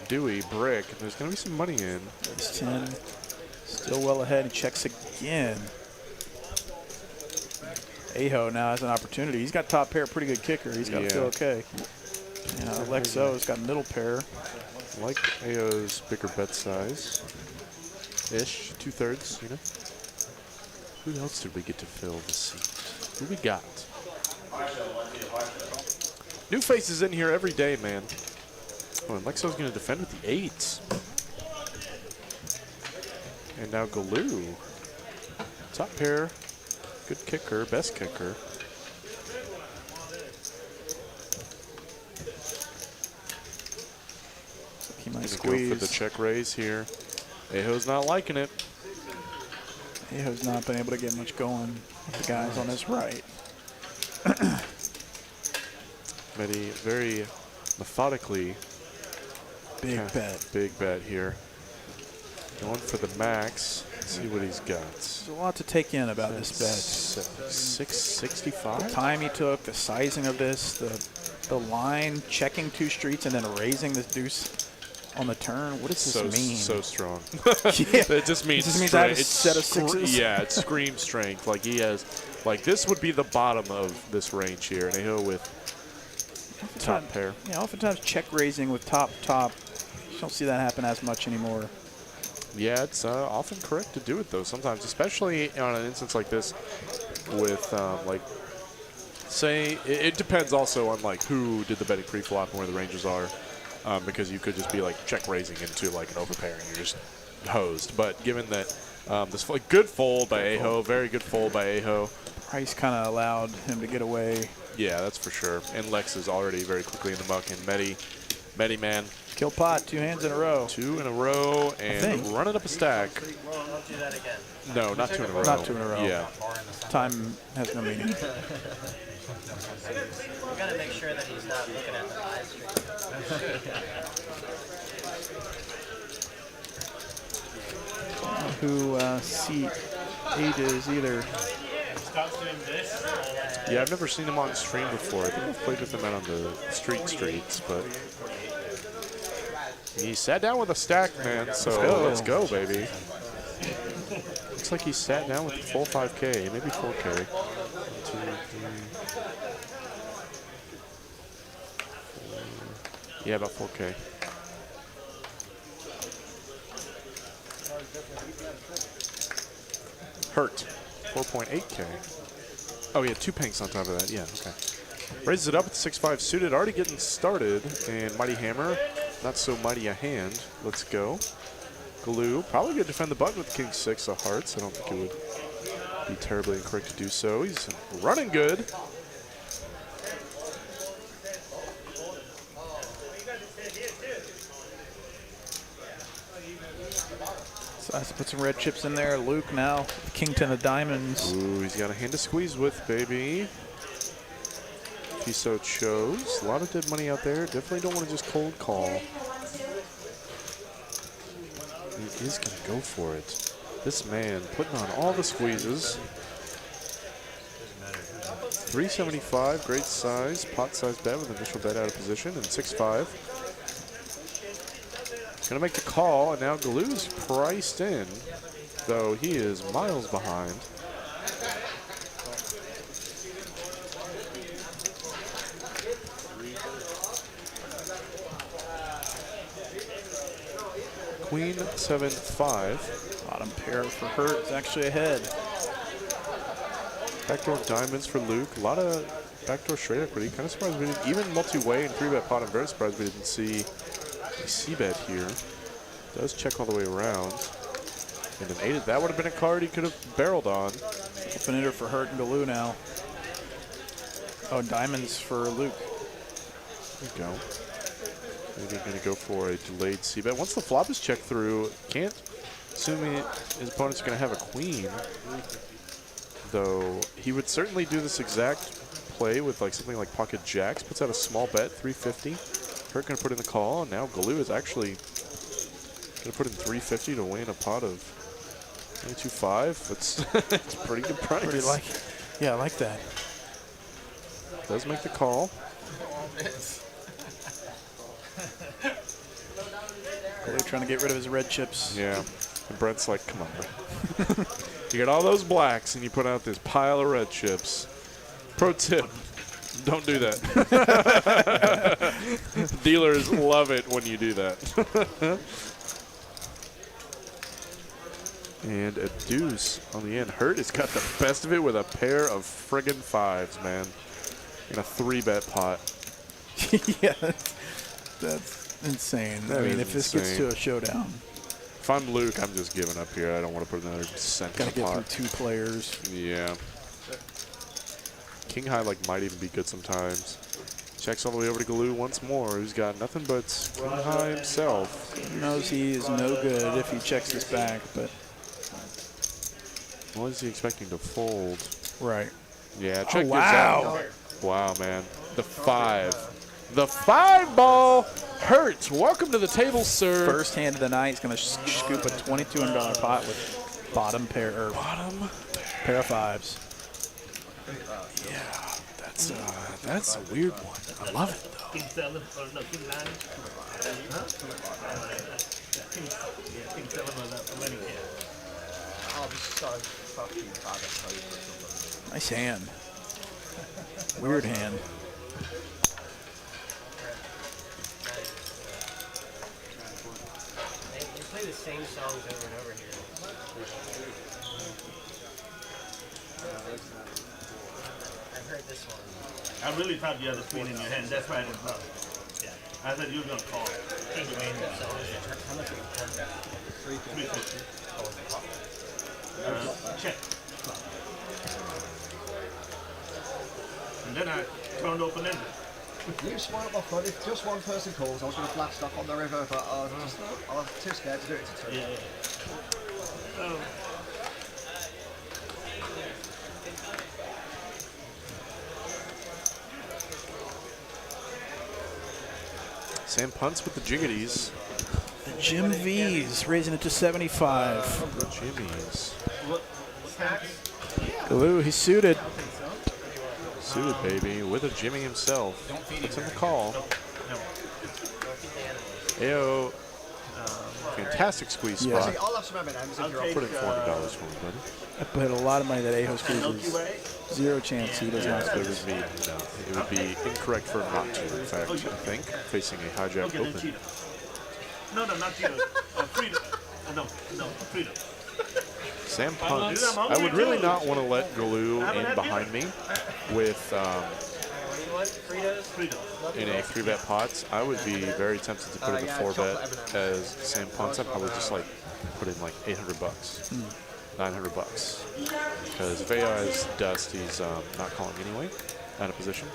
Dewey, brick. There's going to be some money in. Ace 10 still well ahead and checks again. Ayo now has an opportunity. He's got top pair, pretty good kicker. He's got to feel okay. Lexo's got middle pair. Like Ayo's bigger bet size. Ish, 2/3, you know. Who else did we get to fill the seat? Who we got? New faces in here every day, man. Oh, and Lexo's going to defend with the 8s. And now Galoo. Top pair. Good kicker, best kicker. He might Go squeeze. for the check raise here. Aho's not liking it. Aho's not been able to get much going with the guys on his right. Medi very methodically. Big bet. Big bet here. Going for the max. Let's see what he's got. There's a lot to take in about this bet. 665? The time he took, the sizing of this, the line, checking 2 streets and then raising this deuce on the turn. What does this mean? So strong. Yeah. It just means I have a set of 6s? Yeah, it screams strength. Like he has, like this would be the bottom of this range here. And Aho with top pair. Yeah, oftentimes check raising with top. You don't see that happen as much anymore. Yeah, it's often correct to do it though. Sometimes, especially on an instance like this, with like, say, it depends also on like who did the betting pre-flop and where the ranges are, because you could just be like check raising into like an overpair and you're just hosed. But given that this good fold by Aho, very good fold by Aho. Price kind of allowed him to get away. Yeah, that's for sure. And Lex is already very quickly in the muck. And Medi man. Kill pot, 2 hands in a row. 2 in a row and running up a stack. Don't do that again. No, not 2 in a row. Not 2 in a row. Yeah. Time has no meaning. You gotta make sure that he's not looking at the 5 street. Who seat 8 is either. Yeah, I've never seen him on stream before. I think I've played with him out on the streets, but he sat down with a stack, man. So let's go, baby. Looks like he sat down with the full 5K, maybe 4K. 1, 2, 3, 4. Yeah, about 4K. Hurt. 4.8K. Oh, yeah, 2 pinks on top of that. Yeah, okay. Raises it up at 6-5 suited. Already getting started. And Mighty Hammer. Not so mighty a hand. Let's go. Glue. Probably going to defend the button with King 6 of hearts. I don't think it would be terribly incorrect to do so. He's running good. So has to put some red chips in there. Luke now, King 10 of diamonds. Ooh, he's got a hand to squeeze with, baby. If he so chose. A lot of dead money out there. Definitely don't want to just cold call. He is going to go for it. This man putting on all the squeezes. 375, great size. Pot size bet with initial bet out of position. And 6-5. Going to make the call, and now Galoo's priced in, though he is miles behind. Queen 7-5. Bottom pair for Hurt is actually ahead. Backdoor diamonds for Luke. A lot of backdoor straight equity. Kind of surprised we didn't, even multi-way and 3-bet pot, I'm very surprised we didn't see a C-bet here. Does check all the way around. And an 8, that would have been a card he could have barreled on. Open hitter for Hurt and Galoo now. Oh, diamonds for Luke. There you go. Maybe going to go for a delayed C-bet. Once the flop is checked through, can't assume his opponent's going to have a queen. Though he would certainly do this exact play with like something like pocket jacks. Puts out a small bet, 350. Hurt going to put in the call, and now Galoo is actually going to put in 350 to win a pot of 22.5. It's it's a pretty good price. Yeah, I like that. Does make the call. Galoo trying to get rid of his red chips. Yeah, and Brent's like, come on, bro. You got all those blacks, and you put out this pile of red chips. Pro tip. Don't do that. Dealers love it when you do that. And a deuce on the end. Hurt has got the best of it with a pair of friggin' fives, man. In a 3-bet pot. Yeah, that's insane. I mean, if this gets to a showdown. If I'm Luke, I'm just giving up here. I don't want to put another cent in the pot. Gotta get through 2 players. Yeah. King high might even be good sometimes. Checks all the way over to Galoo once more. Who's got nothing but king high himself. He knows he is no good if he checks his back, but. What is he expecting to fold? Right. Yeah, check this out. Wow, man. The 5. The 5 ball hurts. Welcome to the table, sir. First hand of the night. He's going to scoop a $2,200 pot with bottom pair of 5s. Yeah, that's a weird one. I love it, though. King 7 or no, King 9? Huh? King 7 was a winning hand. Oh, this is so fucking bad. Nice hand. Weird hand. They play the same songs over and over here. I've heard this one. I really thought you had the queen in your hand. That's why I didn't know. Yeah. I thought you were going to call. King of main. How much is it? 350. Check. And then I turned open-ended. You spoiled my fun. If just one person calls, I was going to blast off on the river, but I was too scared to do it to 2. Yeah. Oh. Sam punts with the jiggities. The Jim V's raising it to 75. The Jimmies. Galoo, he's suited. Suited, baby, with a Jimmy himself. What's in the call? Ayo. Fantastic squeeze spot. See, I'll have some M&Ms if you're Put in $400 for me, buddy. I put a lot of money that Aho squeezes. 0 chance he does not It squeeze. would be, no, it would be incorrect for him not to, in fact, I think, facing a hijack Okay, open. then Cheetah. No, not Cheetah. Freedom. No, Freedom. Sam punts. I would really not want to let Galoo in behind me with in a 3-bet pot. I would be very tempted to put in the 4-bet as Sam punts. I'd probably just put in $800, $900, because if AI is dust, he's not calling anyway, out of position.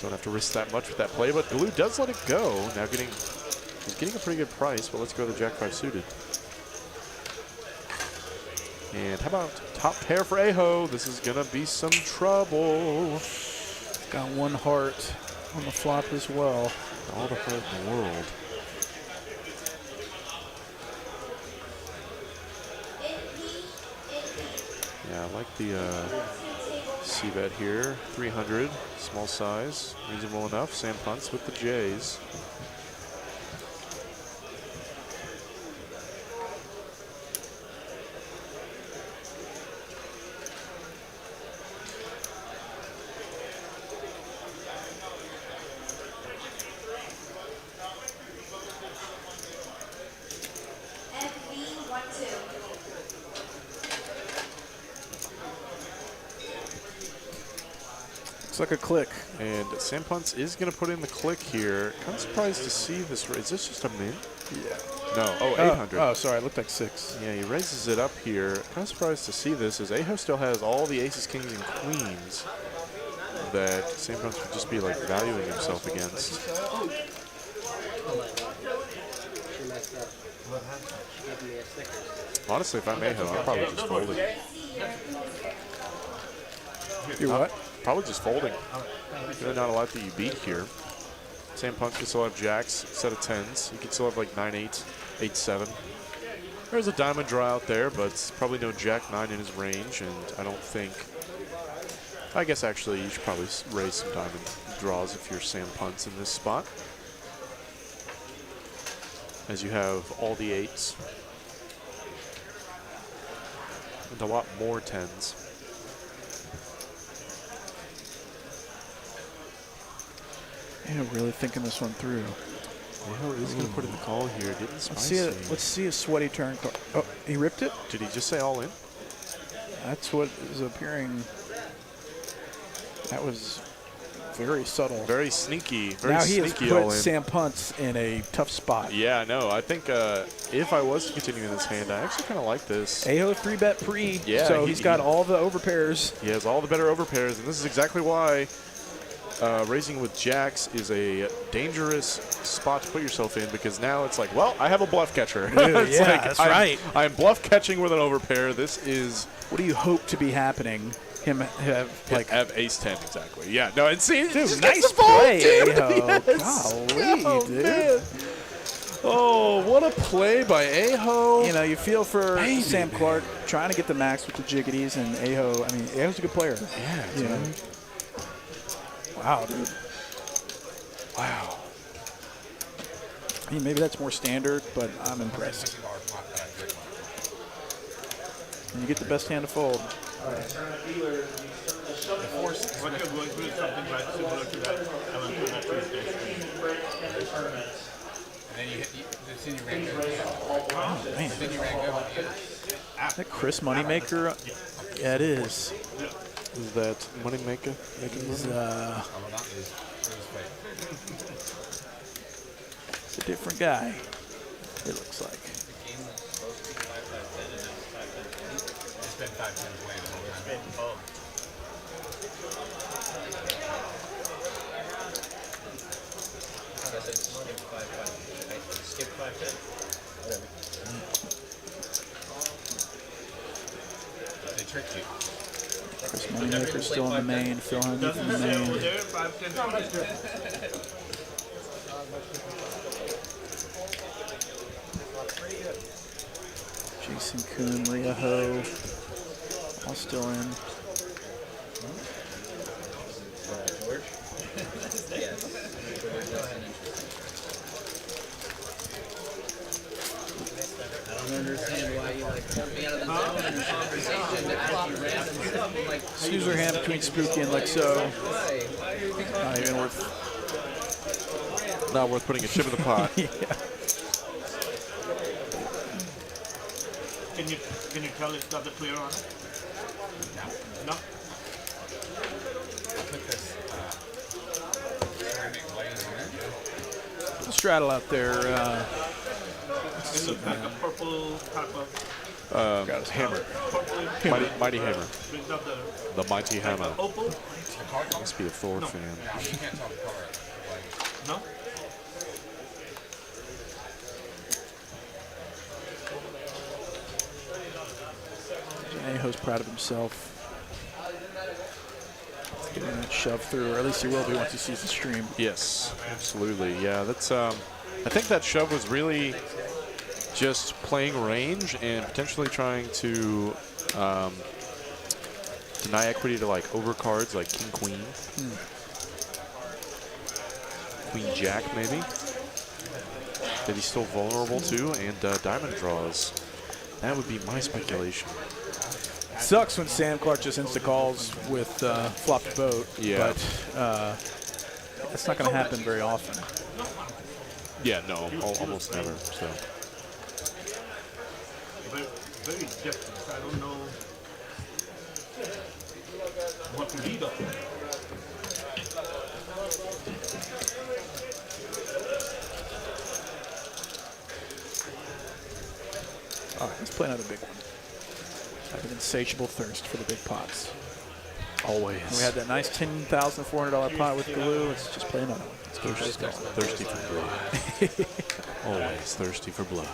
Don't have to risk that much with that play, but Galoo does let it go. Now he's getting a pretty good price, but let's go to Jack 5 suited. And how about top pair for Aho? This is gonna be some trouble. Got 1 heart on the flop as well. All the heart in the world. Yeah, I like the C-bet here. 300, small size, reasonable enough. Sam punts with the J's. Looks like a click. And Sam punts is going to put in the click here. Kind of surprised to see this. Is this just a min? Yeah. No. Oh, 800. Oh, sorry. It looked like 6. Yeah, he raises it up here. Kind of surprised to see this, as Aho still has all the aces, kings, and queens that Sam punts would just be valuing himself against. Honestly, if I'm Aho, I'm probably just folding. You're what? Probably just folding. Really not a lot that you beat here. Sam punts can still have jacks, set of 10s. You can still have 9-8, 8-7. There's a diamond draw out there, but probably no jack 9 in his range, and I don't think. I guess actually you should probably raise some diamond draws if you're Sam punts in this spot, as you have all the 8s and a lot more 10s. Yeah, really thinking this one through. Aho is going to put in the call here. Getting spicy. Let's see a sweaty turn card. Oh, he ripped it? Did he just say all in? That's what is appearing. That was very subtle. Very sneaky. Very now he has sneaky put all in. Sam Puntz in a tough spot. Yeah, no. I think if I was to continue in this hand, I actually kind of like this. Aho 3-bet pre. Yeah, so he's got all the overpairs. He has all the better overpairs, and this is exactly why raising with jacks is a dangerous spot to put yourself in, because now it's like, well, I have a bluff catcher. It's yeah, like, that's right. I'm bluff catching with an overpair. This is. What do you hope to be happening? Him have ace 10 exactly. Yeah, no, and see, dude, just nice gets the ball, play, dude. Aho. Yes. Golly, Oh, dude. man. Oh, what a play by Aho. You know, you feel for Sam Clark trying to get the max with the jiggities, and Aho. I mean, Aho's a good player. Yeah, you dude. know. Wow, dude. Wow. I mean, maybe that's more standard, but I'm impressed. And you get the best hand to fold. What you're going through is something quite similar to that. I went through that Tuesday. And then then you ran good. Oh, man. Then you ran good on the end. Is that Chris Moneymaker? Yeah, it is. Is that Moneymaker? He's, it's a different guy, it looks like. It's been 5-10 playing the whole time. Skip 5-10. Whatever. They tricked you. Chris Moneymaker's still in the main. Phil Hundy's in the Doesn't say over main. there 5-10. Jason Kuhn, Maria Ho, all still in. George? Yes. I don't understand why you put me out of the zone in the conversation to ask you random stuff. I'm like, Snooze her hand between Spooky and Lexo. Not even worth. Not worth putting a chip in the pot. Yeah. Can you tell it's got the clear on it? No. I'll put this ceramic glaze on it. Straddle out there. It looks like a purple type of Hammer. Mighty Hammer. brings up The Mighty Hammer. opal. Must be a Thor fan. You can't tell the color. No. Aho's proud of himself. Getting that shove through, or at least he will be once he sees the stream. Yes, absolutely. Yeah, that's. I think that shove was really just playing range and potentially trying to deny equity to like overcards like King Queen, Queen Jack maybe that he's still vulnerable to, and diamond draws. That would be my speculation. Sucks when Sam Clark just insta-calls with flopped boat, Yeah. but that's not going to happen very often. Yeah, no, almost never. So. Very different. I don't know what to read of it. All right, let's play another big one. I have an insatiable thirst for the big pots. Always. And we had that nice $10,400 pot with glue. Let's just play another one. Let's go. Thirsty for blood. Always thirsty for blood.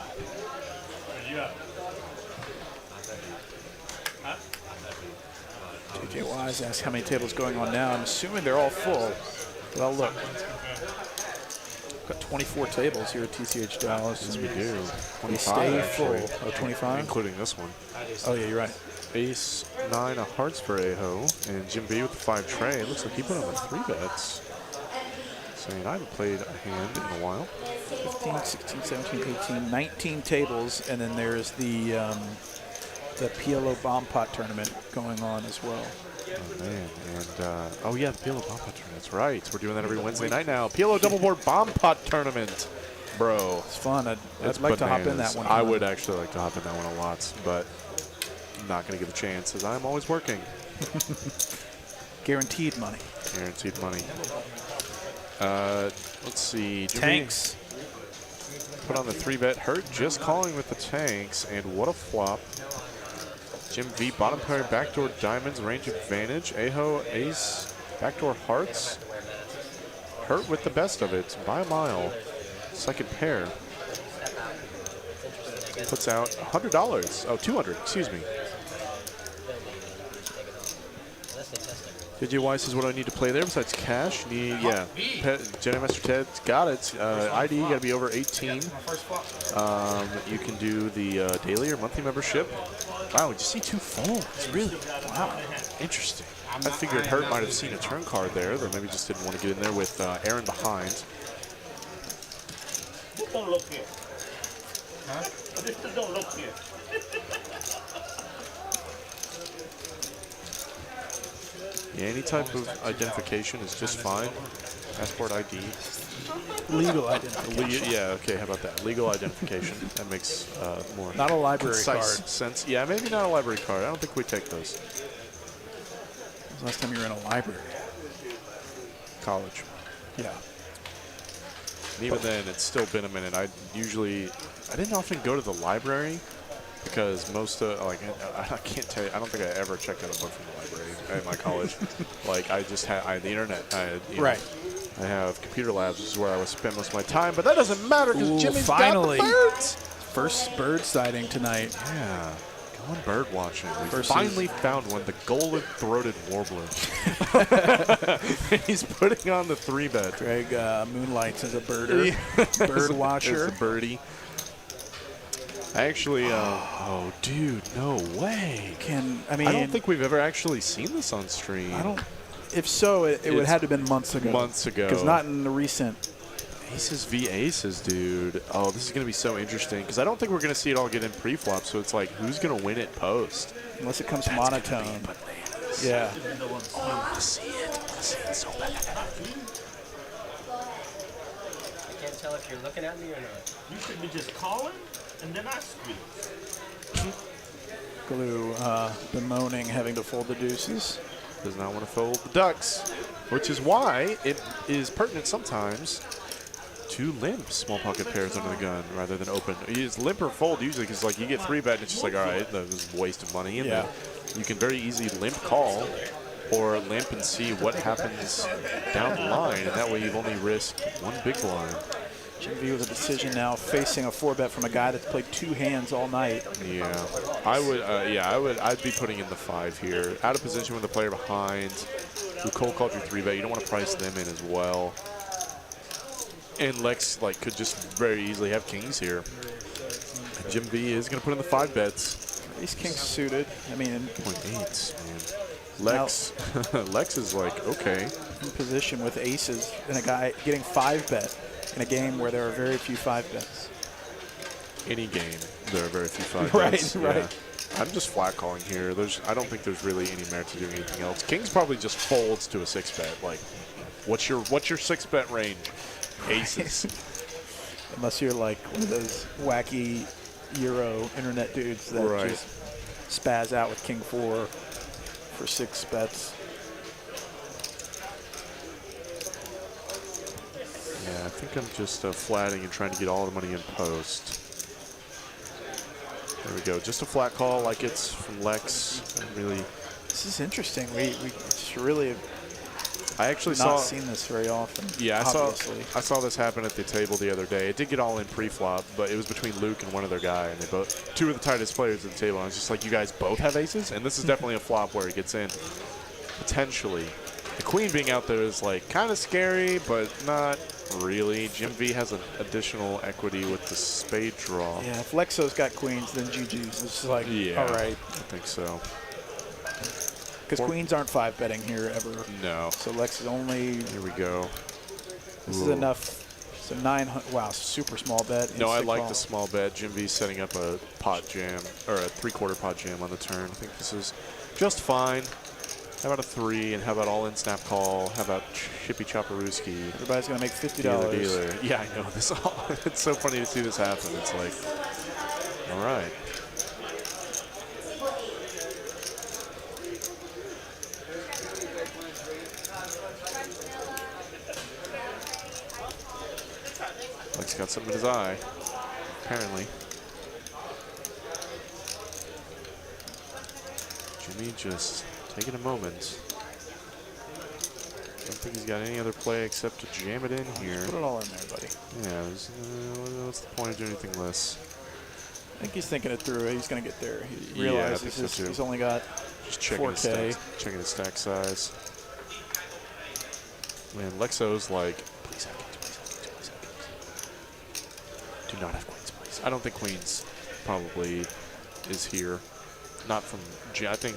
JJ Wise asks how many tables going on now. I'm assuming they're all full. Well, look. Got 24 tables here at TCH Dallas. Yes, we do. 25 They stay full. actually. Oh, 25? Including this one. Oh, yeah, you're right. Ace 9 of hearts for Aho, and Jim B with the 5 tray. It looks like he put on the 3 bets. Saying I haven't played a hand in a while. 15, 16, 17, 18, 19 tables, and then there's the PLO Bomb Pot tournament going on as well. Oh, man. And, oh, yeah, the PLO Bomb Pot tournament. That's right. We're doing that every Wednesday night now. PLO Double Board Bomb Pot tournament. Bro. It's fun. I'd It's like to hop in bananas. that one. I would actually like to hop in that one a lot, but I'm not going to give a chance as I'm always working. Guaranteed money. Guaranteed money. Let's see. Tanks. Put on the 3-bet. Hurt just calling with the tanks, and what a flop. Jim V, bottom pair, backdoor diamonds, range advantage. Aho, ace, backdoor hearts. Hurt with the best of it by a mile. Second pair. Puts out $100. Oh, $200, excuse me. JJ Weiss is what I need to play there besides cash. Need, yeah. Jedi Master Ted's got it. ID, got to be over 18. You can do the daily or monthly membership. Wow, we just see 2 folds. Really? Wow. Interesting. I figured Hurt might have seen a turn card there, but maybe just didn't want to get in there with Aaron behind. Don't look here. Huh? Don't look here. Yeah, any type of identification is just fine. Passport ID. Legal identification. Yeah, okay, how about that? Legal identification. That makes more not a library concise card. sense. Yeah, maybe not a library card. I don't think we take those. When was the last time you were in a library? College. Yeah. And even then, it's still been a minute. I didn't often go to the library because most like I can't tell you. I don't think I ever checked out a book from the library at my college. Like I just had the internet. Right. I have computer labs, which is where I would spend most of my time. But that doesn't matter because Jimmy's finally got the birds. First bird sighting tonight. Yeah. Going bird watching. We finally found one, the golden-throated warbler. He's putting on the 3-bet. Greg moonlights as a birder, bird watcher. As a birdie. Actually, oh, dude, no way. I don't think we've ever actually seen this on stream. If so, it would have to have been months ago. Months ago. Because not in the recent. Aces v aces, dude. Oh, this is going to be so interesting because I don't think we're going to see it all get in pre-flop. So it's like, who's going to win it post? Unless it comes monotone. Yeah. Oh, I want to see it. I want to see it so bad. I can't tell if you're looking at me or not. You should be just calling, and then I squeeze. Glue bemoaning having to fold the deuces. Does not want to fold the ducks, which is why it is pertinent sometimes to limp small pocket pairs under the gun rather than open. It's limp or fold usually because like you get 3-bet and it's just like, all right, that was a waste of money. And then you can very easily limp call or limp and see what happens down the line. And that way you've only risked one big blind. Jim V with a decision now facing a 4-bet from a guy that's played 2 hands all night. Yeah, I would. I'd be putting in the 5 here. Out of position with the player behind, who cold called your 3-bet. You don't want to price them in as well. And Lex could just very easily have kings here. And Jim V is going to put in the 5 bets. Ace king suited. I mean, 0.8, man. Lex is like, okay. In position with aces and a guy getting 5-bet. In a game where there are very few 5-bets. Any game, there are very few 5-bets. Right. Yeah. I'm just flat calling here. I don't think there's really any merit to doing anything else. Kings probably just folds to a 6-bet. Like, what's your 6-bet range? Aces. Unless you're like one of those wacky Euro internet dudes that just spaz out with king 4 for 6 bets. Yeah, I think I'm just flatting and trying to get all the money in post. There we go. Just a flat call like it's from Lex. Really. This is interesting. We just really have not seen this very often. Yeah, obviously. I saw this happen at the table the other day. It did get all in pre-flop, but it was between Luke and one other guy, and they both 2 of the tightest players at the table. And I was just like, you guys both have aces? And this is definitely a flop where it gets in. Potentially. The queen being out there is like kind of scary, but not really. Jim V has an additional equity with the spade draw. Yeah, if Lexo's got queens, then GG's. It's like, all right. I think so. Because queens aren't 5-betting here ever. No. So Lex is only. Here we go. This is enough. So 900. Wow, super small bet. No, I like the small bet. Jim V's setting up a pot jam or a 3/4 pot jam on the turn. I think this is just fine. How about a 3? And how about all-in snap call? How about Chippy Chopperooski? Everybody's going to make $50. Dealer. Yeah, I know. This all, it's so funny to see this happen. It's like, all right. He's got something in his eye, apparently. Jimmy just taking a moment. Don't think he's got any other play except to jam it in here. Put it all in there, buddy. Yeah, what's the point of doing anything less? I think he's thinking it through. He's going to get there. He realizes he's only got just checking 4K. Checking his stack size. Man, Lexo's like, please have queens, please have queens. Do not have queens, please. I don't think queens probably is here. Not from I think.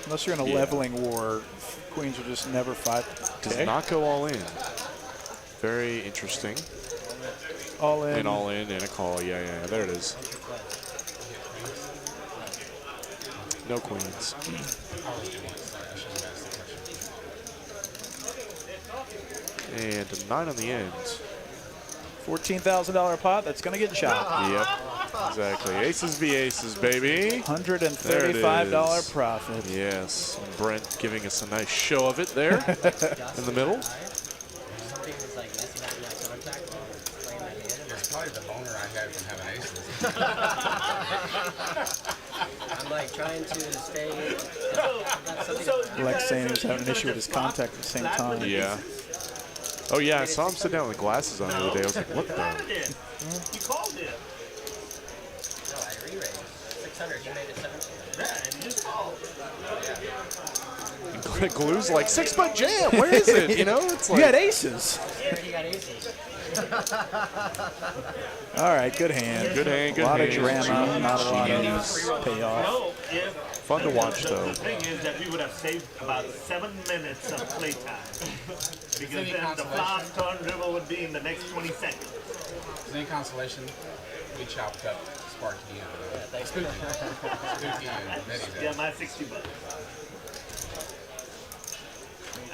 Unless you're in a leveling war, queens are just never 5K. Does not go all in. Very interesting. All in. And all in and a call. Yeah, there it is. No queens. And a 9 on the end. $14,000 pot. That's going to get chopped. Yep. Exactly. Aces v aces, baby. $135 profit. Yes. And Brent giving us a nice show of it there in the middle. It's probably the boner I had from having aces. I'm like trying to stay. Lex saying he was having an issue with his contact at the same time. Yeah. Oh, yeah. I saw him sit down with glasses on the other day. I was like, what the? You called it. No, I re-raised. 600. You made it 17. Yeah, and you just called. And Glue's like, 6-butt jam. Where is it? You know, it's like. You had aces. Yeah, he got aces. All right, good hand. Good hand, good A lot hand. of drama, not a lot of payoff. No, Fun to watch, though. The thing is that we would have saved about 7 minutes of playtime. Because then the flop, turn, river would be in the next 20 seconds. Is any consolation? We chopped up Sparky and Spooky. Spooky and Nettie. Yeah, my 60 bucks.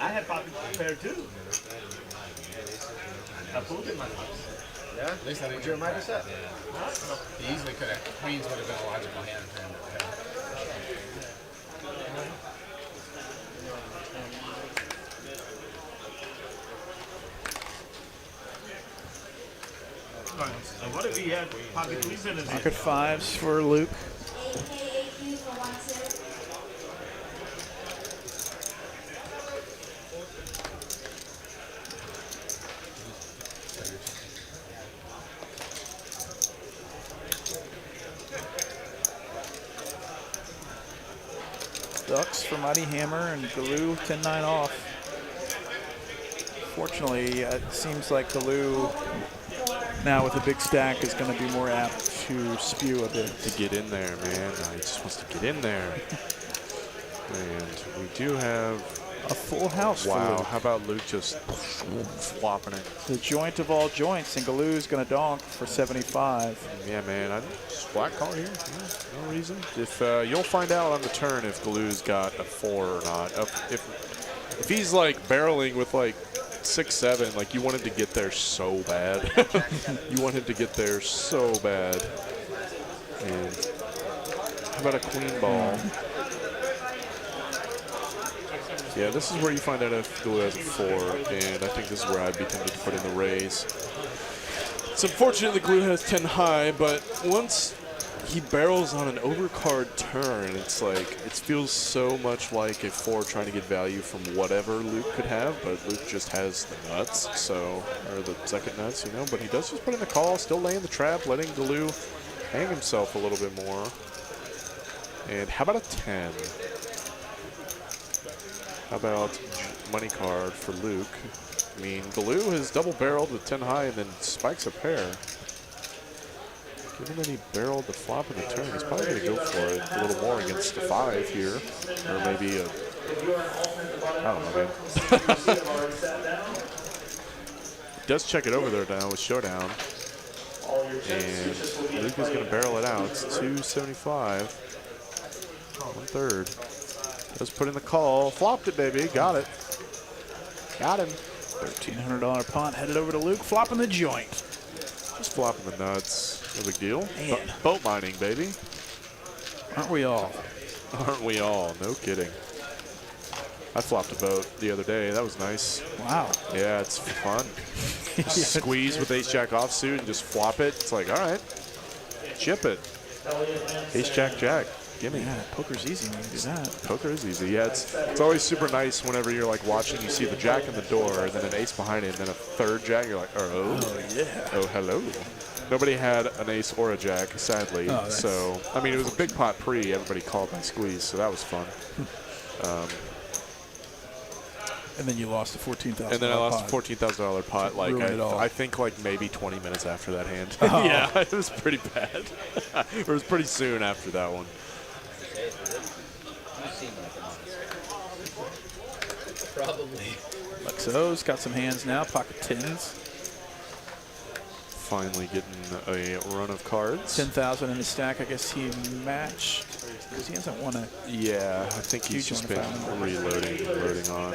I had pocket pair too. I pulled in my house. Yeah? At least I didn't get my set. He easily could have. Queens would have been a logical hand for him to have. So what if he had pocket threes in his hand? Pocket fives for Luke. Ducks for Mighty Hammer and Galoo 10-9 off. Fortunately, it seems like Galoo now with a big stack is going to be more apt to spew a bit. To get in there, man. He just wants to get in there. And we do have a full house. Wow, for how about Luke just flopping it? The joint of all joints, and Galoo's going to donk for 75. Yeah, man. Just flat call here. Yeah, no reason. If you'll find out on the turn if Galoo's got a 4 or not. If he's like barreling with like 6-7, like you want him to get there so bad. You want him to get there so bad. And how about a queen ball? Yeah, this is where you find out if Galoo has a 4, and I think this is where I'd be tempted to put in the raise. It's unfortunate that Galoo has 10 high, but once he barrels on an overcard turn, it's like, it feels so much like a 4 trying to get value from whatever Luke could have, but Luke just has the nuts, so, or the second nuts, you know, but he does just put in the call, still laying the trap, letting Galoo hang himself a little bit more. And how about a 10? How about money card for Luke? I mean, Galoo has double barreled with 10 high and then spikes a pair. Given that he barreled the flop in the turn, he's probably going to go for it a little more against the 5 here. Or maybe a, I don't know, man. Does check it over there now with Showdown. And Luke is going to barrel it out. It's 275. 1/3. Does put in the call. Flopped it, baby. Got it. Got him. $1,300 pot headed over to Luke, flopping the joint. Just flopping the nuts. No big deal. Man. Boat mining, baby. Aren't we all? Aren't we all? No kidding. I flopped a boat the other day. That was nice. Wow. Yeah, it's fun. Just squeeze with ace-jack offsuit and just flop it. It's like, all right, chip it. Ace-jack-jack. Gimme. Yeah, poker's easy when you do that. Poker is easy. Yeah, it's always super nice whenever you're like watching, you see the jack in the door, and then an ace behind it, and then a third jack. You're like, oh yeah. Oh, hello. Nobody had an ace or a jack, sadly. So, I mean, it was a big pot pre. Everybody called by squeeze, so that was fun. And then you lost a $14,000 And then I lost a $14,000 pot. Like I think like maybe 20 minutes after that hand. Yeah, it was pretty bad. It was pretty soon after that one. Probably. Lexo's got some hands now, pocket tens. Finally getting a run of cards. 10,000 in the stack. I guess he matched because he hasn't won a. Yeah, I think he's just been reloading, loading on.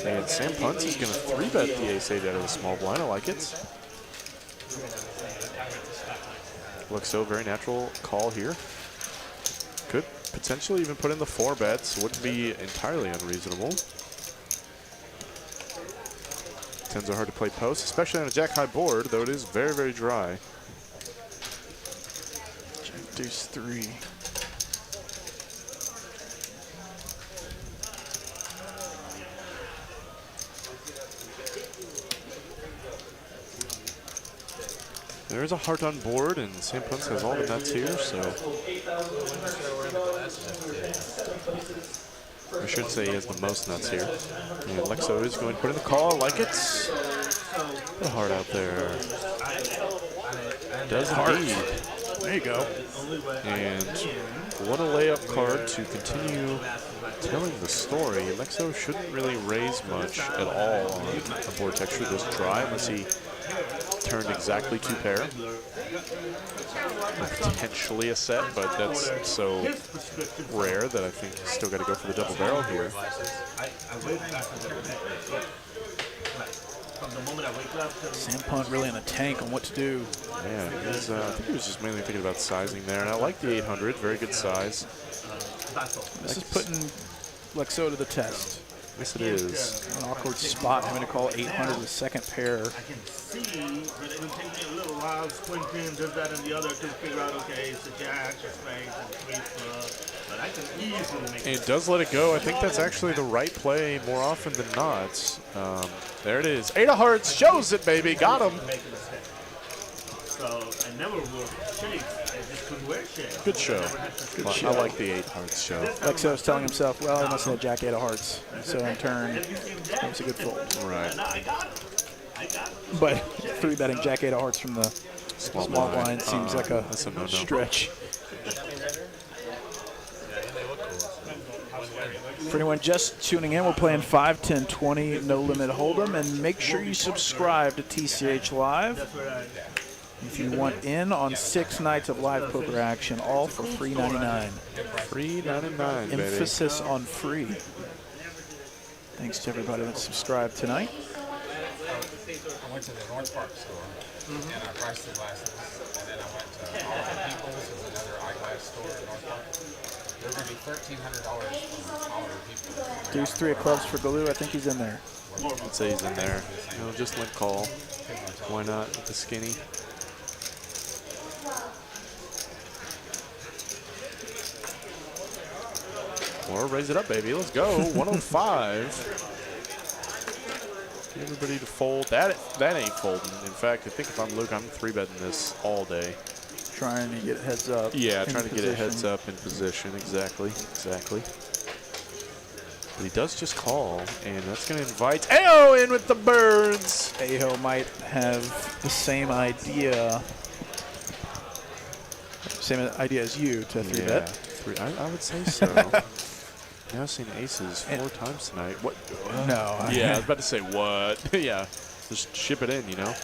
And Sam Punts is going to 3-bet the ace-8 out of the small blind. I like it. Looks so very natural call here. Could potentially even put in the 4 bets. Wouldn't be entirely unreasonable. Tens are hard to play post, especially on a jack-high board, though it is very, very dry. Jack deuce 3. There is a heart on board, and Sam Punts has all the nuts here, so. I should say he has the most nuts here. And Lexo is going to put in the call. I like it. Put a heart out there. Does indeed. There you go. And what a layup card to continue telling the story. Lexo shouldn't really raise much at all on a board texture this dry unless he turned exactly 2 pair. Potentially a set, but that's so rare that I think he's still got to go for the double barrel here. Sam Punt really in a tank on what to do. Yeah, I think he was just mainly thinking about sizing there, and I like the 800, very good size. This is putting Lexo to the test. Yes, it is. An awkward spot, having to call 800 with second pair. I can see, but it would take me a little while squinting, this, that, and the other to figure out, okay, it's a jack, a spade, and 3 but I can easily make it. Does let it go. I think that's actually the right play more often than not. There it is. 8 of hearts shows it, baby. Got him. So I never wore shades. I just couldn't wear shades. Good show. Good show. I like the 8 hearts show. Lexo was telling himself, well, he must have had jack 8 of hearts. So in turn, it was a good fold. Right. But 3-betting jack 8 of hearts from the small blind seems like a stretch. For anyone just tuning in, we're playing 5, 10, 20 No-Limit Hold'em, and make sure you subscribe to TCH Live if you want in on 6 nights of live poker action, all for free $99. Free $99, baby. Emphasis on free. Thanks to everybody that subscribed tonight. I went to the North Park store, and I priced the glasses, and then I went to Oliver People's, is another eyeglass store in North Park. They're going to be $1,300 from Oliver People's. Deuce 3 of clubs for Galoo. I think he's in there. I'd say he's in there. You know, just limp call. Why not with the skinny? Or raise it up, baby. Let's go. 105. Get everybody to fold. That ain't folding. In fact, I think if I'm Luke, I'm 3-betting this all day. Trying to get heads up. Yeah, trying to get a heads up in position. Exactly. Exactly. But he does just call, and that's going to invite Ayo in with the birds. Ayo might have the same idea. Same idea as you to 3-bet. I would say so. Now I've seen aces 4 times tonight. What? No. Yeah, I was about to say what. Yeah, just ship it in, you know.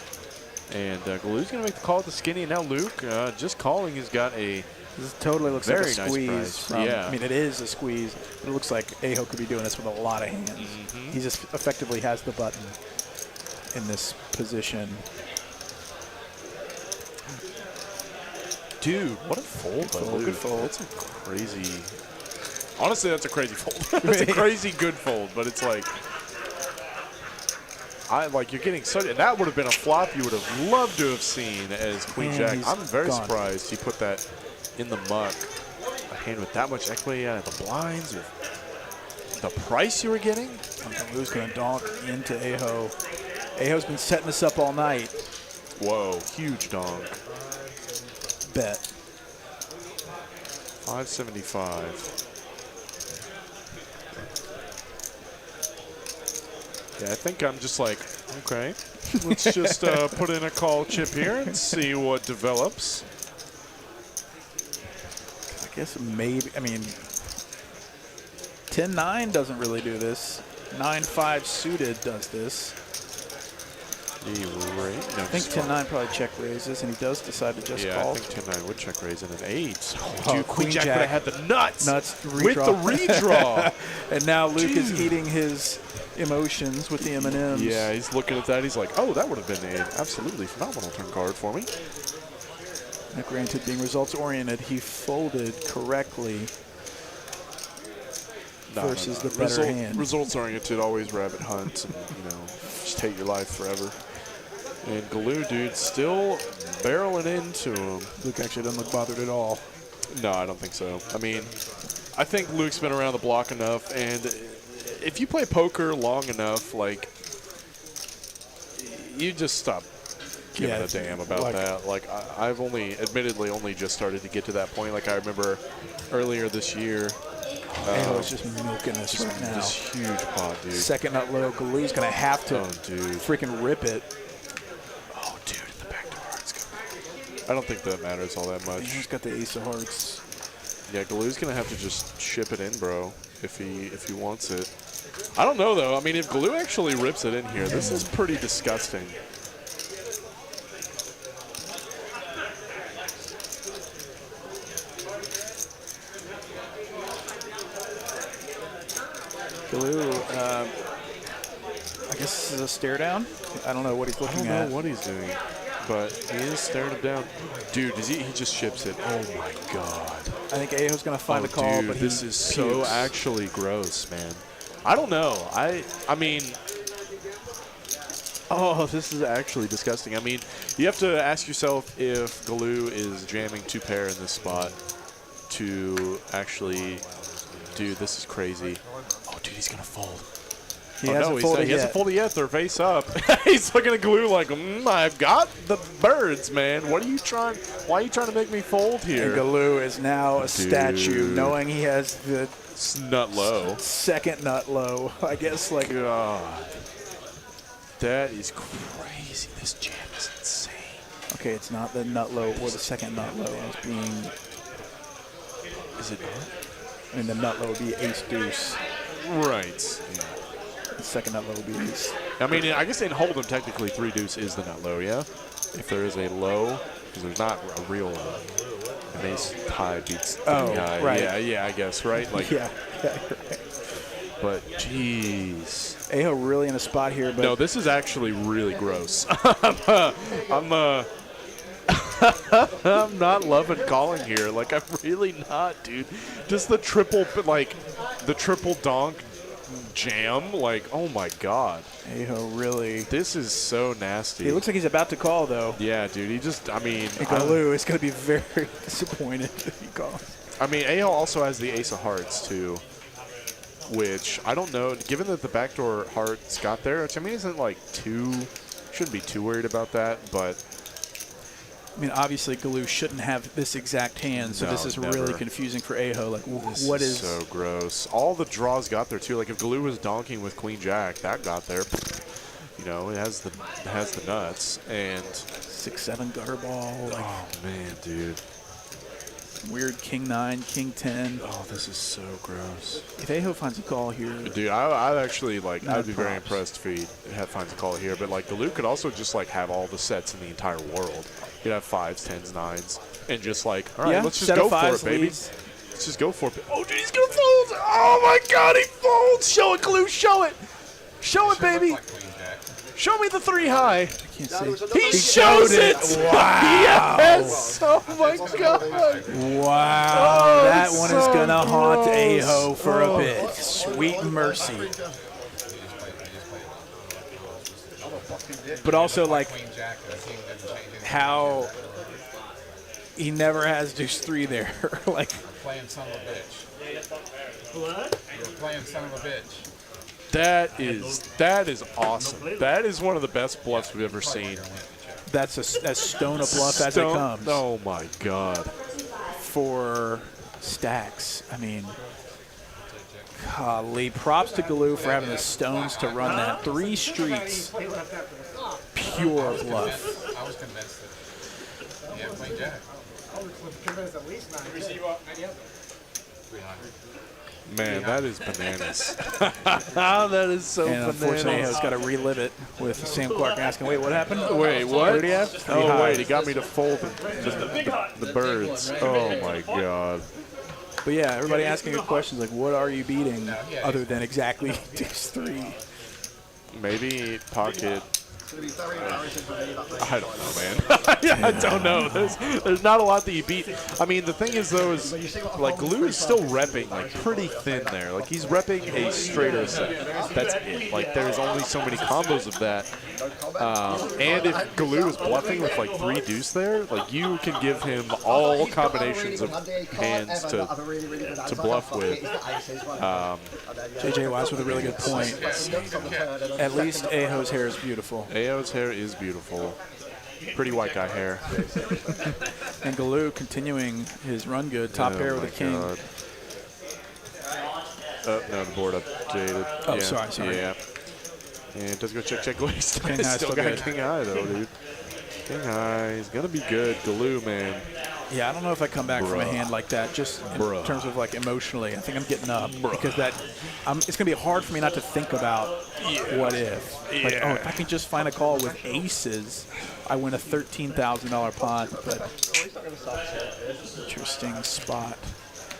And Galoo's going to make the call at the skinny. And now Luke, just calling, has got a This totally looks Very like a nice squeeze. price. From, Yeah. I mean, it is a squeeze. But it looks like Aho could be doing this with a lot of hands. He just effectively has the button in this position. Dude, what a fold, though. Good fold. That's a crazy. Honestly, that's a crazy fold. That's a crazy good fold, but it's like. You're getting such. That would have been a flop you would have loved to have seen as Queen Jack. I'm very surprised he put that in the muck. A hand with that much equity out of the blinds, with the price you were getting. Galu's going to donk into Aho. Aho's been setting this up all night. Whoa, huge donk. Bet. 575. Yeah, I think I'm just like, okay, let's just put in a call chip here and see what develops. I guess maybe, I mean, 10-9 doesn't really do this. 9-5 suited does this. No, I think 10-9 probably check raises, and he does decide to just call. Yeah, I think 10-9 would check raise and an 8. Oh, dude, Queen Jack would have had the nuts with the redraw. And now Luke is eating his emotions with the M&Ms. Yeah, he's looking at that. He's like, oh, that would have been an absolutely phenomenal turn card for me. Now, granted, being results-oriented, he folded correctly versus the better hand. Results-oriented, always rabbit hunt, and, just hate your life forever. And Galu, dude, still barreling into him. Luke actually doesn't look bothered at all. No, I don't think so. I mean, I think Luke's been around the block enough, and if you play poker long enough, like, you just stop giving a damn about that. Like, I've admittedly only just started to get to that point. Like, I remember earlier this year. Aho is just milking this right now. This huge pot, dude. Second nut low. Galu's going to have to freaking rip it. Oh, dude, in the back door. I don't think that matters all that much. He's got the ace of hearts. Yeah, Galu's going to have to just ship it in, bro, if he wants it. I don't know, though. I mean, if Galu actually rips it in here, this is pretty disgusting. Galu, I guess this is a stare down. I don't know what he's looking at. I don't know what he's doing, but he is staring him down. Dude, he just ships it. Oh, my God. I think Aho's going to find a call, dude, but this is so actually gross, man. I don't know. I mean, oh, this is actually disgusting. I mean, you have to ask yourself if Galu is jamming 2 pair in this spot to actually, dude, this is crazy. Oh, dude, he's going to fold. He hasn't folded yet. They're face up. He's looking at Galu like, I've got the birds, man. Why are you trying to make me fold here? And Galu is now a statue, knowing he has the nut low. Second nut low. I guess, like, God. That is crazy. This jam is insane. Okay, it's not the nut low or the second nut low. It's being. Is it not? I mean, the nut low would be ace deuce. Right. Yeah. The second nut low would be ace. I mean, I guess in Hold'em, technically 3 deuce is the nut low, yeah? If there is a low, because there's not a real an ace high beats the guy. Right. Yeah, I guess, right? Like, yeah, right. But, jeez. Aho really in a spot here, but no, this is actually really gross. I'm not loving calling here. Like, I'm really not, dude. Just the triple donk jam. Like, oh my God. Aho really. This is so nasty. It looks like he's about to call, though. Yeah, dude. He just, I mean. Galu is going to be very disappointed if he calls. I mean, Aho also has the ace of hearts, too. Which, I don't know, given that the backdoor hearts got there, which I mean isn't like shouldn't be too worried about that, but. I mean, obviously, Galu shouldn't have this exact hand, so this is really confusing for Aho. Like, what is so gross? All the draws got there, too. Like, if Galu was donking with Queen Jack, that got there. You know, it has the nuts, and. 6-7 gutter ball. Like, oh, man, dude. Weird King 9, King 10. Oh, this is so gross. If Aho finds a call here, dude, I'd actually like. I'd be very impressed if he finds a call here. But like, Galu could also just like have all the sets in the entire world. You'd have 5s, 10s, 9s, and just like, all right, Yeah, let's just set of go for fives it, baby. leads. Let's just go for it. Oh, dude, he's gonna fold. Oh my God, he folds. Show it, Glue. Show it. Show it, baby. Show me the 3 high. Can't see. He shows it. Wow. Yes. Oh my God. Wow. Oh, That it's one so is going to haunt close. Aho for a bit. Sweet mercy. But also, like, how he never has deuce 3 there. Like, Playing son of a bitch. What? You're playing son of a bitch. That is awesome. That is one of the best bluffs we've ever seen. that's as stone a bluff as it comes. Oh my God. For stacks. I mean, golly, props to Galoo for having the stones to run that. 3 streets, pure bluff. I was convinced that he had played jack. I was convinced at least 9. $300. Man, that is bananas. That is so And unfortunately, bananas. he's got to relive it with Sam Clark asking, wait, what happened? Wait, what? What did he have? Oh, wait, he got me to fold the birds. Oh, my God. But yeah, everybody asking good questions like, what are you beating other than exactly deuce 3? Maybe pocket. I don't know, man. I don't know. There's not a lot that you beat. I mean, the thing is, though, is like Glue is still repping like pretty thin there. Like he's repping a straighter set. That's it. Like there's only so many combos of that. And if Glue is bluffing with like 3 deuce there, like you can give him all combinations of hands to bluff with. JJ Wise with a really good point. At least Aho's hair is beautiful. Aho's hair is beautiful. Pretty white guy hair. And Galoo continuing his run good. Top pair with a king. God. Oh, no, the board updated. Oh, yeah. sorry. Yeah. And it does go check. Wait, King high still got good. king high, though, dude. King high. He's going to be good. Galoo, man. Yeah, I don't know if I come back from a Bruh. hand like that, just in Bruh. terms of like emotionally. I think I'm getting up because that it's gonna be hard for me not to think about what if. Like, oh, if I can just find a call with aces, I win a $13,000 pot. But interesting spot.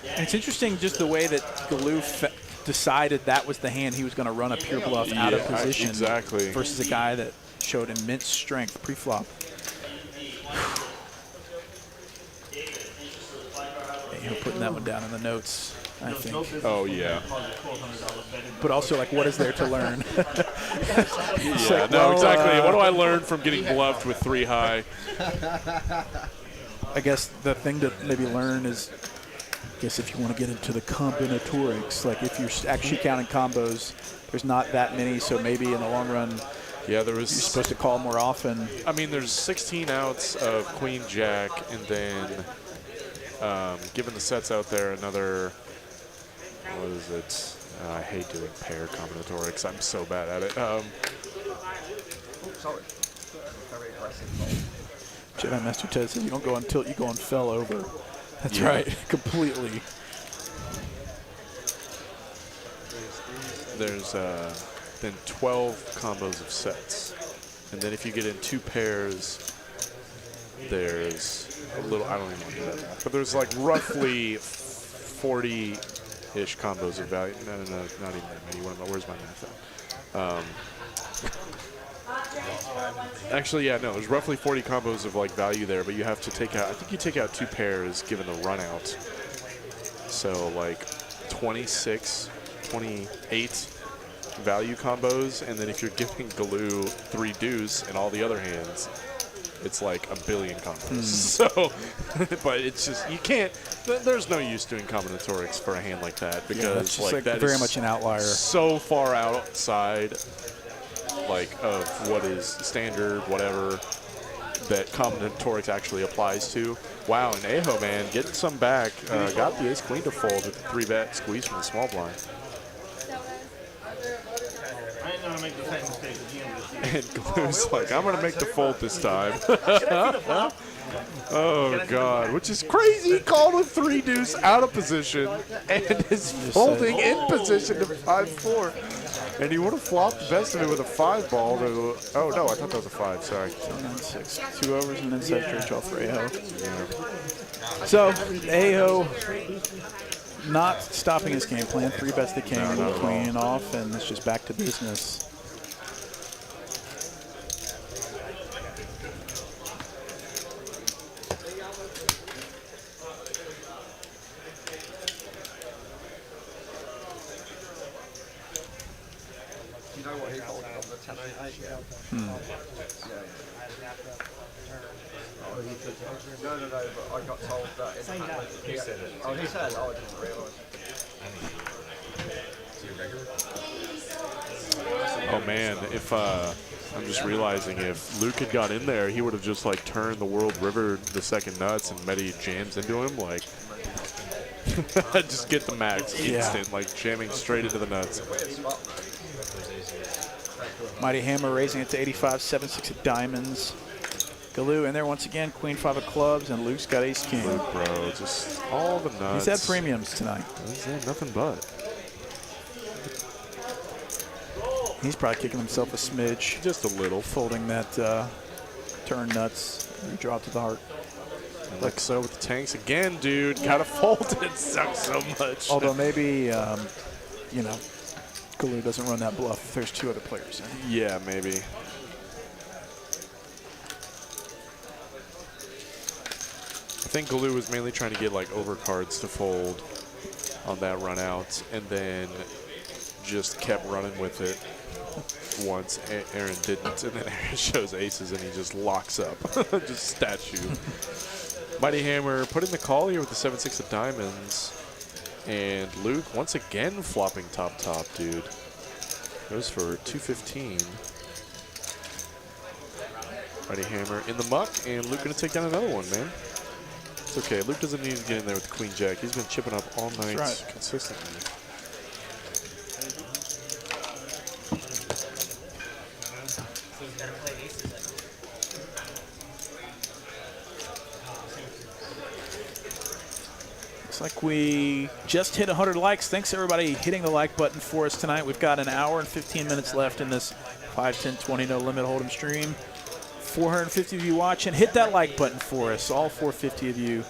And it's interesting just the way that Galoo decided that was the hand he was going to run a pure bluff out of position. Exactly. Versus a guy that showed immense strength pre-flop. Putting that one down in the notes, I think. Oh, yeah. But also, like, what is there to learn? Yeah, like, no, exactly. What do I learn from getting bluffed with 3 high? I guess the thing to maybe learn is, I guess if you want to get into the combinatorics, like if you're actually counting combos, there's not that many, so maybe in the long run, yeah, there was. You're supposed to call more often. I mean, there's 16 outs of Queen Jack, and then given the sets out there, another. What is it? I hate doing pair combinatorics. I'm so bad at it. Jedi Master Ted says you don't go on tilt, you go on fell over. That's Yeah. right, completely. There's then 12 combos of sets. And then if you get in 2 pairs, there's a little, I don't even know that, but there's like roughly 40-ish combos of value. No, not even that many. Where's my math at? Actually, yeah, no, there's roughly 40 combos of like value there, but you have to take out, I think you take out 2 pairs given the run out. So like 26, 28 value combos, and then if you're giving Galoo 3 deuce and all the other hands, it's like a billion combos. So, but it's just, you can't, there's no use doing combinatorics for a hand like that because that's just like that very is much an outlier. So far outside like of what is standard, whatever, that combinatorics actually applies to. Wow, and Aho, man, getting some back. Got the ace-queen to fold with the 3-bet squeeze from the small blind. I ain't gonna make the same mistake again. And Glue's like, I'm going to make the fold this time. Oh, God. Which is crazy. He called a 3 deuce out of position and is folding in position to 5-4. And he would have flopped the best of it with a 5 ball to, oh no, I thought that was a 5, sorry. 9-6, 2 overs and then inside straight draw for Aho. So, Aho not stopping his game plan. 3 bets the king, queen off, and it's just back to business. No, but I got told that. He said it. Oh, he said it. Oh, I didn't realise. Oh man, if I'm just realizing if Luke had got in there, he would have just like turned the World River the second nuts and Medi jams into him like just get the max instant, like jamming straight into the nuts. Mighty Hammer raising it to 85, 7-6 of diamonds. Galoo in there once again, queen 5 of clubs, and Luke's got ace king. Luke, bro, just all the nuts. He's had premiums tonight. He's had nothing but. He's probably kicking himself a smidge. Just a little. Folding that turn nuts, draw to the heart. And like so with the tanks again, dude. Gotta fold it. It sucks so much. Although maybe, you know, Galoo doesn't run that bluff if there's 2 other players in. Yeah, maybe. I think Galoo was mainly trying to get like overcards to fold on that run out, and then just kept running with it once Aaron didn't, and then Aaron shows aces and he just locks up. Just statue. Mighty Hammer putting the call here with the 7-6 of diamonds, and Luke once again flopping top, dude. Goes for 215. Mighty Hammer in the muck, and Luke gonna take down another one, man. It's okay. Luke doesn't need to get in there with the queen jack. He's been chipping up all night consistently. Looks like we just hit 100 likes. Thanks everybody hitting the like button for us tonight. We've got an hour and 15 minutes left in this 5, 10, 20 No Limit Hold'em stream. 450 of you watching. Hit that like button for us, all 450 of you.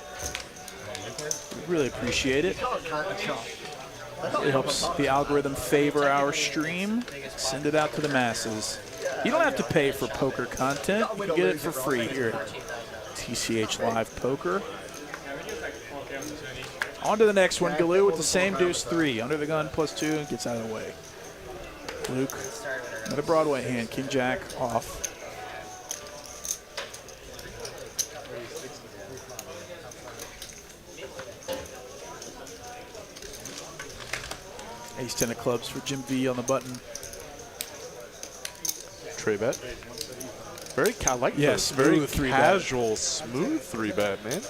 We really appreciate it. It helps the algorithm favor our stream. Send it out to the masses. You don't have to pay for poker content. You can get it for free here at TCH Live Poker. On to the next one. Galoo with the same deuce 3. Under the gun +2 and gets out of the way. Luke, another Broadway hand. King Jack off. Ace 10 of clubs for Jim V on the button. Tray bet. Very, I like yes, this. Very casual, smooth 3-bet, man.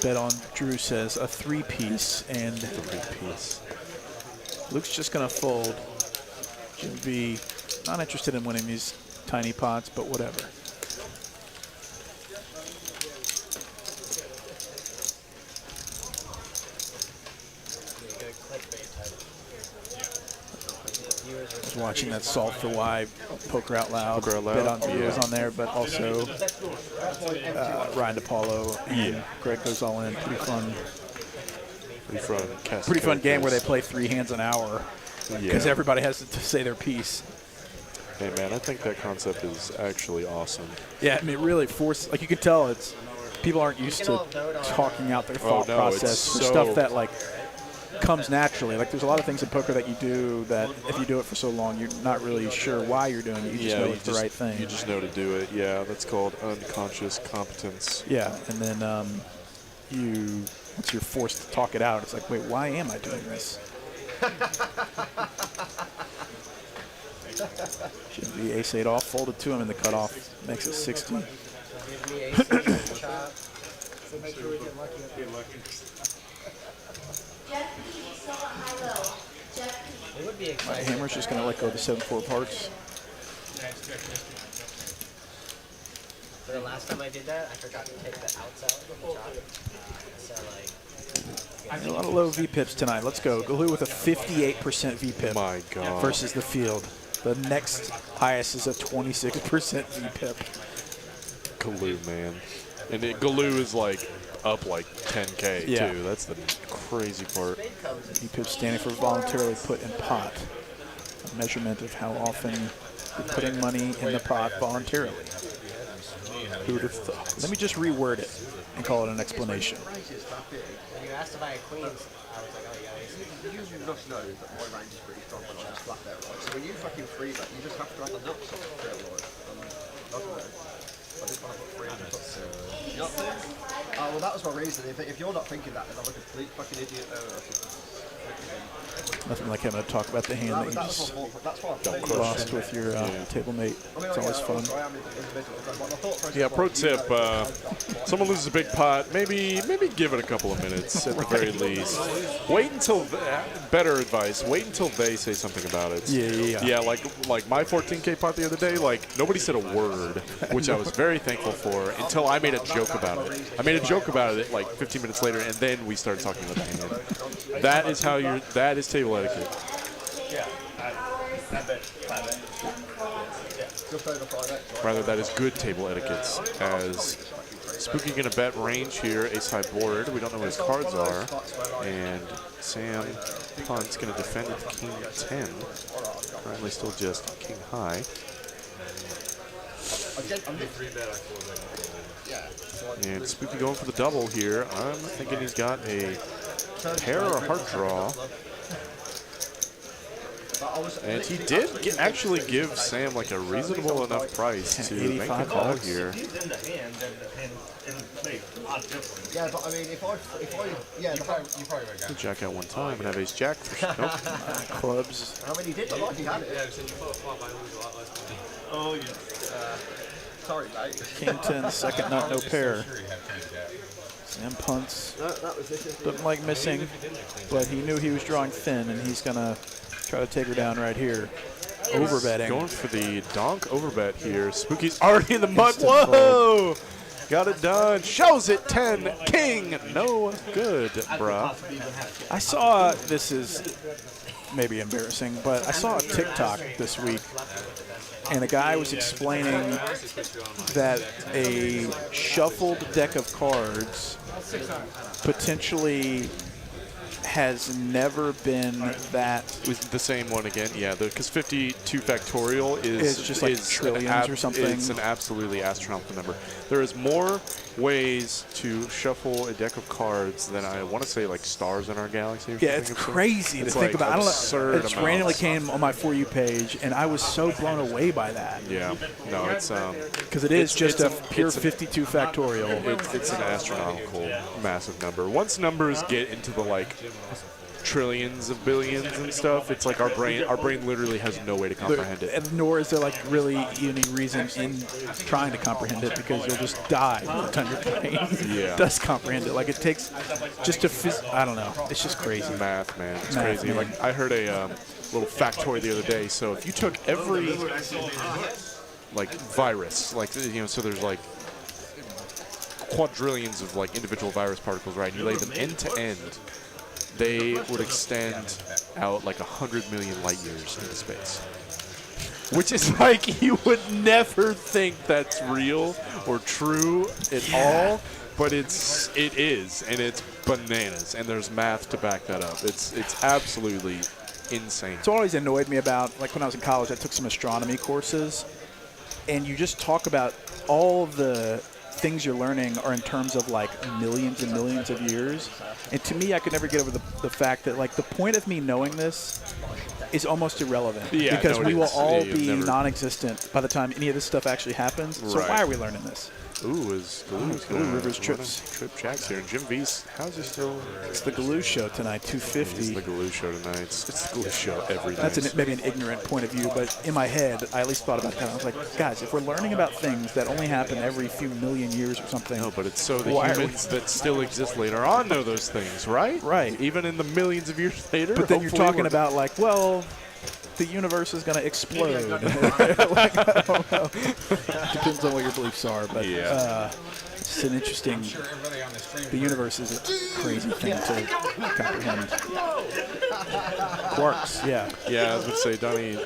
Bet on Drew says a 3-piece and 3-piece. Luke's just gonna fold. Jim V not interested in winning these tiny pots, but whatever. I was watching that Salt for Why Poker Out Loud. Bet on was on there, but also Ryan DePaulo and Greg Goes All In. Pretty fun. Pretty fun game where they play 3 hands an hour because everybody has to say their piece. Hey man, I think that concept is actually awesome. Yeah, I mean, it really forces. Like you can tell, it's people aren't used to talking out their thought process for stuff that like comes naturally. Like there's a lot of things in poker that you do that if you do it for so long, you're not really sure why you're doing it. You just know it's the right thing. You just know to do it. Yeah, that's called unconscious competence. Yeah, and then once you're forced to talk it out, it's like, wait, why am I doing this? Should be ace-8 off, folded to him in the cutoff, makes it 60. My hammer's just going to let go of the 7-4 parts. For the last time I did that, I forgot to take the outs out of the top. So, like, A lot of low VPIPs tonight. Let's go. Galoo with a 58% VPIP. My God. Versus the field. The next highest is a 26% VPIP. Galoo, man. And Galoo is like up like 10K too. That's the crazy part. VPIP standing for voluntarily put in pot. A measurement of how often you're putting money in the pot voluntarily. Who would have thought? Let me just reword it and call it an explanation. When you asked to buy a queens, I was like, oh, yeah, You must know that my range is pretty strong when I just flat there, right? So when you fucking free bet, you just have to have the nuts on it, right? I just want to put free on the nuts. You not think? Well, that was my reason. If you're not thinking that, then I'm a complete fucking idiot. Nothing like having to talk about the hand that you just lost with your table mate. It's always fun. Yeah, pro tip, someone loses a big pot, maybe give it a couple of minutes at the very least. Wait until, better advice, wait until they say something about it. Yeah, like my 14K pot the other day, like nobody said a word, which I was very thankful for, until I made a joke about it. I made a joke about it like 15 minutes later, and then we started talking about the hand. That is how that is table etiquette. Rather, that is good table etiquette, as Spooky going to bet range here, ace-high board. We don't know what his cards are. And Sam Punt's going to defend with king 10. Currently still just king high. And Spooky going for the double here. I'm thinking he's got a pair or a heart draw. And he did actually give Sam like a reasonable enough price to make a call here. Yeah, but I mean, if I you probably got jack out one time and have ace jack for nope. Clubs. I mean, he did look like he had it. Yeah, so you pull a flop, I lose a lot less money. Oh, yeah. Sorry, mate. King 10, second nut, no pair. Sam punts. Doesn't like missing, but he knew he was drawing thin, and he's going to try to take her down right here. Overbetting. Going for the donk overbet here. Spooky's already in the mud. Whoa! Got it done. Shows it 10. King. No good, bruh. I saw, this is maybe embarrassing, but I saw a TikTok this week, and a guy was explaining that a shuffled deck of cards potentially has never been that. With the same one again, yeah, because 52 factorial is just like trillions or something. It's an absolutely astronomical number. There is more ways to shuffle a deck of cards than I want to say like stars in our galaxy. Or yeah, it's crazy to think about. I don't know. It randomly came on my For You page, and I was so blown away by that. Yeah, no, it's because it is just a pure 52 factorial. It's an astronomical, massive number. Once numbers get into the like trillions of billions and stuff, it's like our brain literally has no way to comprehend it. And nor is there like really any reason in trying to comprehend it, because you'll just die by the time your brain does comprehend it. Like it takes just I don't know. It's just crazy. Math, man. It's crazy. Man. Like I heard a little factoid the other day. So if you took every like virus, like so there's like quadrillions of like individual virus particles, right? And you lay them end to end, they would extend out like 100 million light years into space. Which is like, you would never think that's real or true at all, but it is, and it's bananas, and there's math to back that up. It's absolutely insane. It's always annoyed me about, like when I was in college, I took some astronomy courses, and you just talk about all of the things you're learning are in terms of like millions and millions of years. And to me, I could never get over the fact that like the point of me knowing this is almost irrelevant, because we will all be non-existent by the time any of this stuff actually happens. So why are we learning this? Ooh, is Galoo's Rivers trip checks here. Jim V's, how's he still? It's the Galoo show tonight, 250. It's the Galoo show tonight. It's the Galoo show every night. That's maybe an ignorant point of view, but in my head, I at least thought about that. I was like, guys, if we're learning about things that only happen every few million years or something. No, but it's so the humans that still exist later on know those things, right? Right. Even in the millions of years later. But then you're talking about like, well, the universe is going to explode. Like, I don't know. Depends on what your beliefs are. But It's an interesting. I'm sure everybody on the stream. The universe is a crazy thing to comprehend. Quarks, yeah. Yeah, I was going to say, Donnie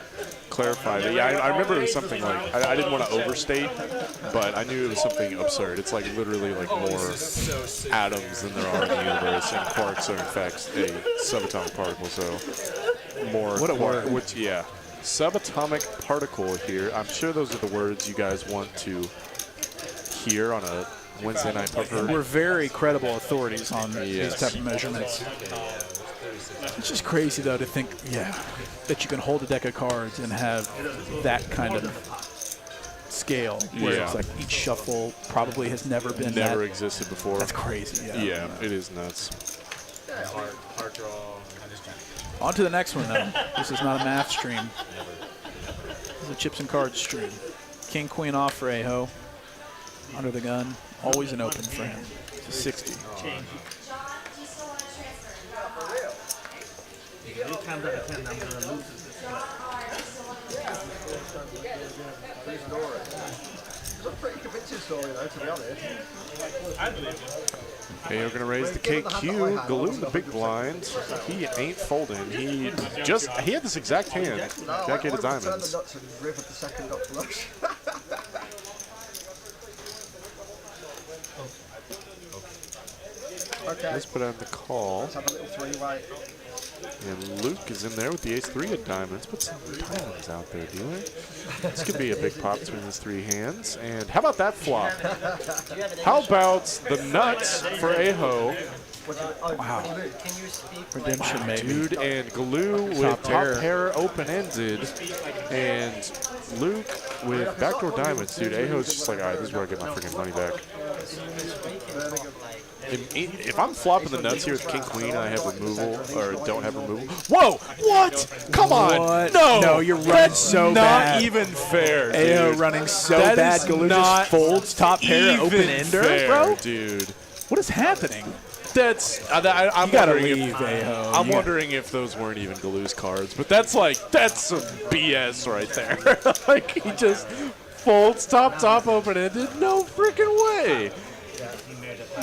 clarified it. Yeah, I remember it was something like, I didn't want to overstate, but I knew it was something absurd. It's like literally like more atoms than there are in the universe, and quarks are in fact a subatomic particle, so more. What a word. Which, yeah. Subatomic particle here. I'm sure those are the words you guys want to hear on a Wednesday night poker. We're very credible authorities on these type of measurements. It's just crazy, though, to think, that you can hold a deck of cards and have that kind of scale, where it's like each shuffle probably has never been existed before. That's crazy. Yeah, it is nuts. Hard draw. On to the next one, though. This is not a math stream. This is a chips and cards stream. King, queen off for Aho. Under the gun. Always an open for him. It's a 60. Pretty convincing story, though, to be honest. Hey, we're going to raise the KQ. Galoo the big blind. He ain't folding. He had this exact hand. Jack-8 of diamonds. Okay. Let's put out the call. Let's have a little three-way. And Luke is in there with the ace-3 of diamonds. Put some diamonds out there, dealer. This could be a big pop between his three hands. And how about that flop? How about the nuts for Aho? Wow. Redemption, maybe. Dude, and Galoo with top pair open-ended. And Luke with backdoor diamonds. Dude, Aho's just like, all right, this is where I get my freaking money back. If I'm flopping the nuts here with King Queen and I have removal or don't have removal, whoa! What? Come on! What? No! No, you're running so bad. Not even fair, Ayo dude. running so That bad. is Galoo not just folds top pair open ender, fair, bro. dude. What is happening? That's I'm gotta wondering leave, Aho. I'm wondering if those weren't even Galoo's cards, but that's some BS right there. Like he just folds top open ended. No freaking way.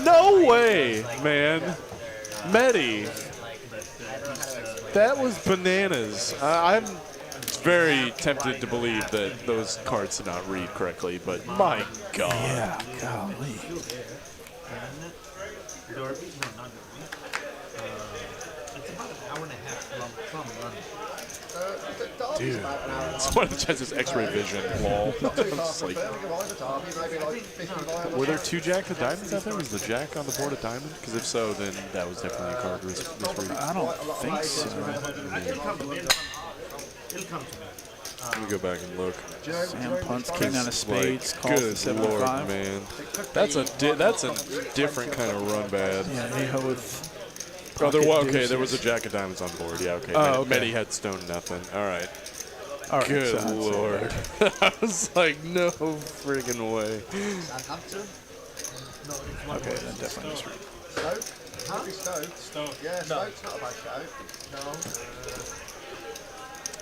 No way, man. Medi. That was bananas. I'm very tempted to believe that those cards did not read correctly, but my God. Yeah, golly. Dude, it's one of the chances X-ray vision. Lol. Like, were there two jacks of diamonds out there? Was the jack on the board of diamond? Because if so, then that was definitely a card misread. I don't think so. Let me go back and look. Sam punts king out of spades. Calls Good the 75. Lord, man. That's a different kind of run bad. Yeah, Aho with. Oh, there was a jack of diamonds on board. Yeah, okay. Oh, okay. Medi had stone nothing. All right. All right, Good so Lord. I was like, no friggin' way. Okay, then definitely misread. Stoke? Yeah, Stoke's not a bad shout.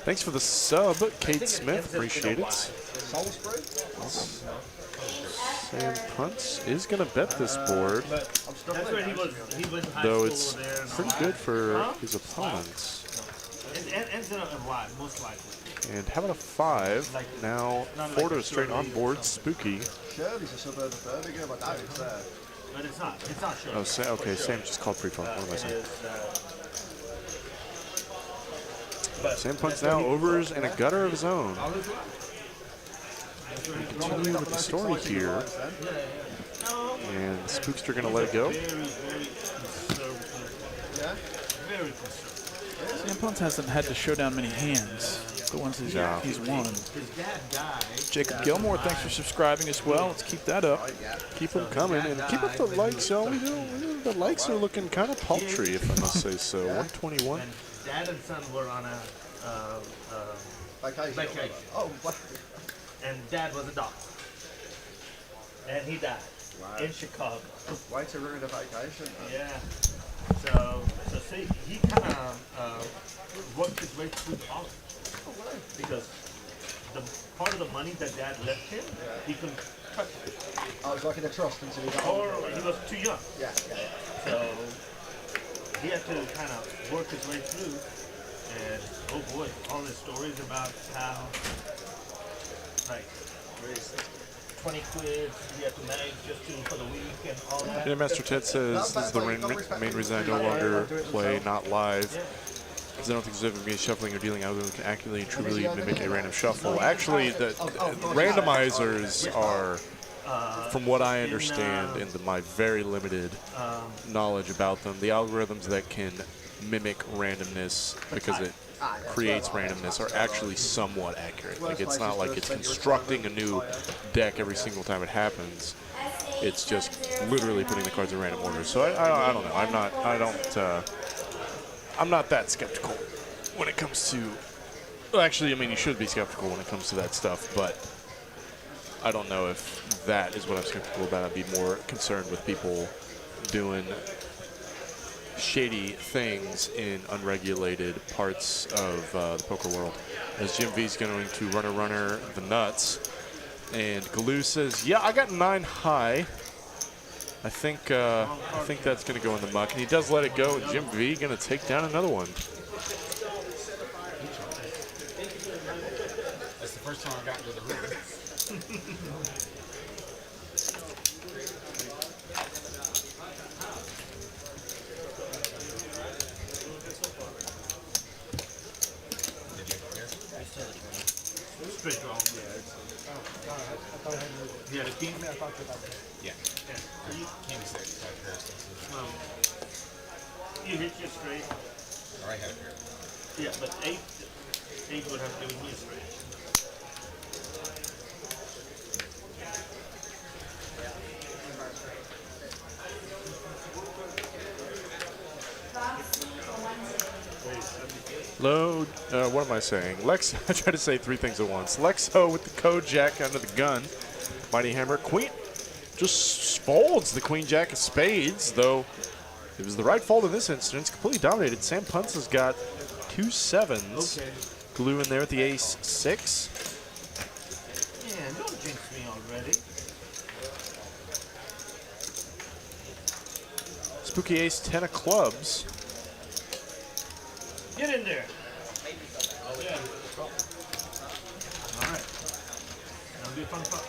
Thanks for the sub, Kate Smith. Appreciate it. Salisbury? Sam Punts is going to bet this board, though it's pretty good for his opponents. And how about a 5? Now 4 to a straight on board. Spooky. Shirley's a suburb of Birmingham. I doubt it's there. But it's not. It's not sure. Oh, okay. Sam just called pre-flop. What am I saying? Sam Punts now overs and a gutter of his own. We continue with the story here. And the Spookster going to let it go. Sam Punts hasn't had to show down many hands. The ones he's won. Jacob Gilmore, thanks for subscribing as well. Let's keep that up. Keep them coming and keep up the likes, y'all. The likes are looking kind of paltry, if I must say so. 121. Dad and son were on a vacation. Oh, what? And Dad was a doctor. And he died in Chicago. Way to ruin a vacation. Yeah. So see, he kind of worked his way through college. Because the part of the money that Dad left him, he I was like in a trust until he got Or he was too young. Yeah. So he had to kind of work his way through. And oh boy, all the stories about how like 20 quid you have to manage just for the week and all that. Yeah, Master Ted says this is the main reason I no longer play not live. Because I don't think there's ever be shuffling or dealing algorithm can accurately and truly mimic a random shuffle. Actually, the randomizers are, from what I understand and my very limited knowledge about them, the algorithms that can mimic randomness because it creates randomness are actually somewhat accurate. Like, it's not like it's constructing a new deck every single time it happens. It's just literally putting the cards in random order. So I don't know. I'm not that skeptical when it comes to. Well, actually, I mean, you should be skeptical when it comes to that stuff, but I don't know if that is what I'm skeptical about. I'd be more concerned with people doing shady things in unregulated parts of the poker world. As Jim V's going to runner the nuts, and Galoo says, "Yeah, I got 9 high. I think that's going to go in the muck," and he does let it go. And Jim V going to take down another one. That's the first time I got into the room. Straight draw. Yeah, the king. Yeah. King 6, I pair You hit your straight. Or I had a pair. Yeah, but 8 would have given me a straight. Load, what am I saying? Lex, I tried to say 3 things at once. Lexo with the code jack under the gun. Mighty Hammer. Queen just folds the Queen Jack of Spades, though it was the right fold in this instance. Completely dominated. Sam Punts has got 2 7s. Okay. Glue in there with the ace 6. Man, don't jinx me already. Spooky ace 10 of clubs. Get in there. Yeah. All right. That'll be a fun pot.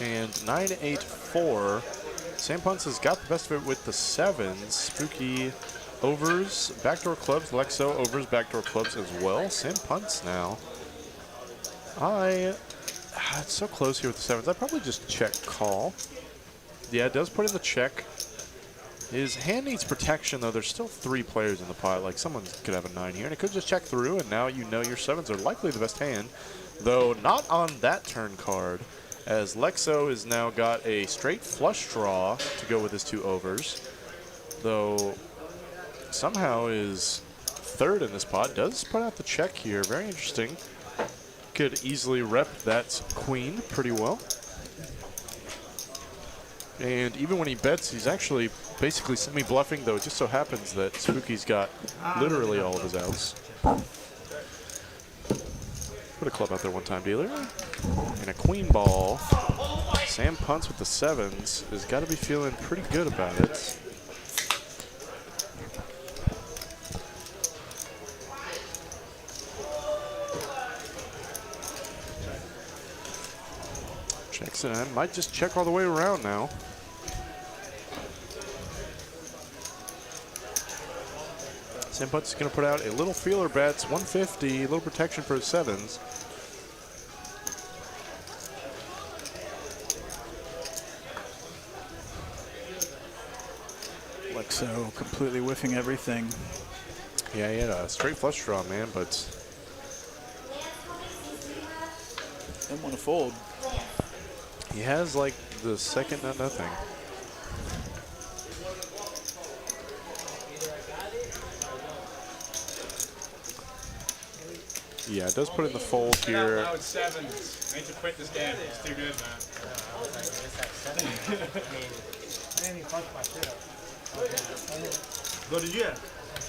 And 9-8-4. Sam Punts has got the best of it with the 7s. Spooky overs, backdoor clubs. Lexo overs, backdoor clubs as well. Sam Punts now. It's so close here with the 7s. I'd probably just check call. Yeah, it does put in the check. His hand needs protection, though. There's still 3 players in the pot. Like, someone could have a 9 here, and it could just check through, and now you know your 7s are likely the best hand, though not on that turn card, as Lexo has now got a straight flush draw to go with his 2 overs, though somehow is 3rd in this pot. Does put out the check here. Very interesting. Could easily rep that queen pretty well. And even when he bets, he's actually basically semi-bluffing, though it just so happens that Spooky's got literally all of his outs. Put a club out there one time, dealer. And a queen ball. Sam Punts with the 7s has got to be feeling pretty good about it. Checks it in. Might just check all the way around now. Sam Punts is going to put out a little feeler bets, 150, a little protection for his 7s. Lexo completely whiffing everything. Yeah, he had a straight flush draw, man, but didn't want to fold. He has like the second nothing. Yeah, it does put in the fold here. Now it's 7s. I need to quit this game. It's too good, man. Man, he fucked my shit up. What did you have?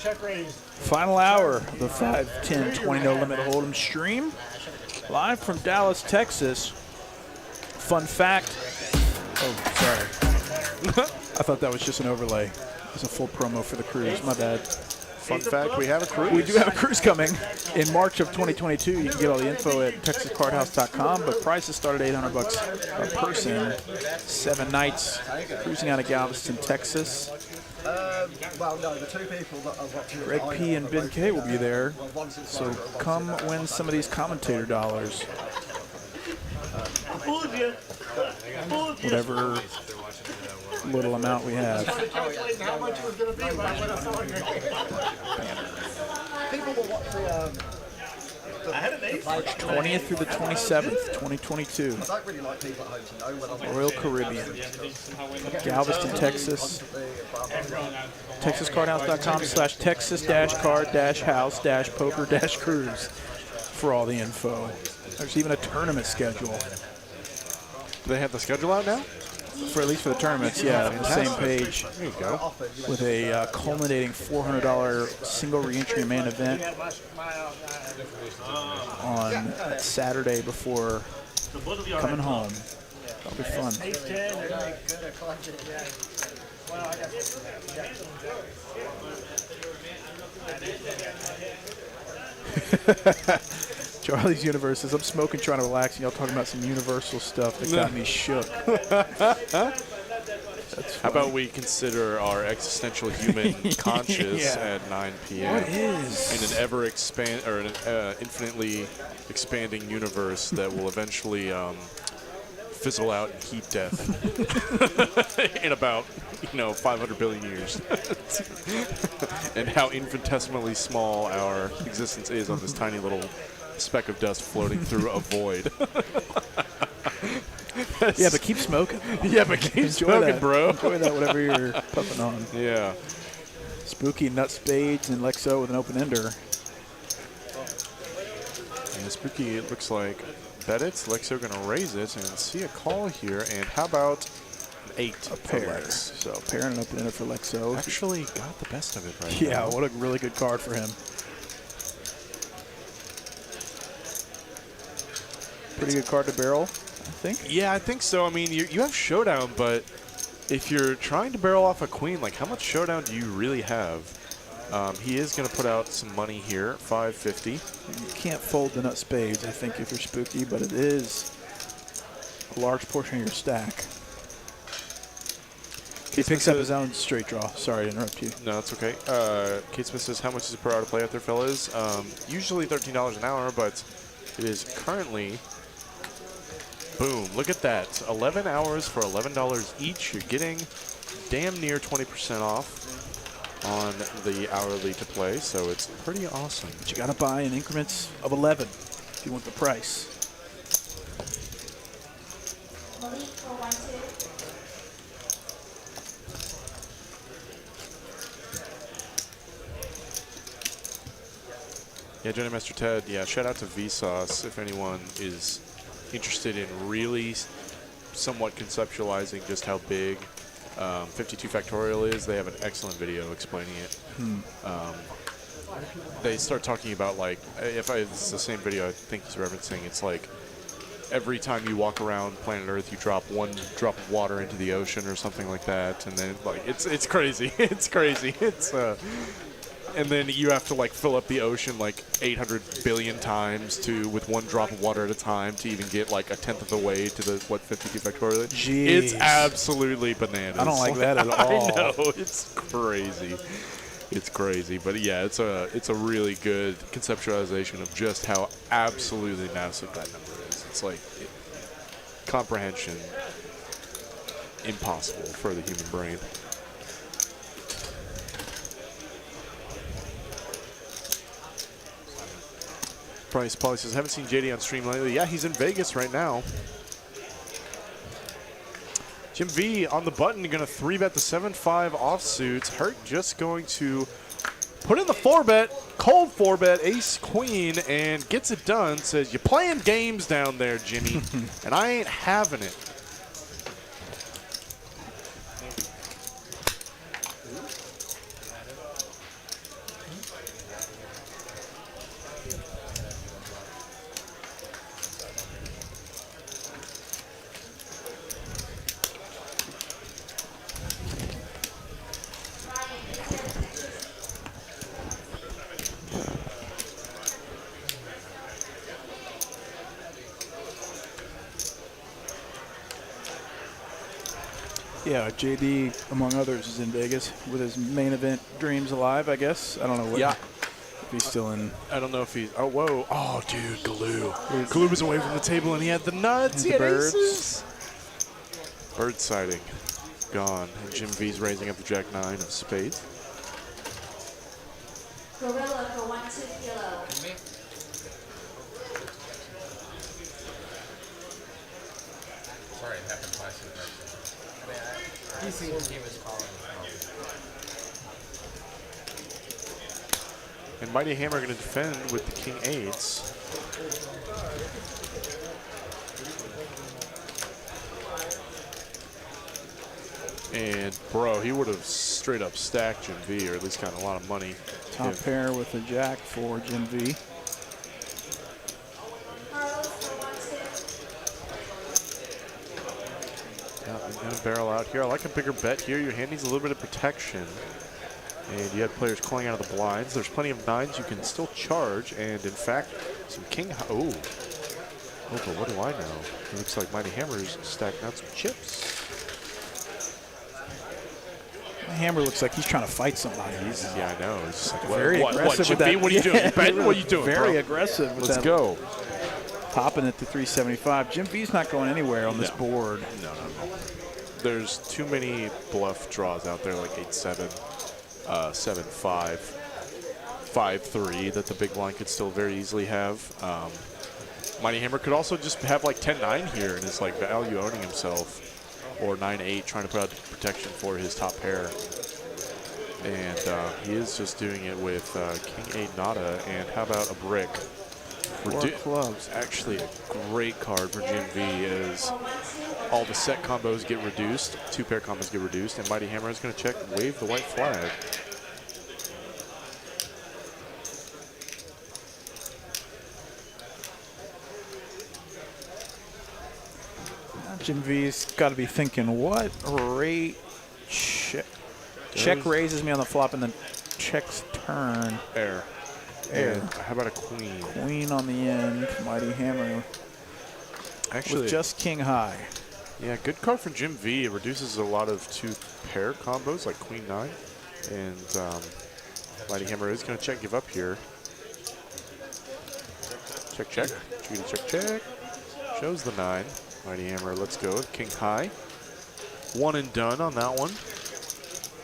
check raise. Final hour of the 5-10-20 No-Limit Hold'em stream. Live from Dallas, Texas. Fun fact. Oh, sorry. I thought that was just an overlay. It's a full promo for the cruise. My bad. Fun fact, we have a cruise. We do have a cruise coming in March of 2022. You can get all the info at TexasCardHouse.com, but prices start at $800 a person. 7 nights cruising out of Galveston, Texas. Well, no, the 2 people that I've got to. Greg P. and Ben K. will be there, so come win some of these commentator dollars. Whatever little amount we have. How much it was going to be, but I went up on People will watch the. I had an ace. 20th through the 27th, 2022. I don't really like people at home to know when I'm Royal Caribbean. Galveston, Texas. TexasCardHouse.com/Texas-card-house-poker-cruise for all the info. There's even a tournament schedule. Do they have the schedule out now? For at least for the tournaments, yeah, on the same page. There you go. With a culminating $400 single re-entry main event on Saturday before coming home. That'll be fun. Charlie's Universe says, I'm smoking, trying to relax, and y'all talking about some universal stuff that got me shook. How about we consider our existential human conscious at 9 p.m. What is? in an infinitely expanding universe that will eventually fizzle out in heat death in about 500 billion years. And how infinitesimally small our existence is on this tiny little speck of dust floating through a void. Yeah, but keep smoking. Yeah, but keep smoking, bro. Enjoy that, whatever you're puffing on. Yeah. Spooky Nut Spades and Lexo with an open ender. And Spooky, it looks like bet it's Lexo going to raise it and see a call here. And how about an 8? A pair. So a pair and an open ender for Lexo. Actually got the best of it right now. Yeah, what a really good card for him. Pretty good card to barrel, I think. Yeah, I think so. I mean, you have Showdown, but if you're trying to barrel off a queen, like how much Showdown do you really have? He is going to put out some money here, $550. You can't fold the nut spades, I think, if you're Spooky, but it is a large portion of your stack. He picks up his own straight draw. Sorry to interrupt you. No, that's okay. Kate Smith says, how much is it per hour to play out there, fellas? Usually $13 an hour, but it is currently... Boom, look at that. 11 hours for $11 each. You're getting damn near 20% off on the hourly to play, so it's pretty awesome. But you got to buy in increments of 11 if you want the price. Yeah, Johnny Master Ted, yeah, shout out to Vsauce if anyone is interested in really somewhat conceptualizing just how big 52 factorial is. They have an excellent video explaining it. They start talking about, like, if it's the same video I think he's referencing, it's like every time you walk around planet Earth, you drop 1 drop of water into the ocean or something like that, and then like it's crazy. It's crazy. It's and then you have to like fill up the ocean like 800 billion times with 1 drop of water at a time to even get like 1/10 of the way to the 52 factorial. Jeez. It's absolutely bananas. I don't like that at all. I know, it's crazy. It's crazy, but yeah, it's a really good conceptualization of just how absolutely massive that number is. It's like comprehension impossible for the human brain. Price Polly says, haven't seen JD on stream lately. Yeah, he's in Vegas right now. Jim V on the button, going to 3-bet the 7-5 offsuits. Hurt just going to put in the 4-bet, cold 4-bet, ace queen, and gets it done. Says, you're playing games down there, Jimmy, and I ain't having it. Yeah, JD, among others, is in Vegas with his main event Dreams Alive, I guess. I don't know what. Yeah. If he's still in. I don't know if he's. Oh, whoa. Oh, dude, Galoo. Galoo was away from the table, and he had the nuts. He had birds. aces. Bird sighting. Gone. And Jim V's raising up the Jack-9 of spades. Gorilla for 1-2 kilo. Sorry, it happened twice in the first. He seems he was calling. And Mighty Hammer going to defend with the King 8s. And, bro, he would have straight up stacked Jim V, or at least got a lot of money. Top pair with the Jack for Jim V. Yeah, I'm going to barrel out here. I like a bigger bet here. Your hand needs a little bit of protection. And you had players calling out of the blinds. There's plenty of 9s you can still charge. And, in fact, some King... Oh, but what do I know? It looks like Mighty Hammer's stacking out some chips. Hammer looks like he's trying to fight somebody. Yeah, I know. He's just like, very aggressive Jim with B, that. what are you doing? You betting? What are you doing, Very bro? aggressive with Let's that. go. Popping it to 375. Jim V's not going anywhere on this board. No. There's too many bluff draws out there, like 8-7, 7-5, 5-3 that the big blind could still very easily have. Mighty Hammer could also just have like 10-9 here and is like value owning himself, or 9-8 trying to put out protection for his top pair. And he is just doing it with King 8 Nada. And how about a brick? Four clubs. Actually a great card for Jim V as all the set combos get reduced, 2-pair combos get reduced, and Mighty Hammer is going to check, wave the white flag. Jim V's got to be thinking, what rate check raises me on the flop and then checks turn. Air. And how about a queen? Queen on the end. Mighty Hammer. Actually, with just king high. Yeah, good card for Jim V. It reduces a lot of 2-pair combos like queen 9. And Mighty Hammer is going to check give up here. Check, check. Check, check. Shows the 9. Mighty Hammer, let's go. King high. One and done on that one.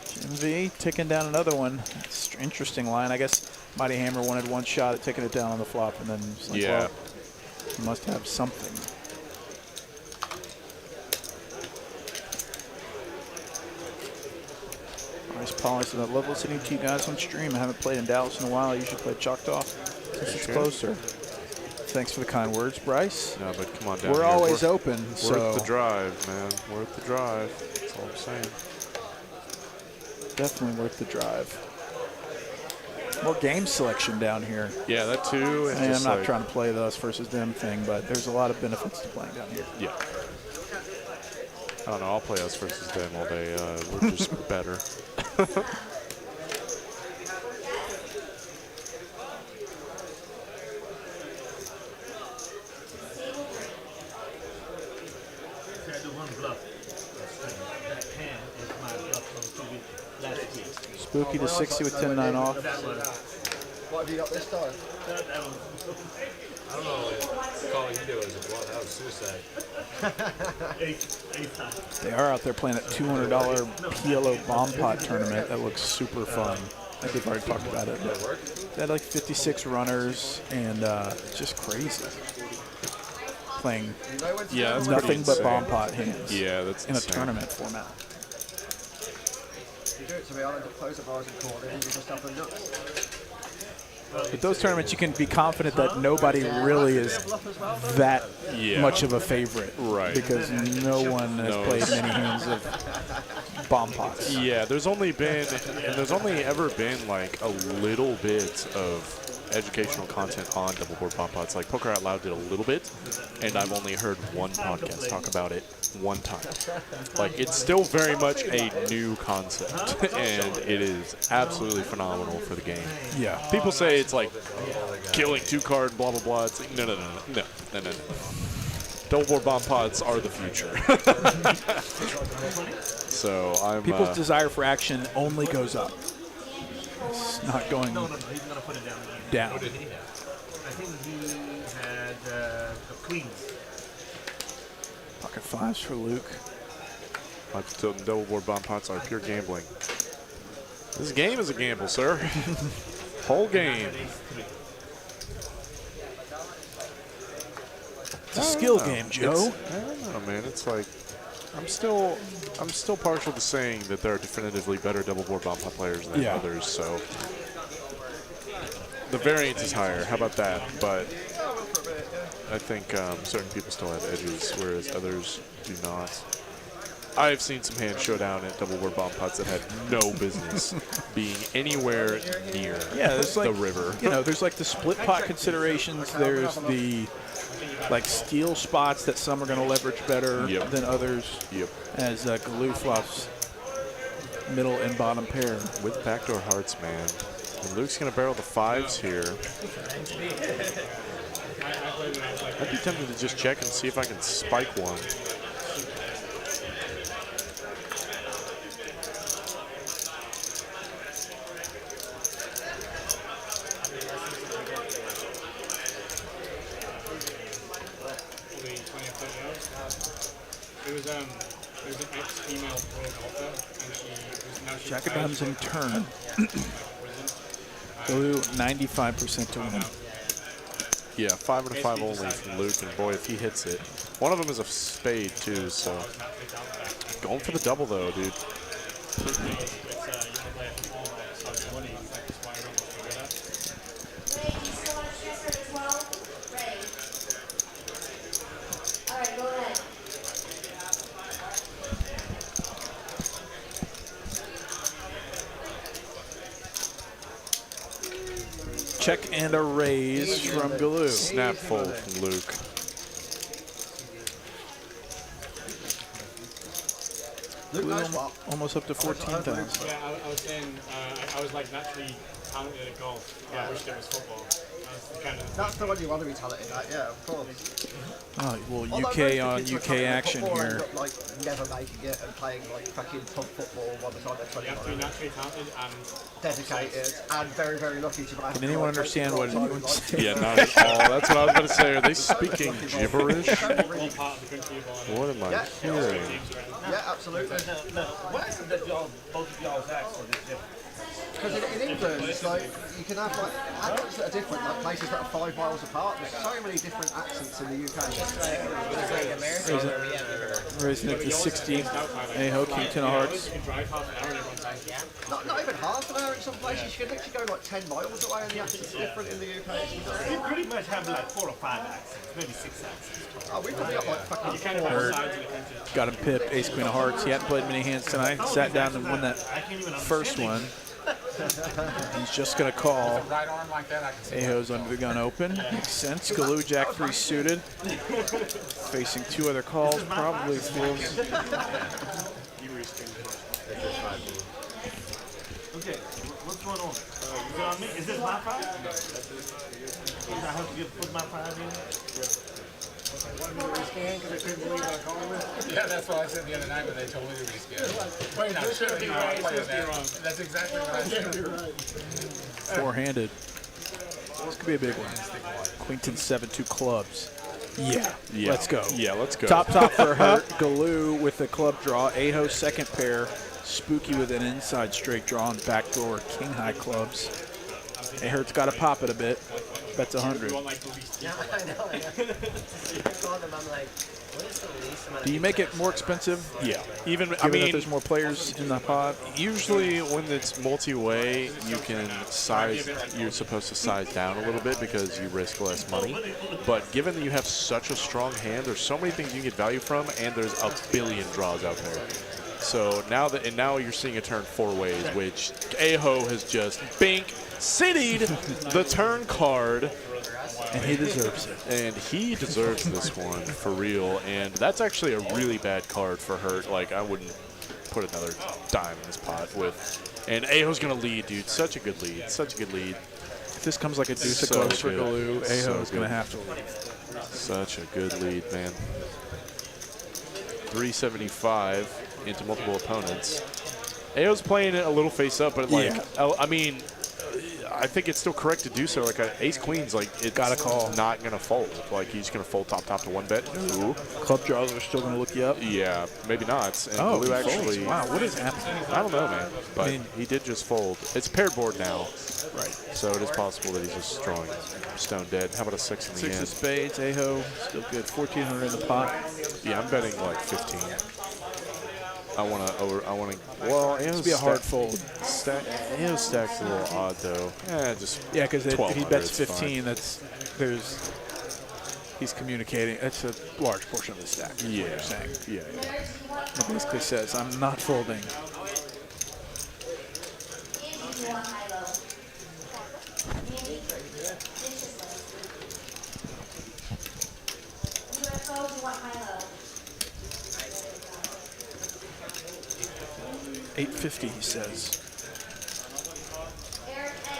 Jim V ticking down another one. It's an interesting line. I guess Mighty Hammer wanted one shot at taking it down on the flop, and then it's like, well, he must have something. Nice polish. I'd love listening to you guys on stream. I haven't played in Dallas in a while. I usually play Choctaw since it's closer. Thanks for the kind words, Bryce. No, but come on down. We're always open. Worth the drive, man. Worth the drive. That's all I'm saying. Definitely worth the drive. More game selection down here. Yeah, that too. And I'm not trying to play the us versus them thing, but there's a lot of benefits to playing down here. Yeah. I don't know. I'll play us versus them all day. We're just better. Spooky to 60 with 10-9 off. What have you got this time? I don't know what calling you do is a bluff. That was suicide. They are out there playing that $200 PLO bomb pot tournament. That looks super fun. I think they've already talked about it. But they had like 56 runners and just crazy. Playing nothing but bomb pot hands. Yeah, that's in a tournament format. You do it to me, I'll end up closing bars and calling, and you just have the nuts. But those tournaments, you can be confident that nobody really is that much of a favorite. Right. Because no one has played many hands of bomb pots. Yeah, there's only ever been like a little bit of educational content on double board bomb pots. Like Poker Out Loud did a little bit, and I've only heard one podcast talk about it one time. Like, it's still very much a new concept, and it is absolutely phenomenal for the game. Yeah. People say it's like killing 2-card, blah, blah, blah. It's like, no. Double board bomb pots are the future. So I'm. People's desire for action only goes up. It's not going No, he's gonna put it down. down. What did he have? I think he had the queens. Pocket fives for Luke. Double board bomb pots are pure gambling. This game is a gamble, sir. Whole game. It's a skill game, Joe. I don't know, man. It's like I'm still partial to saying that there are definitively better double board bomb pot players than others. So the variance is higher. How about that? But I think certain people still have edges, whereas others do not. I've seen some hand showdown at double board bomb pots that had no business being anywhere near there's like, the river. You know, there's like the split pot considerations. There's the like steal spots that some are going to leverage better than others. Yep. As Galoo flops middle and bottom pair. With backdoor hearts, man. And Luke's going to barrel the fives here. I'd be tempted to just check and see if I can spike one. There was an ex-female pro golfer, and now she's Jack of diamonds in turn. Galoo 95% to win. Yeah, 5 and a 5 only from Luke, and boy, if he hits it. One of them is a spade, too, so. Going for the double, though, dude. Check and a raise from Galoo. Snap fold from Luke. Galoo almost up to 14,000. Yeah, I was saying, I was like naturally talented at golf. I wished it was football. That's the one you want to be talented at, yeah, of course. Oh, well, UK on UK action here. Like, never making it and playing like fucking pub football by the time they're 21. You have to be naturally talented and dedicated and very, very lucky to have. Can anyone understand what anyone's saying? Yeah, not at all. That's what I was going to say. Are they speaking gibberish? What am I hearing? Yeah, absolutely. Why is it that both of y'all's accent is different? Because in England, it's like you can have like accents that are different, like places that are 5 miles apart. There's so many different accents in the UK. Raising it to 16. Aho, King 10 of hearts. Not even half an hour in some places. You can literally go like 10 miles away and the accent's different in the UK. You pretty much have like 4 or 5 accents, maybe 6 accents. Oh, we probably got like fucking 4. Got him pipped, ace queen of hearts. He hadn't played many hands tonight. Sat down and won that first one. He's just going to call. Aho's under the gun open. Makes sense. Galoo, Jack 3 suited. Facing 2 other calls. Probably feels. Okay, what's going on? You got me? Is this my 5? I have to put my 5 in? Yeah, that's what I said the other night when they told me to rescan. Wait, I should be right. That's exactly what I said. Four-handed. This could be a big one. Queen 10 7 2 clubs. Yeah. Let's go. Yeah, let's go. Top for Hurt. Galoo with the club draw. Aho second pair. Spooky with an inside straight draw and backdoor king high clubs. Ahurt's got to pop it a bit. Bets 100. Yeah, I know. I called them. I'm like, what is the least amount of Do you make it more expensive? Yeah. Even I mean, that there's more players in the pod. Usually, when it's multi-way, you can size. You're supposed to size down a little bit because you risk less money. But given that you have such a strong hand, there's so many things you can get value from, and there's a billion draws out there. So now you're seeing a turn 4 ways, which Aho has just citied the turn card. And he deserves it. And he deserves this one, for real. And that's actually a really bad card for Hurt. Like, I wouldn't put another dime in this pot with. And Aho's going to lead, dude. Such a good lead. Such a good lead. If this comes like a deuce of So clubs for good. Galoo, So Aho is going to good. have to lead. Such a good lead, man. 375 into multiple opponents. Ao's playing it a little face up, but like, I mean, I think it's still correct to do so. Like ace queens, like it's Gotta call. not gonna fold. Like he's gonna fold top to 1-bet. Ooh. Club draws are still going to look you up. Yeah, maybe not. And Oh, Blue he folds. actually. Wow, what is happening? I don't know, man. But I mean, he did just fold. It's paired board now. Right. So it is possible that he's just drawing stone dead. How about a 6 in the Six end? of spades, Aho, still good. 1,400 in the pot. Yeah, I'm betting like 15. Well, It's be a hard fold. Ao's stack's a little odd though. Yeah, because if he 1,200, bets it's 15, he's communicating. That's a large portion of the stack. Is what you're saying. Yeah. It basically says, I'm not folding. $850, he says.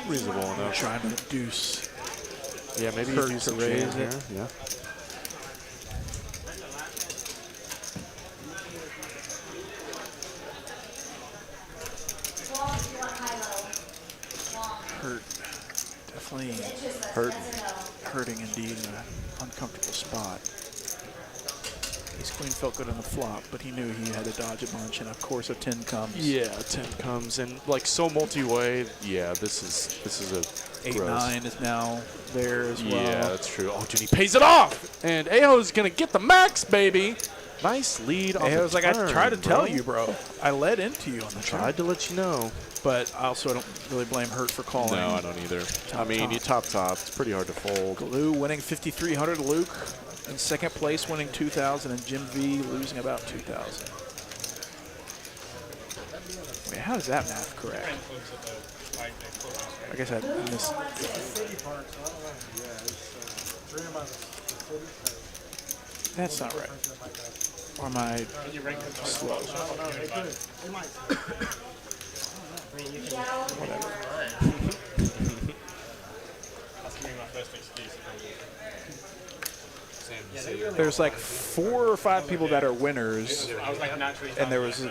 Reasonable enough. Trying to deuce. Yeah, maybe Hurt use to some raise jam it. here. Yeah. Hurt. Definitely hurting indeed in an uncomfortable spot. Ace Queen felt good on the flop, but he knew he had to dodge a bunch, and of course a 10 comes. Yeah, 10 comes, and like so multi-way. Yeah, this is a 8-9 is now there as well. Yeah, that's true. Oh, dude, he pays it off, and Aho's gonna get the max, baby. Nice lead on Aho's the like, turn, I tried to tell bro. you, bro. I led into you on the turn. Tried to let you know. But I also don't really blame Hurt for calling. No, I don't either. I mean, you top. It's pretty hard to fold. Galoo winning 5,300. Luke in second place, winning 2,000, and Jim V losing about 2,000. Wait, how is that math correct? I guess I missed. That's not right. Or am I slow? Whatever. There's like 4 or 5 people that are winners, and there was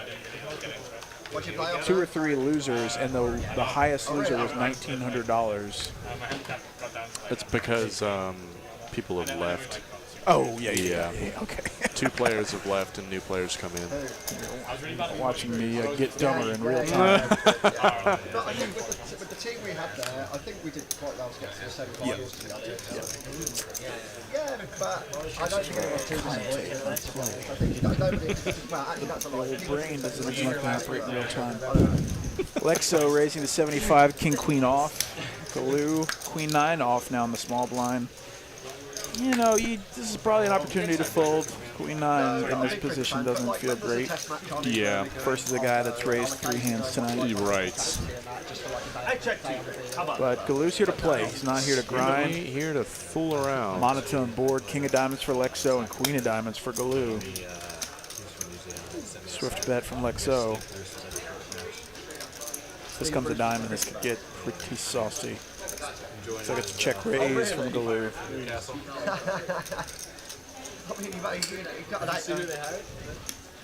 2 or 3 losers, and the highest loser was $1,900. It's because people have left. Oh, yeah. Okay. 2 players have left and new players come in. Watching me get dumber in real time. But I think with the team we had there, I think we did quite well to get to the semi-finals, to be honest. Yeah, but I don't think it was too disappointing. I think nobody, well, actually that's a lot. Your brain doesn't like to operate in real time. Lexo raising to 75, King Queen off. Galoo, Queen 9 off now in the small blind. You know, this is probably an opportunity to fold. Queen 9 in this position doesn't feel great. Yeah. Versus a guy that's raised 3 hands tonight. Right. But Galoo's here to play. He's not here to grind. Here to fool around. Monotone board, King of Diamonds for Lexo and Queen of Diamonds for Galoo. Swift bet from Lexo. If this comes a diamond, this could get pretty saucy. So I get to check raise from Galoo. This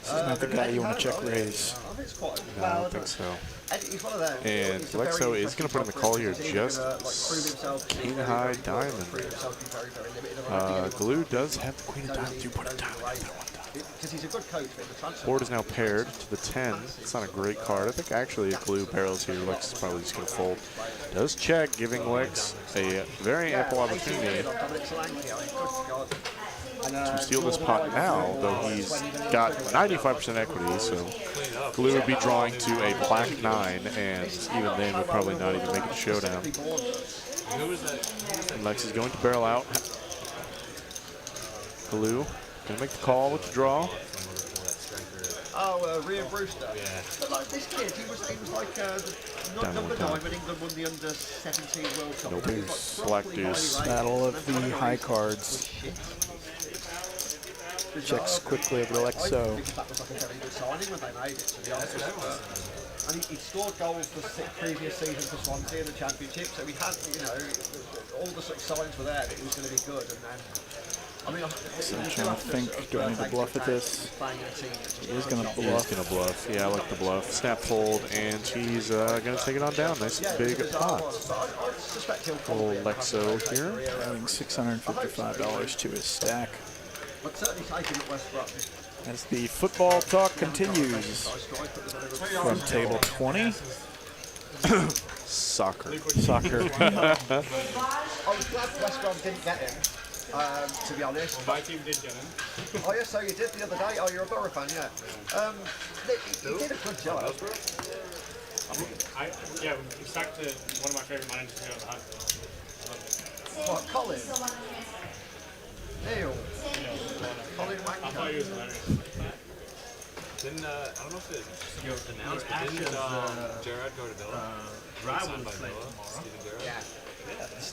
is not the guy you want to check raise. No, I don't think so. And Lexo is going to put in the call here just King High Diamond. Galoo does have the Queen of Diamonds. You put a diamond in that one time. Because he's a good coach for the transfer. Board is now paired to the 10. It's not a great card. I think actually if Galoo barrels here, Lex is probably just going to fold. Does check, giving Lex a very ample opportunity to steal this pot now, though he's got 95% equity, so Galoo would be drawing to a black 9, and even then would probably not even make it a showdown. And Lex is going to barrel out. Galoo gonna make the call with the draw. Oh, Rhea Brewster. Yeah. But like this kid, he was like number 9 when England won the under-17 World Cup. No deuce, black deuce. Battle of the high cards. Checks quickly over to Lexo. That was like a very good signing when they made it, to be honest. and he scored goals the previous season for Swansea in the Championship, so he had, you know, all the sort of signs were there that he was going to be good, and then, I mean, So I'm trying to think, do I need to bluff at this? He is going to bluff. He's going to bluff. Yeah, I like the bluff. Snap fold, and he's going to take it on down. Nice big pot. Little Lexo here. Adding $655 to his stack. But certainly taking at West Brom. As the football talk continues from table 20. Soccer. Soccer. I was glad West Brom didn't get him, to be honest. My team did get him. Oh, yeah, so you did the other day. Oh, you're a Borough fan, yeah. He did a good job. Yeah, we stuck to one of my favorite managers here on the hunt. What, Colin? Neil. Colin I thought he was hilarious. Didn't, I don't know if it was announced, but didn't Gerard go to Villa? Signed by Villa, Steven Gerrard? Yeah.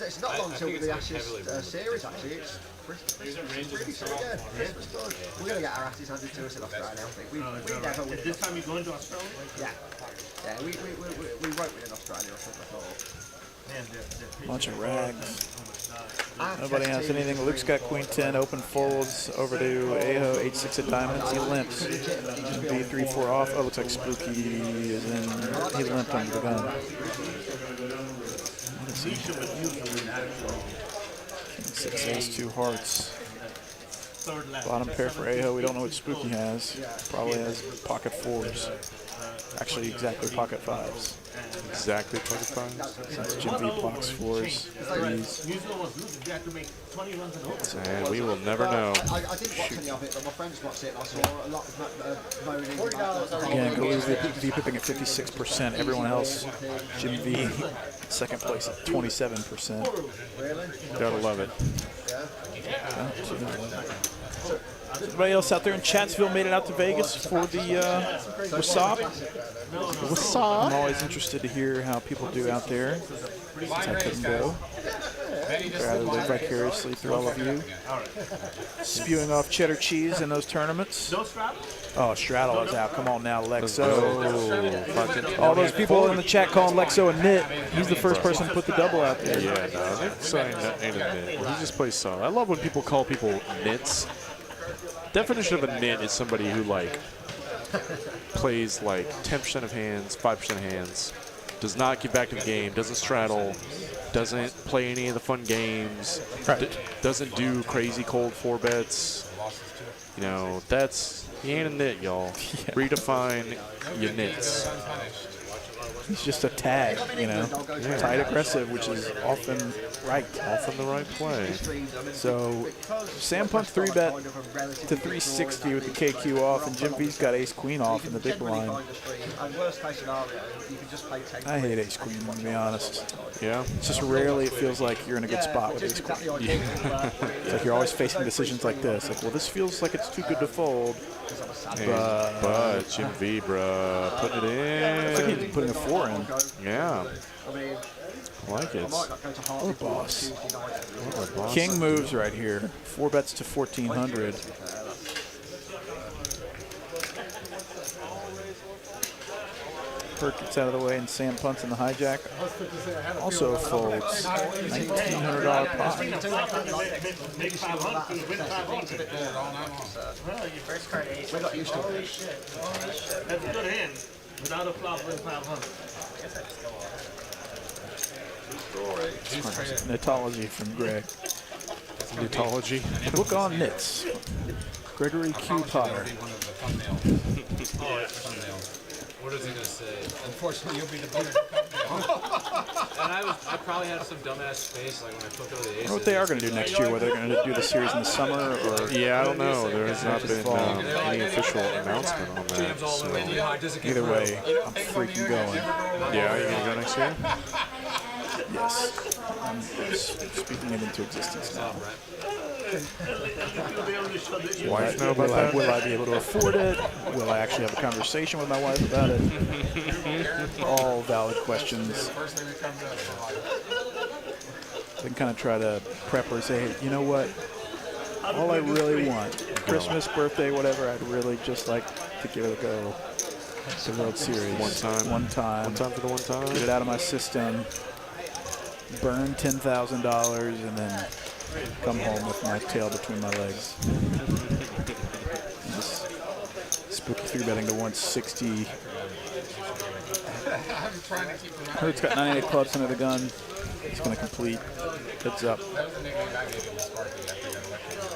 It's not long until the Ashes series, actually. It's pretty soon, yeah. We're going to get our asses handed to us in Australia, I think. We never win. This time you're going to Australia? Yeah. Yeah, we won't win in Australia, I thought. Bunch of rags. Nobody has anything. Luke's got queen 10, open folds over to Aho, h6 of diamonds. He limps. B3-4 off. Oh, looks like Spooky is in. He limped under the gun. King 6 ace, 2 hearts. Bottom pair for Aho. We don't know what Spooky has. Probably has pocket 4s. Actually, exactly pocket 5s. Exactly pocket 5s. Since Jim V blocks 4s, 3s. And we will never know. I didn't watch any of it, but my friends watched it. I saw a lot of moaning about Again, Galoo's V pipping at 56%. Everyone else, Jim V, second place at 27%. Gotta love it. Everybody else out there in Chatsville made it out to Vegas for the WASAP. I'm always interested to hear how people do out there, since I couldn't go. Rather live vicariously through all of you. Spewing off cheddar cheese in those tournaments. Oh, Straddle is out. Come on now, Lexo. All those people in the chat calling Lexo a nit. He's the first person to put the double out there. Yeah, no, they're saying that ain't a nit. He just plays solid. I love when people call people nits. Definition of a nit is somebody who like plays like 10% of hands, 5% of hands, does not get back to the game, doesn't straddle, doesn't play any of the fun games, doesn't do crazy cold 4-bets. You know, he ain't a nit, y'all. Redefine your nits. He's just a tag, you know, tight aggressive, which is often right. Often the right play. So Sam Punt's 3-bet to 360 with the KQ off, and Jim V's got ace queen off in the big blind. I hate ace queen, to be honest. Yeah? It's just rarely it feels like you're in a good spot with ace queen. Yeah. It's like you're always facing decisions like this. Like, well, this feels like it's too good to fold. But Jim V, bruh, putting it in. Looks like he's putting a 4 in. Yeah. I like it. Oh, boss. King moves right here. 4 bets to 1,400. Perk gets out of the way, and Sam punts in the hijack. Also folds. $1,900 pot. First card ace. We're not used to it. That's a good hand. Without a flop, win 500. Knitology from Greg. Knitology. Book on knits. Gregory Q. Potter. What is he gonna say? Unfortunately, you'll be the bigger And I probably had some dumbass space like when I flipped over the aces. I wonder what they are going to do next year, whether they're going to do the series in the summer or... Yeah, I don't know. There has not been any official announcement on that. So. Either way, I'm freaking going. Yeah, are you going to go next year? Yes. I'm speaking it into existence now. Wife know about that? Will I be able to afford it? Will I actually have a conversation with my wife about it? All valid questions. I can kind of try to prep her and say, hey, you know what? All I really want, Christmas, birthday, whatever, I'd really just like to give it a go. It's a World Series. One time. One time. One time for the one time. Get it out of my system. Burn $10,000 and then come home with my tail between my legs. Just spooky 3-betting to 160. I'm trying to keep the Hurt's got 98 clubs under the gun. He's going to complete. Heads up. That was the nickname I gave him, Sparky, after I got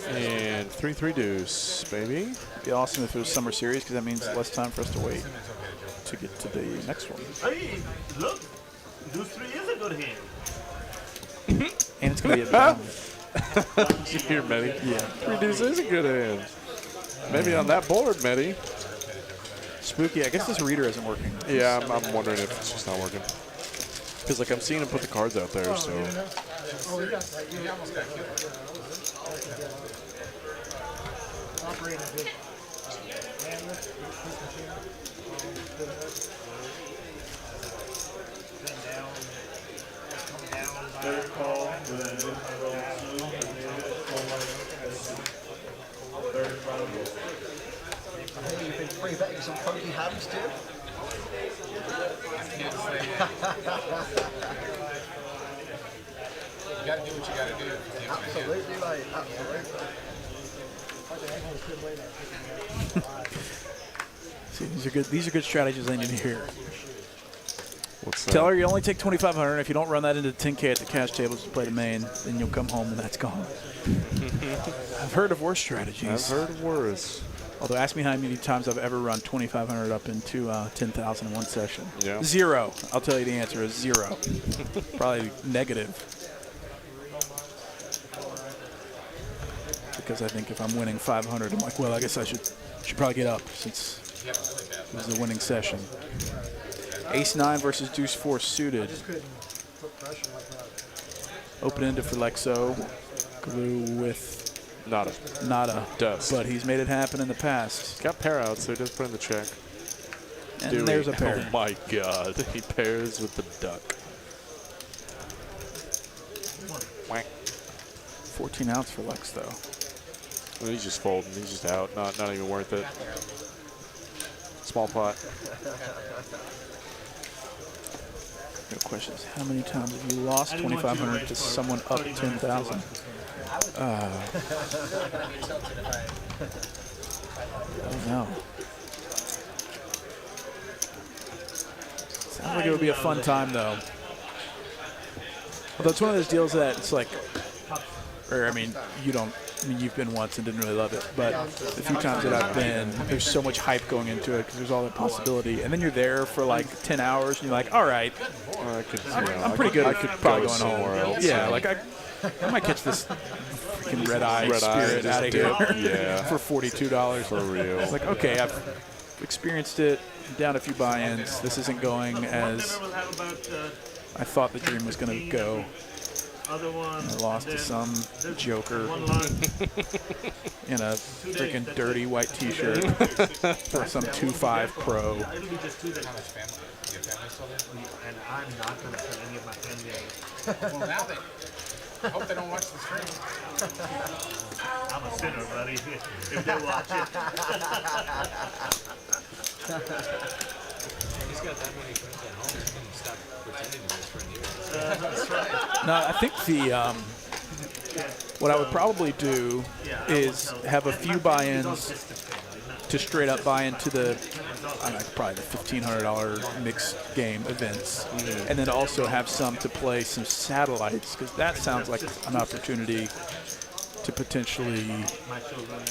elected. And 3-3 deuce, baby. It'd be awesome if it was Summer Series because that means less time for us to wait to get to the next one. Hey, look, those 3 is a good hand. And it's going to be a down. Did you hear, Meddy? Yeah. 3 deuce is a good hand. Maybe on that board, Meddy. Spooky. I guess this reader isn't working. Yeah, I'm wondering if it's just not working. Because, like, I'm seeing him put the cards out there, so. Oh, he almost got killed. Operating a good handler. Third call. I hear you've been free betting some funky hands too. You gotta do what you gotta do. Absolutely, mate. Absolutely. See, these are good strategies I need to hear. What's that? Tell her you only take 2,500. If you don't run that into 10K at the cash tables to play the main, then you'll come home and that's gone. I've heard of worse strategies. I've heard of worse. Although, ask me how many times I've ever run 2,500 up into 10,000 in one session. Yeah. 0. I'll tell you the answer is 0. Probably negative. Because I think if I'm winning 500, I'm like, well, I guess I should probably get up since it was the winning session. Ace-9 versus Deuce-4 suited. Open-ended for Lexo. Glue with Nada. Dust. But he's made it happen in the past. Got pair out, so he does put in the check. And Dewey. there's a pair. Oh my God. He pairs with the duck. Whack. 14 outs for Lex, though. Well, he's just folding. He's just out. Not even worth it. Small pot. No questions. How many times have you lost 2,500 to someone up 10,000? Oh no. Sounds like it would be a fun time though. Although it's one of those deals that it's like, or I mean, you've been once and didn't really love it, but the few times that I've been, there's so much hype going into it because there's all that possibility, and then you're there for like 10 hours and you're like, all right, I'm pretty good. I could probably go somewhere else. Yeah, like I might catch this freaking red eye spirit out of here for $42 for real. It's like, okay, I've experienced it, down a few buy-ins. This isn't going as I thought the dream was going to go. I lost to some joker in a freaking dirty white T-shirt for some 2.5 pro. And I'm not going to put any of my family in. Well, now they hope they don't watch the stream. I'm a sinner, buddy. If they watch it. He's got that many friends at home. He can stop pretending to be his friend here. That's right. No, I think what I would probably do is have a few buy-ins to straight up buy into the, probably the $1,500 mixed game events, and then also have some to play some satellites because that sounds like an opportunity to potentially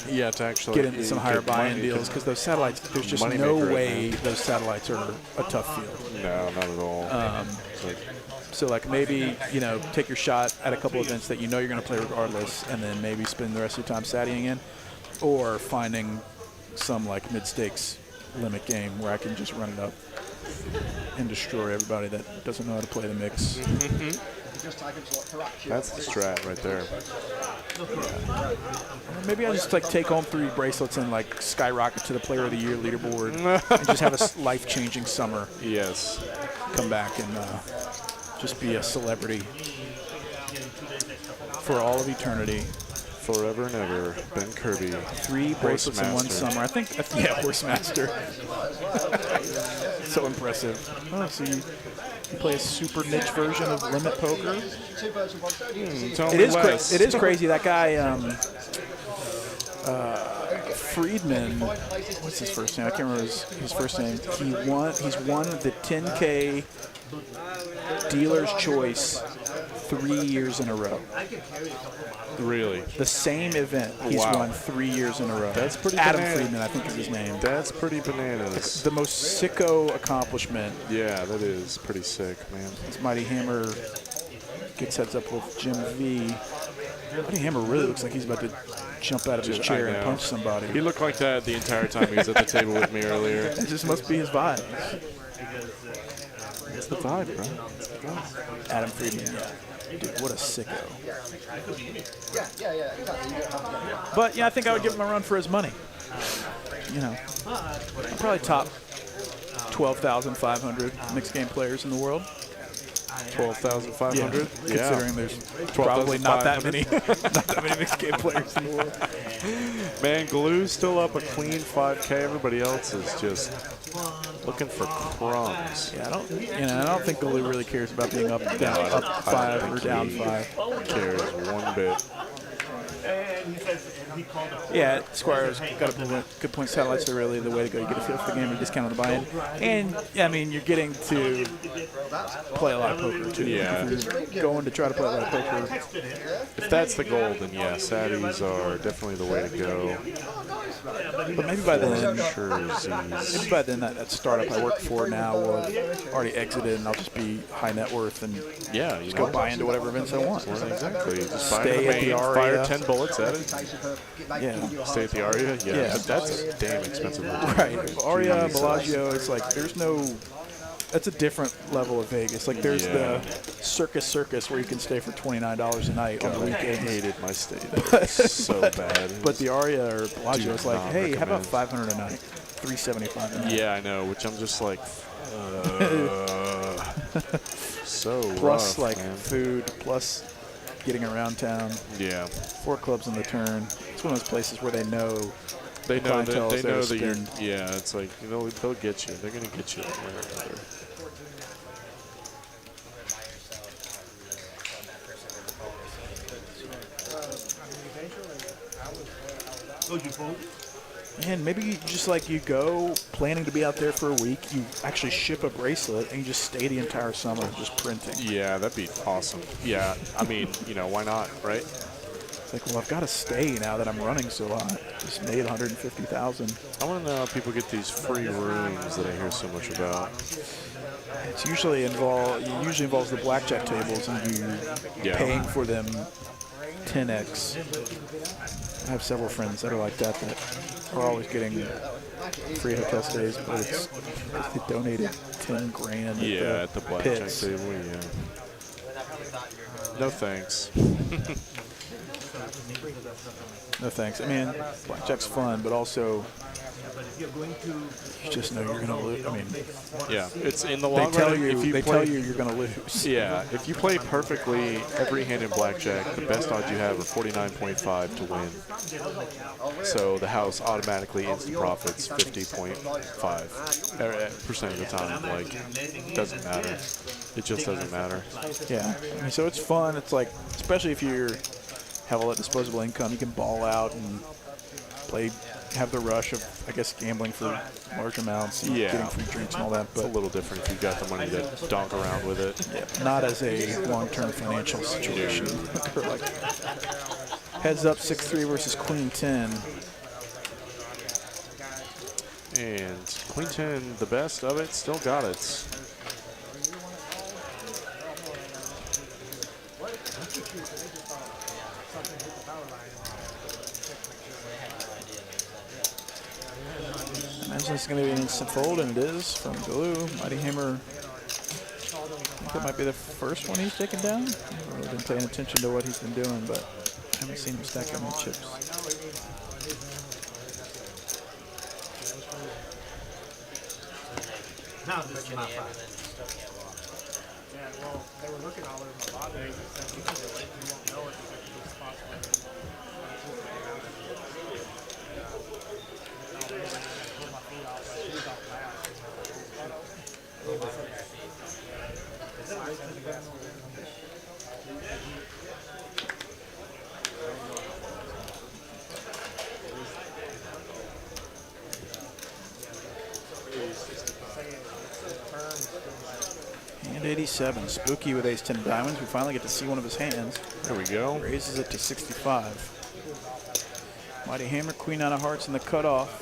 to actually get into some higher buy-in deals because those satellites, there's just no way those satellites are a tough field. No, not at all. So like maybe, take your shot at a couple events that you know you're going to play regardless, and then maybe spend the rest of your time satting in, or finding some like mid-stakes limit game where I can just run it up and destroy everybody that doesn't know how to play the mix. That's the strat right there. Maybe I just like take home 3 bracelets and like skyrocket to the Player of the Year leaderboard and just have a life-changing summer. Yes. Come back and just be a celebrity for all of eternity Forever and ever, Ben Kirby. 3 bracelets in one summer. I think, yeah, Horse Master. So impressive. Oh, so you play a super niche version of limit poker? It is crazy. That guy, Friedman, what's his first name? I can't remember his first name. He's won the 10K Dealer's Choice 3 years in a row. Really? The same event he's won 3 years in a row. That's pretty Adam bananas. Friedman, I think is his name. That's pretty bananas. The most sicko accomplishment. Yeah, that is pretty sick, man. As Mighty Hammer gets heads up with Jim V. Mighty Hammer really looks like he's about to jump out of his chair and punch somebody. He looked like that the entire time he was at the table with me earlier. It just must be his vibe. It's the vibe, bro. Adam Friedman, yeah. Dude, what a sicko. But, yeah, I think I would give him a run for his money. You know, probably top 12,500 mixed game players in the world. 12,500? Yeah, considering there's probably not that many mixed game players in the world. Man, Glue's still up a clean 5K. Everybody else is just looking for crumbs. Yeah, I don't think Glue really cares about being up 5 or down 5. Cares one bit. Yeah, Squire's got a good point. Satellites are really the way to go. You get a feel for the game, you discount on the buy-in. And, yeah, I mean, you're getting to play a lot of poker, too. Yeah. If you're going to try to play a lot of poker. If that's the goal, then yeah, Satties are definitely the way to go. But maybe by then, that startup I work for now will have already exited, and I'll just be high net worth and just go buy into whatever events I want. Well, exactly. Just buy Stay at the Aria. Fire 10 bullets at it. Yeah. Stay at the Aria? Yeah. That's a damn expensive hotel. Right. Aria, Bellagio, it's like there's no... That's a different level of Vegas. Like there's the Circus where you can stay for $29 a night on the weekend. I hated my stay there so bad. But the Aria or Bellagio is like, hey, how about $500 a night? $375 a night. Yeah, I know, which I'm just like, so plus rough, like man. food, plus getting around town. Yeah. 4 clubs on the turn. It's one of those places where they know that you're. spend. Yeah, it's like they'll get you. They're gonna get you one way or another. Man, maybe you just like you go planning to be out there for a week. You actually ship a bracelet and you just stay the entire summer just printing. Yeah, that'd be awesome. Yeah, I mean, why not, right? It's like, well, I've got to stay now that I'm running so hot. Just made $150,000. I want to know how people get these free rooms that I hear so much about. It usually involves the blackjack tables and you paying for them 10x. I have several friends that are like that are always getting free hotel stays, but they donated 10 grand. At the blackjack pits. table. Yeah. No thanks. No thanks. I mean, blackjack's fun, but also you just know you're going to lose. I mean, yeah, it's in the long run. They tell you you're going to lose. Yeah, if you play perfectly every hand in blackjack, the best odds you have are 49.5 to win. So the house automatically instant profits 50.5% of the time. Like, it doesn't matter. It just doesn't matter. Yeah, I mean, so it's fun. It's like, especially if you have all that disposable income, you can ball out and have the rush of, I guess, gambling for large amounts, and getting free drinks and all that. But it's a little different if you've got the money to donk around with it. Yeah, not as a long-term financial situation. Like, heads up 6-3 versus Queen 10. And Queen 10, the best of it, still got it. I imagine it's going to be an instant fold, and it is from Glue. Mighty Hammer, I think that might be the first one he's taken down. I've really been paying attention to what he's been doing, but I haven't seen him stack that many chips. Now this is my five. well, they were looking all over my body. They said, you can do it. You won't know it because it's possible. Pull my feet off, my shoes off fast. Hand 87. Spooky with ace-10 of diamonds. We finally get to see one of his hands. There we go. Raises it to 65. Mighty Hammer, Queen out of hearts in the cutoff.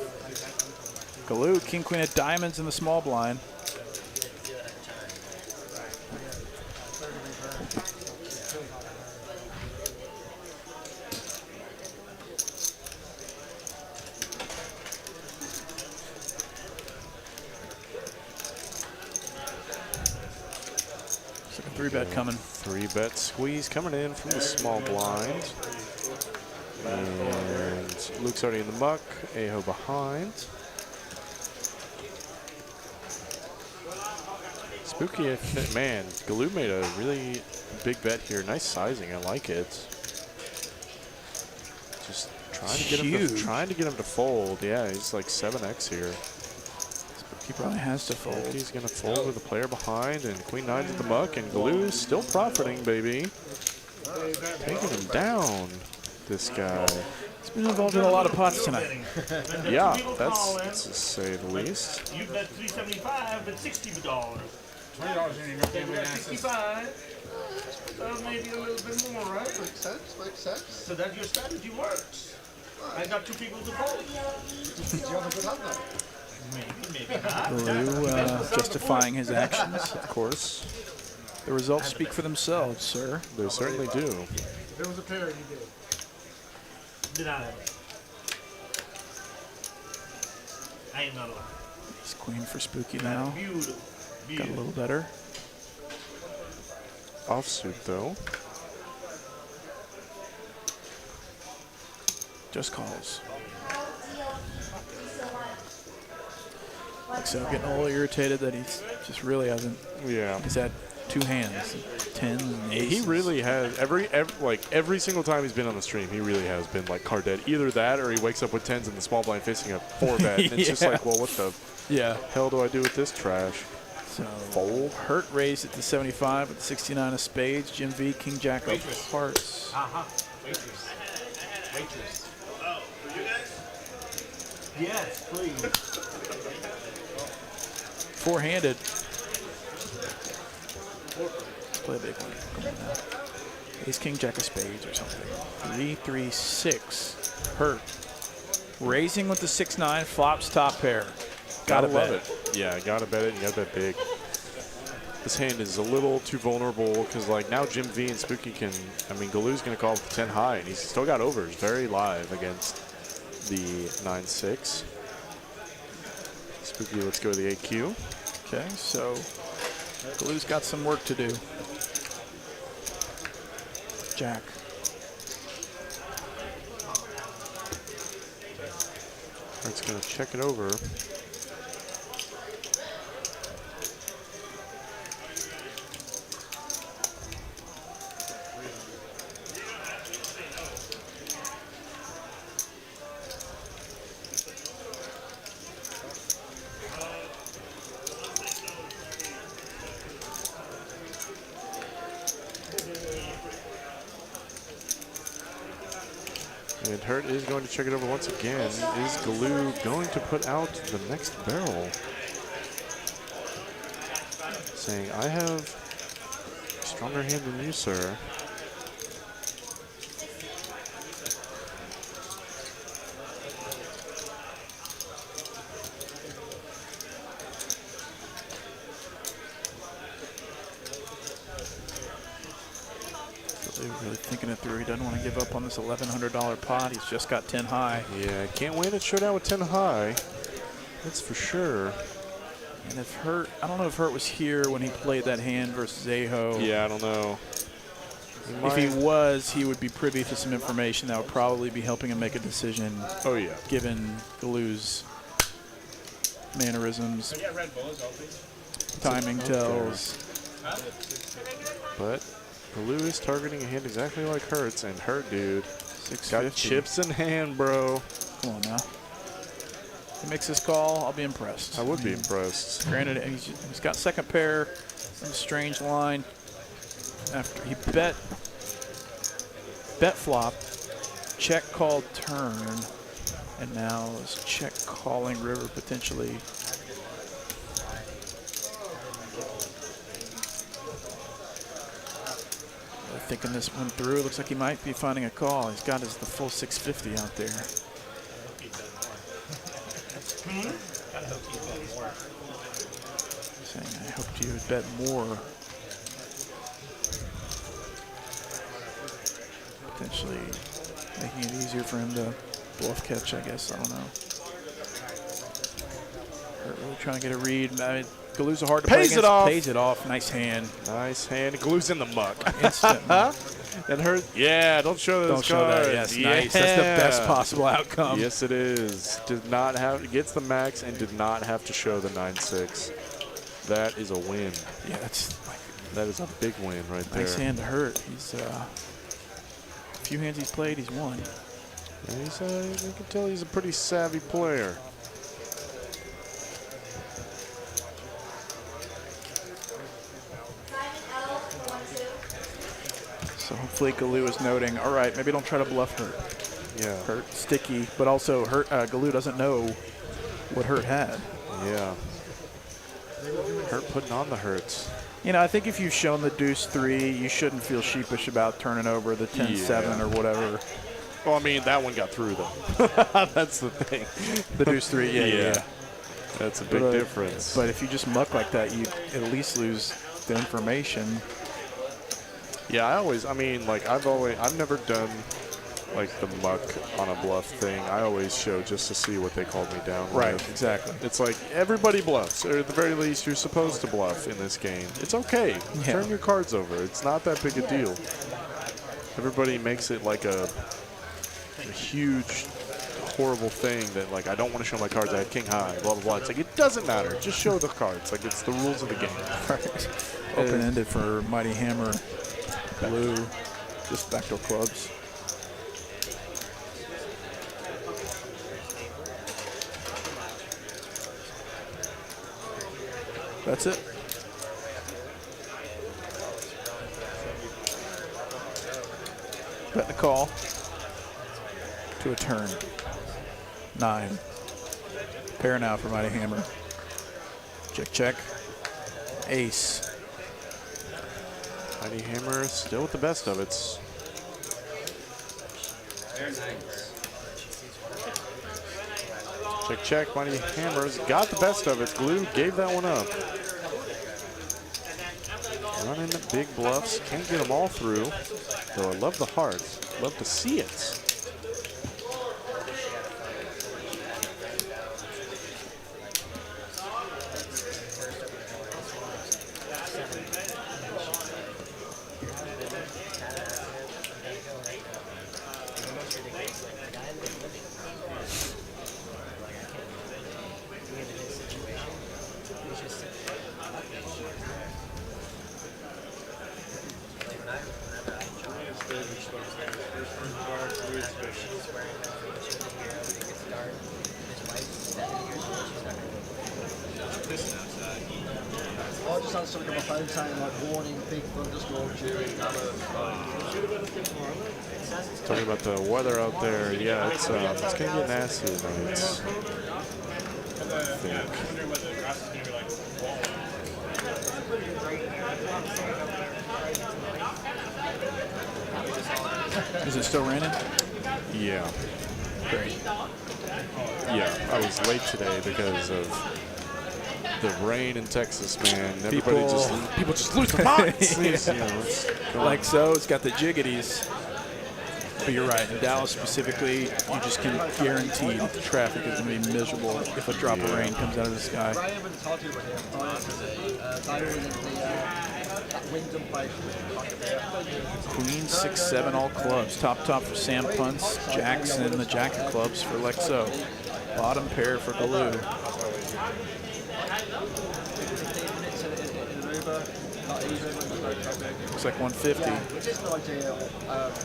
Galoo, King, Queen of diamonds in the small blind. Second 3-bet coming. 3-bet squeeze coming in from the small blind. And Luke's already in the muck. Aho behind. Spooky, man, Galoo made a really big bet here. Nice sizing, I like it. Just trying to get him to fold. Yeah, he's like 7x here. He probably has to fold. He's going to fold with the player behind, and Queen 9's in the muck, and Galoo is still profiting, baby. Taking him down, this guy. He's been involved in a lot of pots tonight. Yeah, that's to say the least. You bet $375, but $60. $20 in your family asses. 65. So maybe a little bit more, right? Makes sense, makes sense. So that your strategy works. I got 2 people to fold. Did you have a good hand though? Maybe not. Galoo justifying his actions, of course. The results speak for themselves, sir. They certainly do. If it was a pair, you did. Did I have it? I ain't not allowed. He's Queen for Spooky now. Beautiful. Got a little better. Offsuit, though. Just calls. Like so, getting a little irritated that he's just really hasn't. Yeah. He's had 2 hands, 10s and 8s. He really has every single time he's been on the stream. He really has been like card dead. Either that, or he wakes up with 10s in the small blind facing a 4-bet, and it's just like, well, what the hell do I do with this trash? So fold. Hurt raised it to 75 with 69 of spades. Jim V, King Jack of hearts. Waitress. Waitress. Oh, for you guys? Yes, please. 4-handed. Let's play a big one. Come on now. Ace, King, Jack of spades or something. 3, 3, 6. Hurt. Raising with the 6-9. Flops top pair. Gotta love bet it. Yeah, gotta bet it. You gotta bet big. This hand is a little too vulnerable because, like, now Jim V and Spooky can. I mean, Galoo's gonna call with the 10 high, and he's still got overs. Very live against the 9-6. Spooky, let's go with the AQ. Okay, so Galoo's got some work to do. Jack. It's gonna check it over. And Hurt is going to check it over once again. Is Galoo going to put out the next barrel? Saying, I have a stronger hand than you, sir. Really thinking it through. He doesn't want to give up on this $1,100 pot. He's just got 10 high. Yeah, can't win it showdown with 10 high. That's for sure. And if Hurt, I don't know if Hurt was here when he played that hand versus Aho. Yeah, I don't know. If he was, he would be privy to some information that would probably be helping him make a decision. Oh, yeah. Given Galoo's mannerisms. So yeah, Red Bull is healthy. Timing tells. But Blue is targeting a hand exactly like Hertz, and Hurt, dude, got chips in hand, bro. Come on now. If he makes this call, I'll be impressed. I would be impressed. Granted, he's got second pair, some strange line. After he bet flop, check called turn, and now is check calling river potentially. Thinking this one through, looks like he might be finding a call. He's got the full 650 out there. Saying, I hoped you would bet more. Potentially making it easier for him to bluff catch, I guess. I don't know. Really trying to get a read. I mean, Galu's hard to play against. Pays it off. Nice hand. Nice hand. Galu's in the muck. Instant. That hurt. Yeah, don't show those cards. That. Yes, nice. That's the best possible outcome. Yes, it is. Did not have, gets the max and did not have to show the 9-6. That is a win. Yeah, that is a big win right there. Nice hand to Hurt. He's a few hands he's played, he's won. Yeah, you can tell he's a pretty savvy player. So hopefully Galu is noting, all right, maybe don't try to bluff Hurt. Yeah. Hurt sticky, but also Hurt. Galu doesn't know what Hurt had. Yeah. Hurt putting on the Hurts. You know, I think if you've shown the deuce 3, you shouldn't feel sheepish about turning over the 10-7 or whatever. Well, I mean, that one got through, though. That's the thing. The deuce 3, yeah. That's a big difference. But if you just muck like that, you at least lose the information. Yeah, I've never done like the muck on a bluff thing. I always show just to see what they called me down Right, with. exactly. It's like everybody bluffs, or at the very least you're supposed to bluff in this game. It's okay. Yeah. Turn your cards over. It's not that big a deal. Everybody makes it like a huge, horrible thing that like, I don't want to show my cards. I had king high, blah, blah, blah. It's like, it doesn't matter. Just show the cards. Like, it's the rules of the game. Right. Open-ended for Mighty Hammer. Blue, just backdoor clubs. That's it. Bet the call to a turn. 9. Pair now for Mighty Hammer. Check, check. Ace. Mighty Hammer still with the best of it. Check, check. Mighty Hammer's got the best of it. Glue gave that one up. Running the big bluffs. Can't get them all through. Though I love the hearts. Love to see it. I just had something on my phone saying like warning, big thunderstorm during Talking about the weather out there, yeah, it's gonna get nasty tonight. I think. Is it still raining? Yeah. Great. Yeah, I was late today because of the rain in Texas, man. People just lose their minds. Yeah. Like so, it's got the jiggities. But you're right, in Dallas specifically, you just can guarantee that the traffic is going to be miserable if a drop of rain comes out of the sky. Queen, 6-7, all clubs. Top for Sam Punts. Jackson, the jack of clubs for Lexo. Bottom pair for Galu. Not even when you start juggling. Looks like 150. Yeah, which is an idea.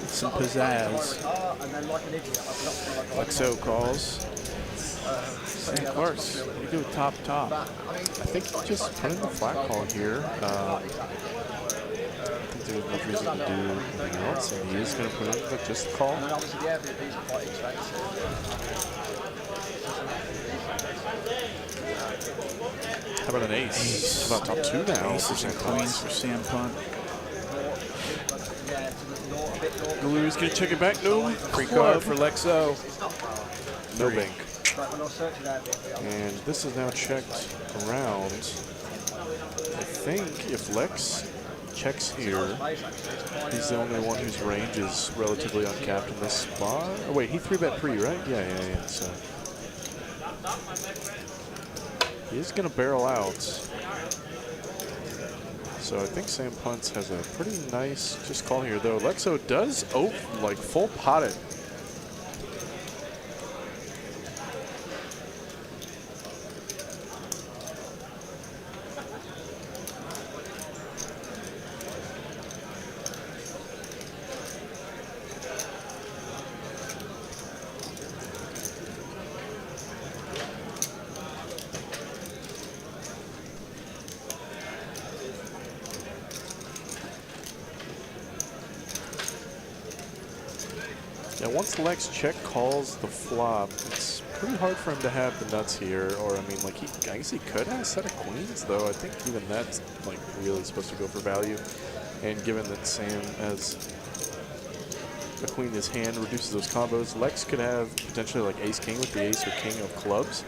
Some I was playing pizzazz. my car, and then like an idiot, I've got to like Lexo calls. so Of yeah, course. You do top. But, I mean, I think he just put in the flat call here. I think there's no reason to do anything else, and he is going to put in the just call. and then obviously the Airbnbs are quite expensive. How about an ace? How about top 2 now? Aces and queens for Sam Punt. Yeah, to the north, a bit north. Galu's going to check it back. No. Free card for Lexo. It's not far. No bank. But when I was searching Airbnb, And this is now checked around. I think if Lex checks here, he's the only one whose range is relatively uncapped in this spot. Oh wait, he 3-bet pre, right? Yeah. So he is going to barrel out. So I think Sam Punts has a pretty nice just call here, though. Lexo does like full pot it. Yeah, once Lex check calls the flop, it's pretty hard for him to have the nuts here. Or, I mean, like, I guess he could have a set of queens, though. I think even that's, like, really supposed to go for value. And given that Sam has a queen in his hand, reduces those combos, Lex could have potentially, like, ace-king with the ace or king of clubs.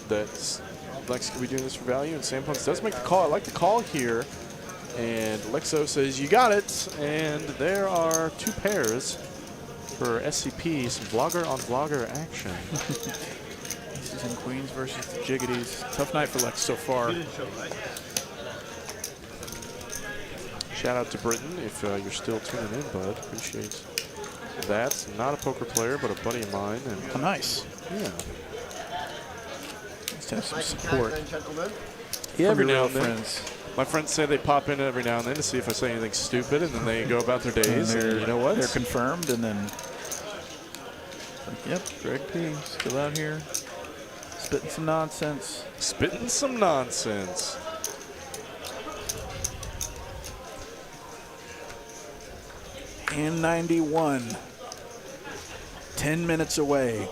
That Lex could be doing this for value, and Sam Punts does make the call. I like the call here. And Lexo says, you got it. And there are 2 pairs for SCP, some vlogger on vlogger action. Aces and queens versus the Jiggities. Tough night for Lex so far. Shout out to Britain if you're still tuning in, bud. Appreciate that. Not a poker player, but a buddy of mine. And oh, nice. Yeah. Let's have some support. Yeah, every now and then. friends. My friends say they pop in every now and then to see if I say anything stupid, and then they go about their days. And you know what? They're confirmed, and then, yep, Greg P. still out here, spitting some nonsense. Spitting some nonsense. And 91. 10 minutes away.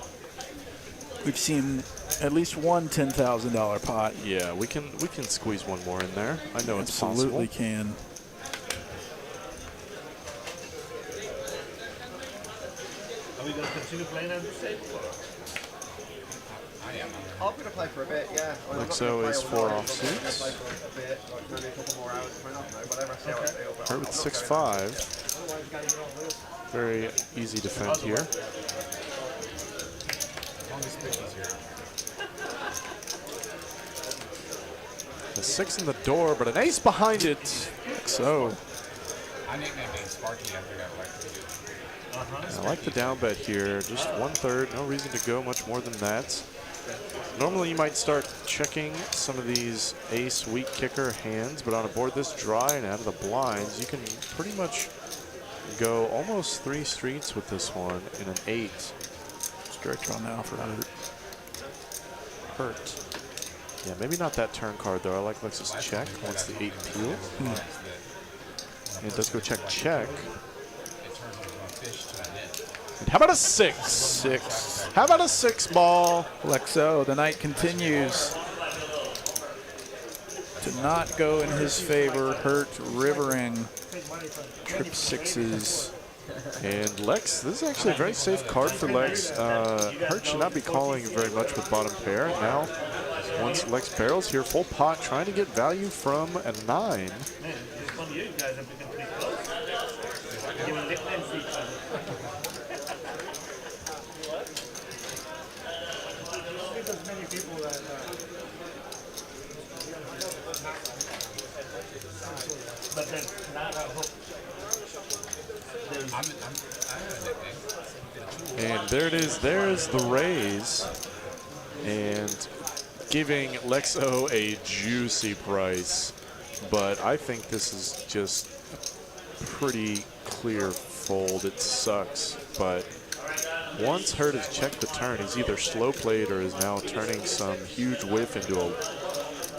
We've seen at least one $10,000 pot. Yeah, we can squeeze one more in there. I know it's possible. Absolutely can. Are we going to continue playing at the table? I'm going to play for a bit, yeah. Lexo is 4 offsuits. Maybe a couple more hours, whatever. See how I feel. Hurt with 6-5. Very easy defend here. A 6 in the door, but an ace behind it. So I nicknamed it Sparky after that. I like the down bet here. Just 1/3. No reason to go much more than that. Normally you might start checking some of these ace weak kicker hands, but on a board this dry and out of the blinds, you can pretty much go almost 3 streets with this one in an 8. Straight draw now for Hurt. Yeah, maybe not that turn card though. I like Lexus check once the 8 peels. And it does go check, check. And how about a 6? 6. How about a 6 ball? Lexo, the night continues to not go in his favor. Hurt, rivering, trip 6s. And Lex, this is actually a very safe card for Lex. Hurt should not be calling very much with bottom pair. Now, once Lex barrels here, full pot, trying to get value from a 9. Man, it's funny, you guys have become pretty close. Giving nicknames to each other. There's many people that but then, not I hope. And there it is. There's the raise. And giving Lexo a juicy price, but I think this is just a pretty clear fold. It sucks, but once Hurt has checked the turn, he's either slow played or is now turning some huge whiff into a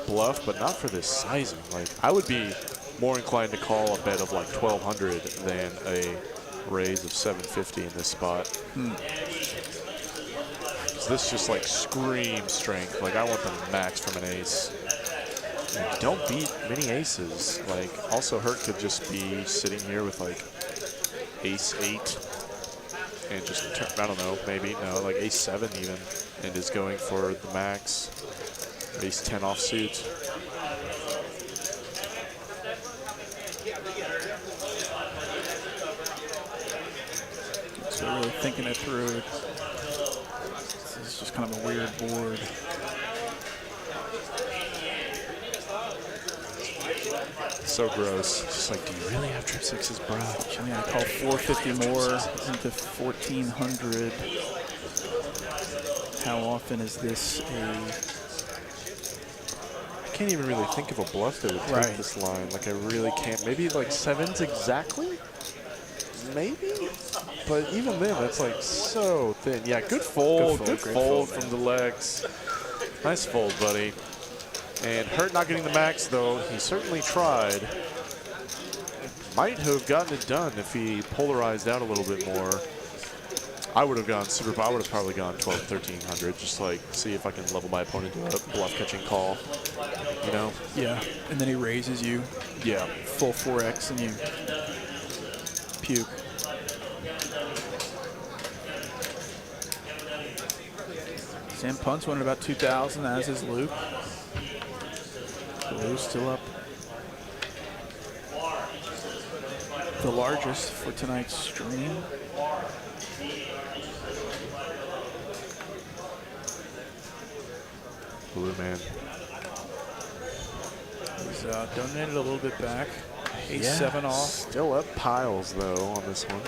bluff, but not for this sizing. Like, I would be more inclined to call a bet of like 1,200 than a raise of 750 in this spot. This just like screams strength. Like, I want the max from an ace. And don't beat many aces. Like, also Hurt could just be sitting here with like ace 8 and just turn, I don't know, maybe no, like ace 7 even, and is going for the max. Ace 10 offsuit. So really thinking it through. This is just kind of a weird board. So gross. Just like, do you really have trip sixes, bro? I mean, I call 450 more into 1,400. How often is this a... I can't even really think of a bluff that would take this line. Like, I really can't. Maybe like 7s exactly? Maybe? But even then, that's like so thin. Yeah, good fold. Good fold from the legs. Nice fold, buddy. And Hurt not getting the max, though. He certainly tried. Might have gotten it done if he polarized out a little bit more. I would have gone super. I would have probably gone 12, 1,300, just like see if I can level my opponent to a bluff catching call. You know? Yeah. And then he raises you. Yeah. Full 4x and you puke. Sam punts one at about 2,000, as is Luke. Blue's still up. The largest for tonight's stream. Blue man. He's donated a little bit back. Ace 7 off. Still up piles, though, on this one.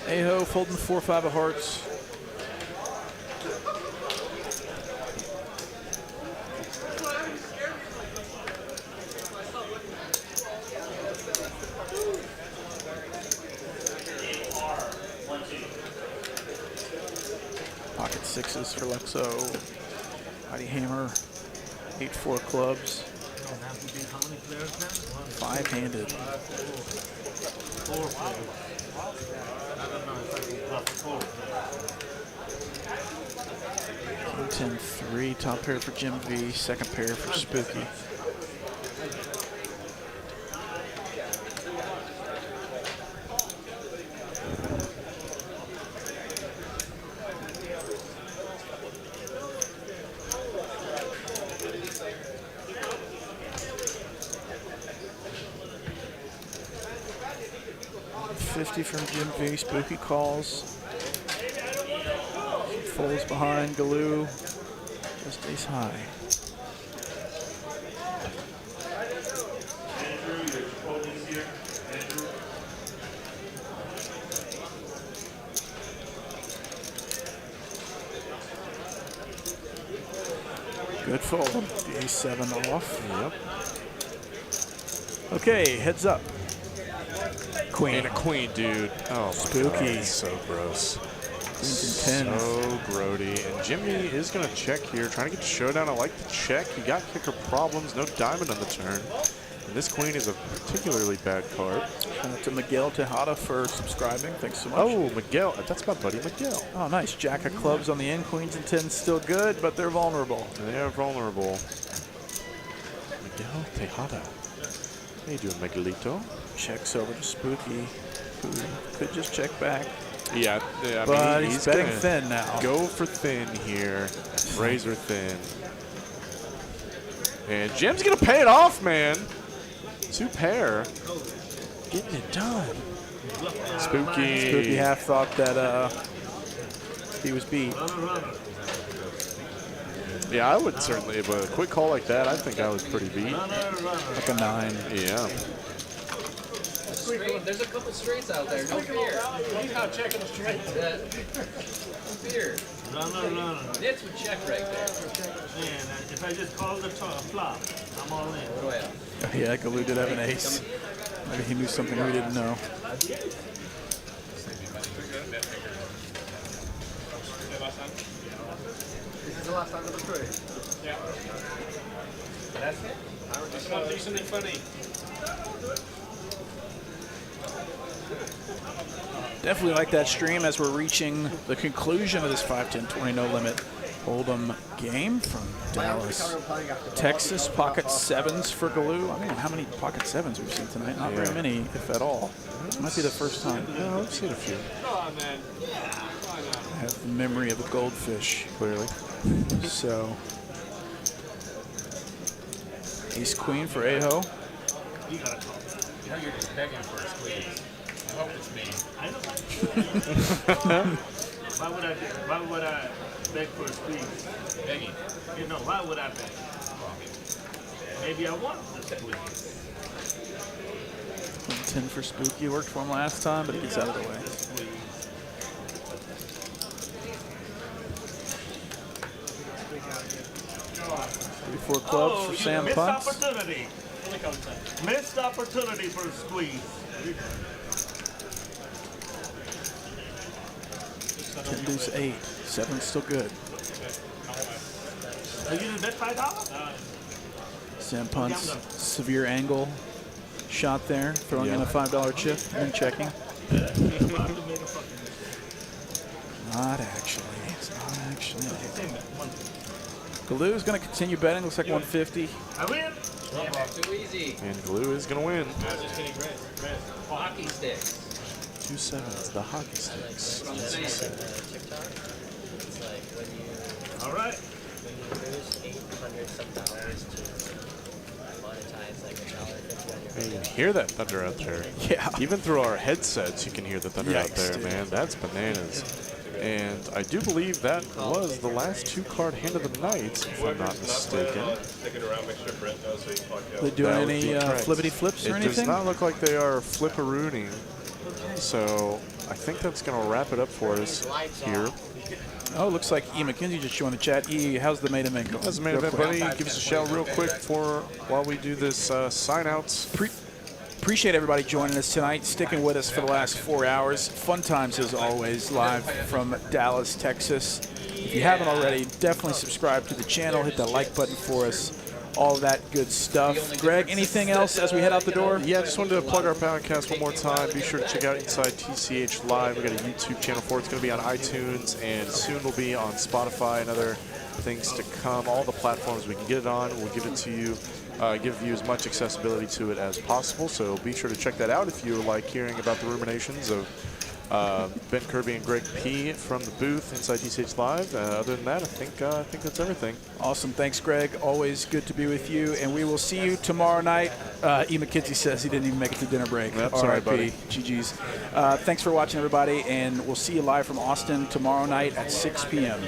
Aho folding the 4-5 of hearts. Pocket 6s for Lexo. Mighty Hammer. 8-4 clubs. 5-handed. 10-3, top pair for Jim V, second pair for Spooky. $50 from Jim V, Spooky calls. Folds behind Galoo, just ace high. Good fold. The ace 7 off. Yep. Okay, heads up. Queen. And a queen, dude. Oh, Spooky. God, so gross. Queens and 10s. So grody. And Jimmy is going to check here, trying to get the showdown. I like the check. He got kicker problems. No diamond on the turn. And this queen is a particularly bad card. Shout out to Miguel Tejada for subscribing. Thanks so much. Oh, Miguel. That's my buddy Miguel. Oh, nice. Jack of clubs on the end. Queens and 10s still good, but they're vulnerable. They're vulnerable. Miguel Tejada. How you doing, Miguelito? Checks over to Spooky, who could just check back. Yeah, I but mean, he's betting thin now. Go for thin here. Razor thin. And Jim's going to pay it off, man. 2 pair. Getting it done. Spooky. Spooky half thought that he was beat. Yeah, I would certainly, if a quick call like that, I think I was pretty beat. Like a 9. Yeah. There's a couple straights out there. No fear. He's not checking the straight. No fear. Run. This would check right there. Man, if I just call the flop, I'm all in. What do I have? Yeah, Galoo did have an ace. Maybe he knew something we didn't know. This is the last time of the three. Yeah. That's it? Just want to do something funny. Definitely like that stream as we're reaching the conclusion of this 5-10-20 no-limit hold'em game from Dallas, Texas. Pocket sevens for Galoo. I don't know how many pocket sevens we've seen tonight. Not very many, if at all. Might be the first time. No, I've seen a few. Come on, man. I have the memory of a goldfish, clearly. So, ace queen for Aho. You know you're just begging for a squeeze. I hope it's me. I know. Why would I beg for a squeeze? Begging. You know, why would I beg? Maybe I want the squeeze. 10 for Spooky worked for him last time, but he gets out of the way. Four clubs for Sam missed Punts. opportunity. Missed opportunity for a squeeze. 10 deuce 8. 7's still good. Are you gonna bet $5? Sam Punts, severe angle shot there, throwing in a $5 chip and checking. Not actually. It's not actually. Galoo's going to continue betting. Looks like 150. I win. Too easy. And Galoo is going to win. Hockey sticks. 2 sevens, the hockey sticks. TikTok. It's like when you. All right. When you lose 800 some dollars to monetize like $1.50 on your Man, you can hear that thunder out there. Yeah. Even through our headsets, you can hear the thunder out Yikes, there, dude. man. That's bananas. And I do believe that was the last 2-card hand of the night, if I'm not mistaken. They doing That would any be correct. flippity flips or It anything? does not look like they are flipperooning. So I think that's going to wrap it up for us here. Oh, looks like E. McKenzie just joined the chat. E, how's the main event going? How's the main event, buddy? Give us a shout real quick while we do this sign-outs. Appreciate everybody joining us tonight, sticking with us for the last 4 hours. Fun times as always, live from Dallas, Texas. If you haven't already, definitely subscribe to the channel. Hit that like button for us. All that good stuff. Greg, anything else as we head out the door? Yeah, I just wanted to plug our podcast one more time. Be sure to check out Inside TCH Live. We got a YouTube channel for it. It's going to be on iTunes and soon will be on Spotify and other things to come. All the platforms we can get it on, we'll give it to you. Give you as much accessibility to it as possible. So be sure to check that out if you like hearing about the ruminations of Ben Kirby and Greg P. from the booth inside TCH Live. Other than that, I think that's everything. Awesome. Thanks, Greg. Always good to be with you. And we will see you tomorrow night. E. McKenzie says he didn't even make it to dinner break. That's all right, buddy. GG's. Thanks for watching, everybody. And we'll see you live from Austin tomorrow night at 6 p.m.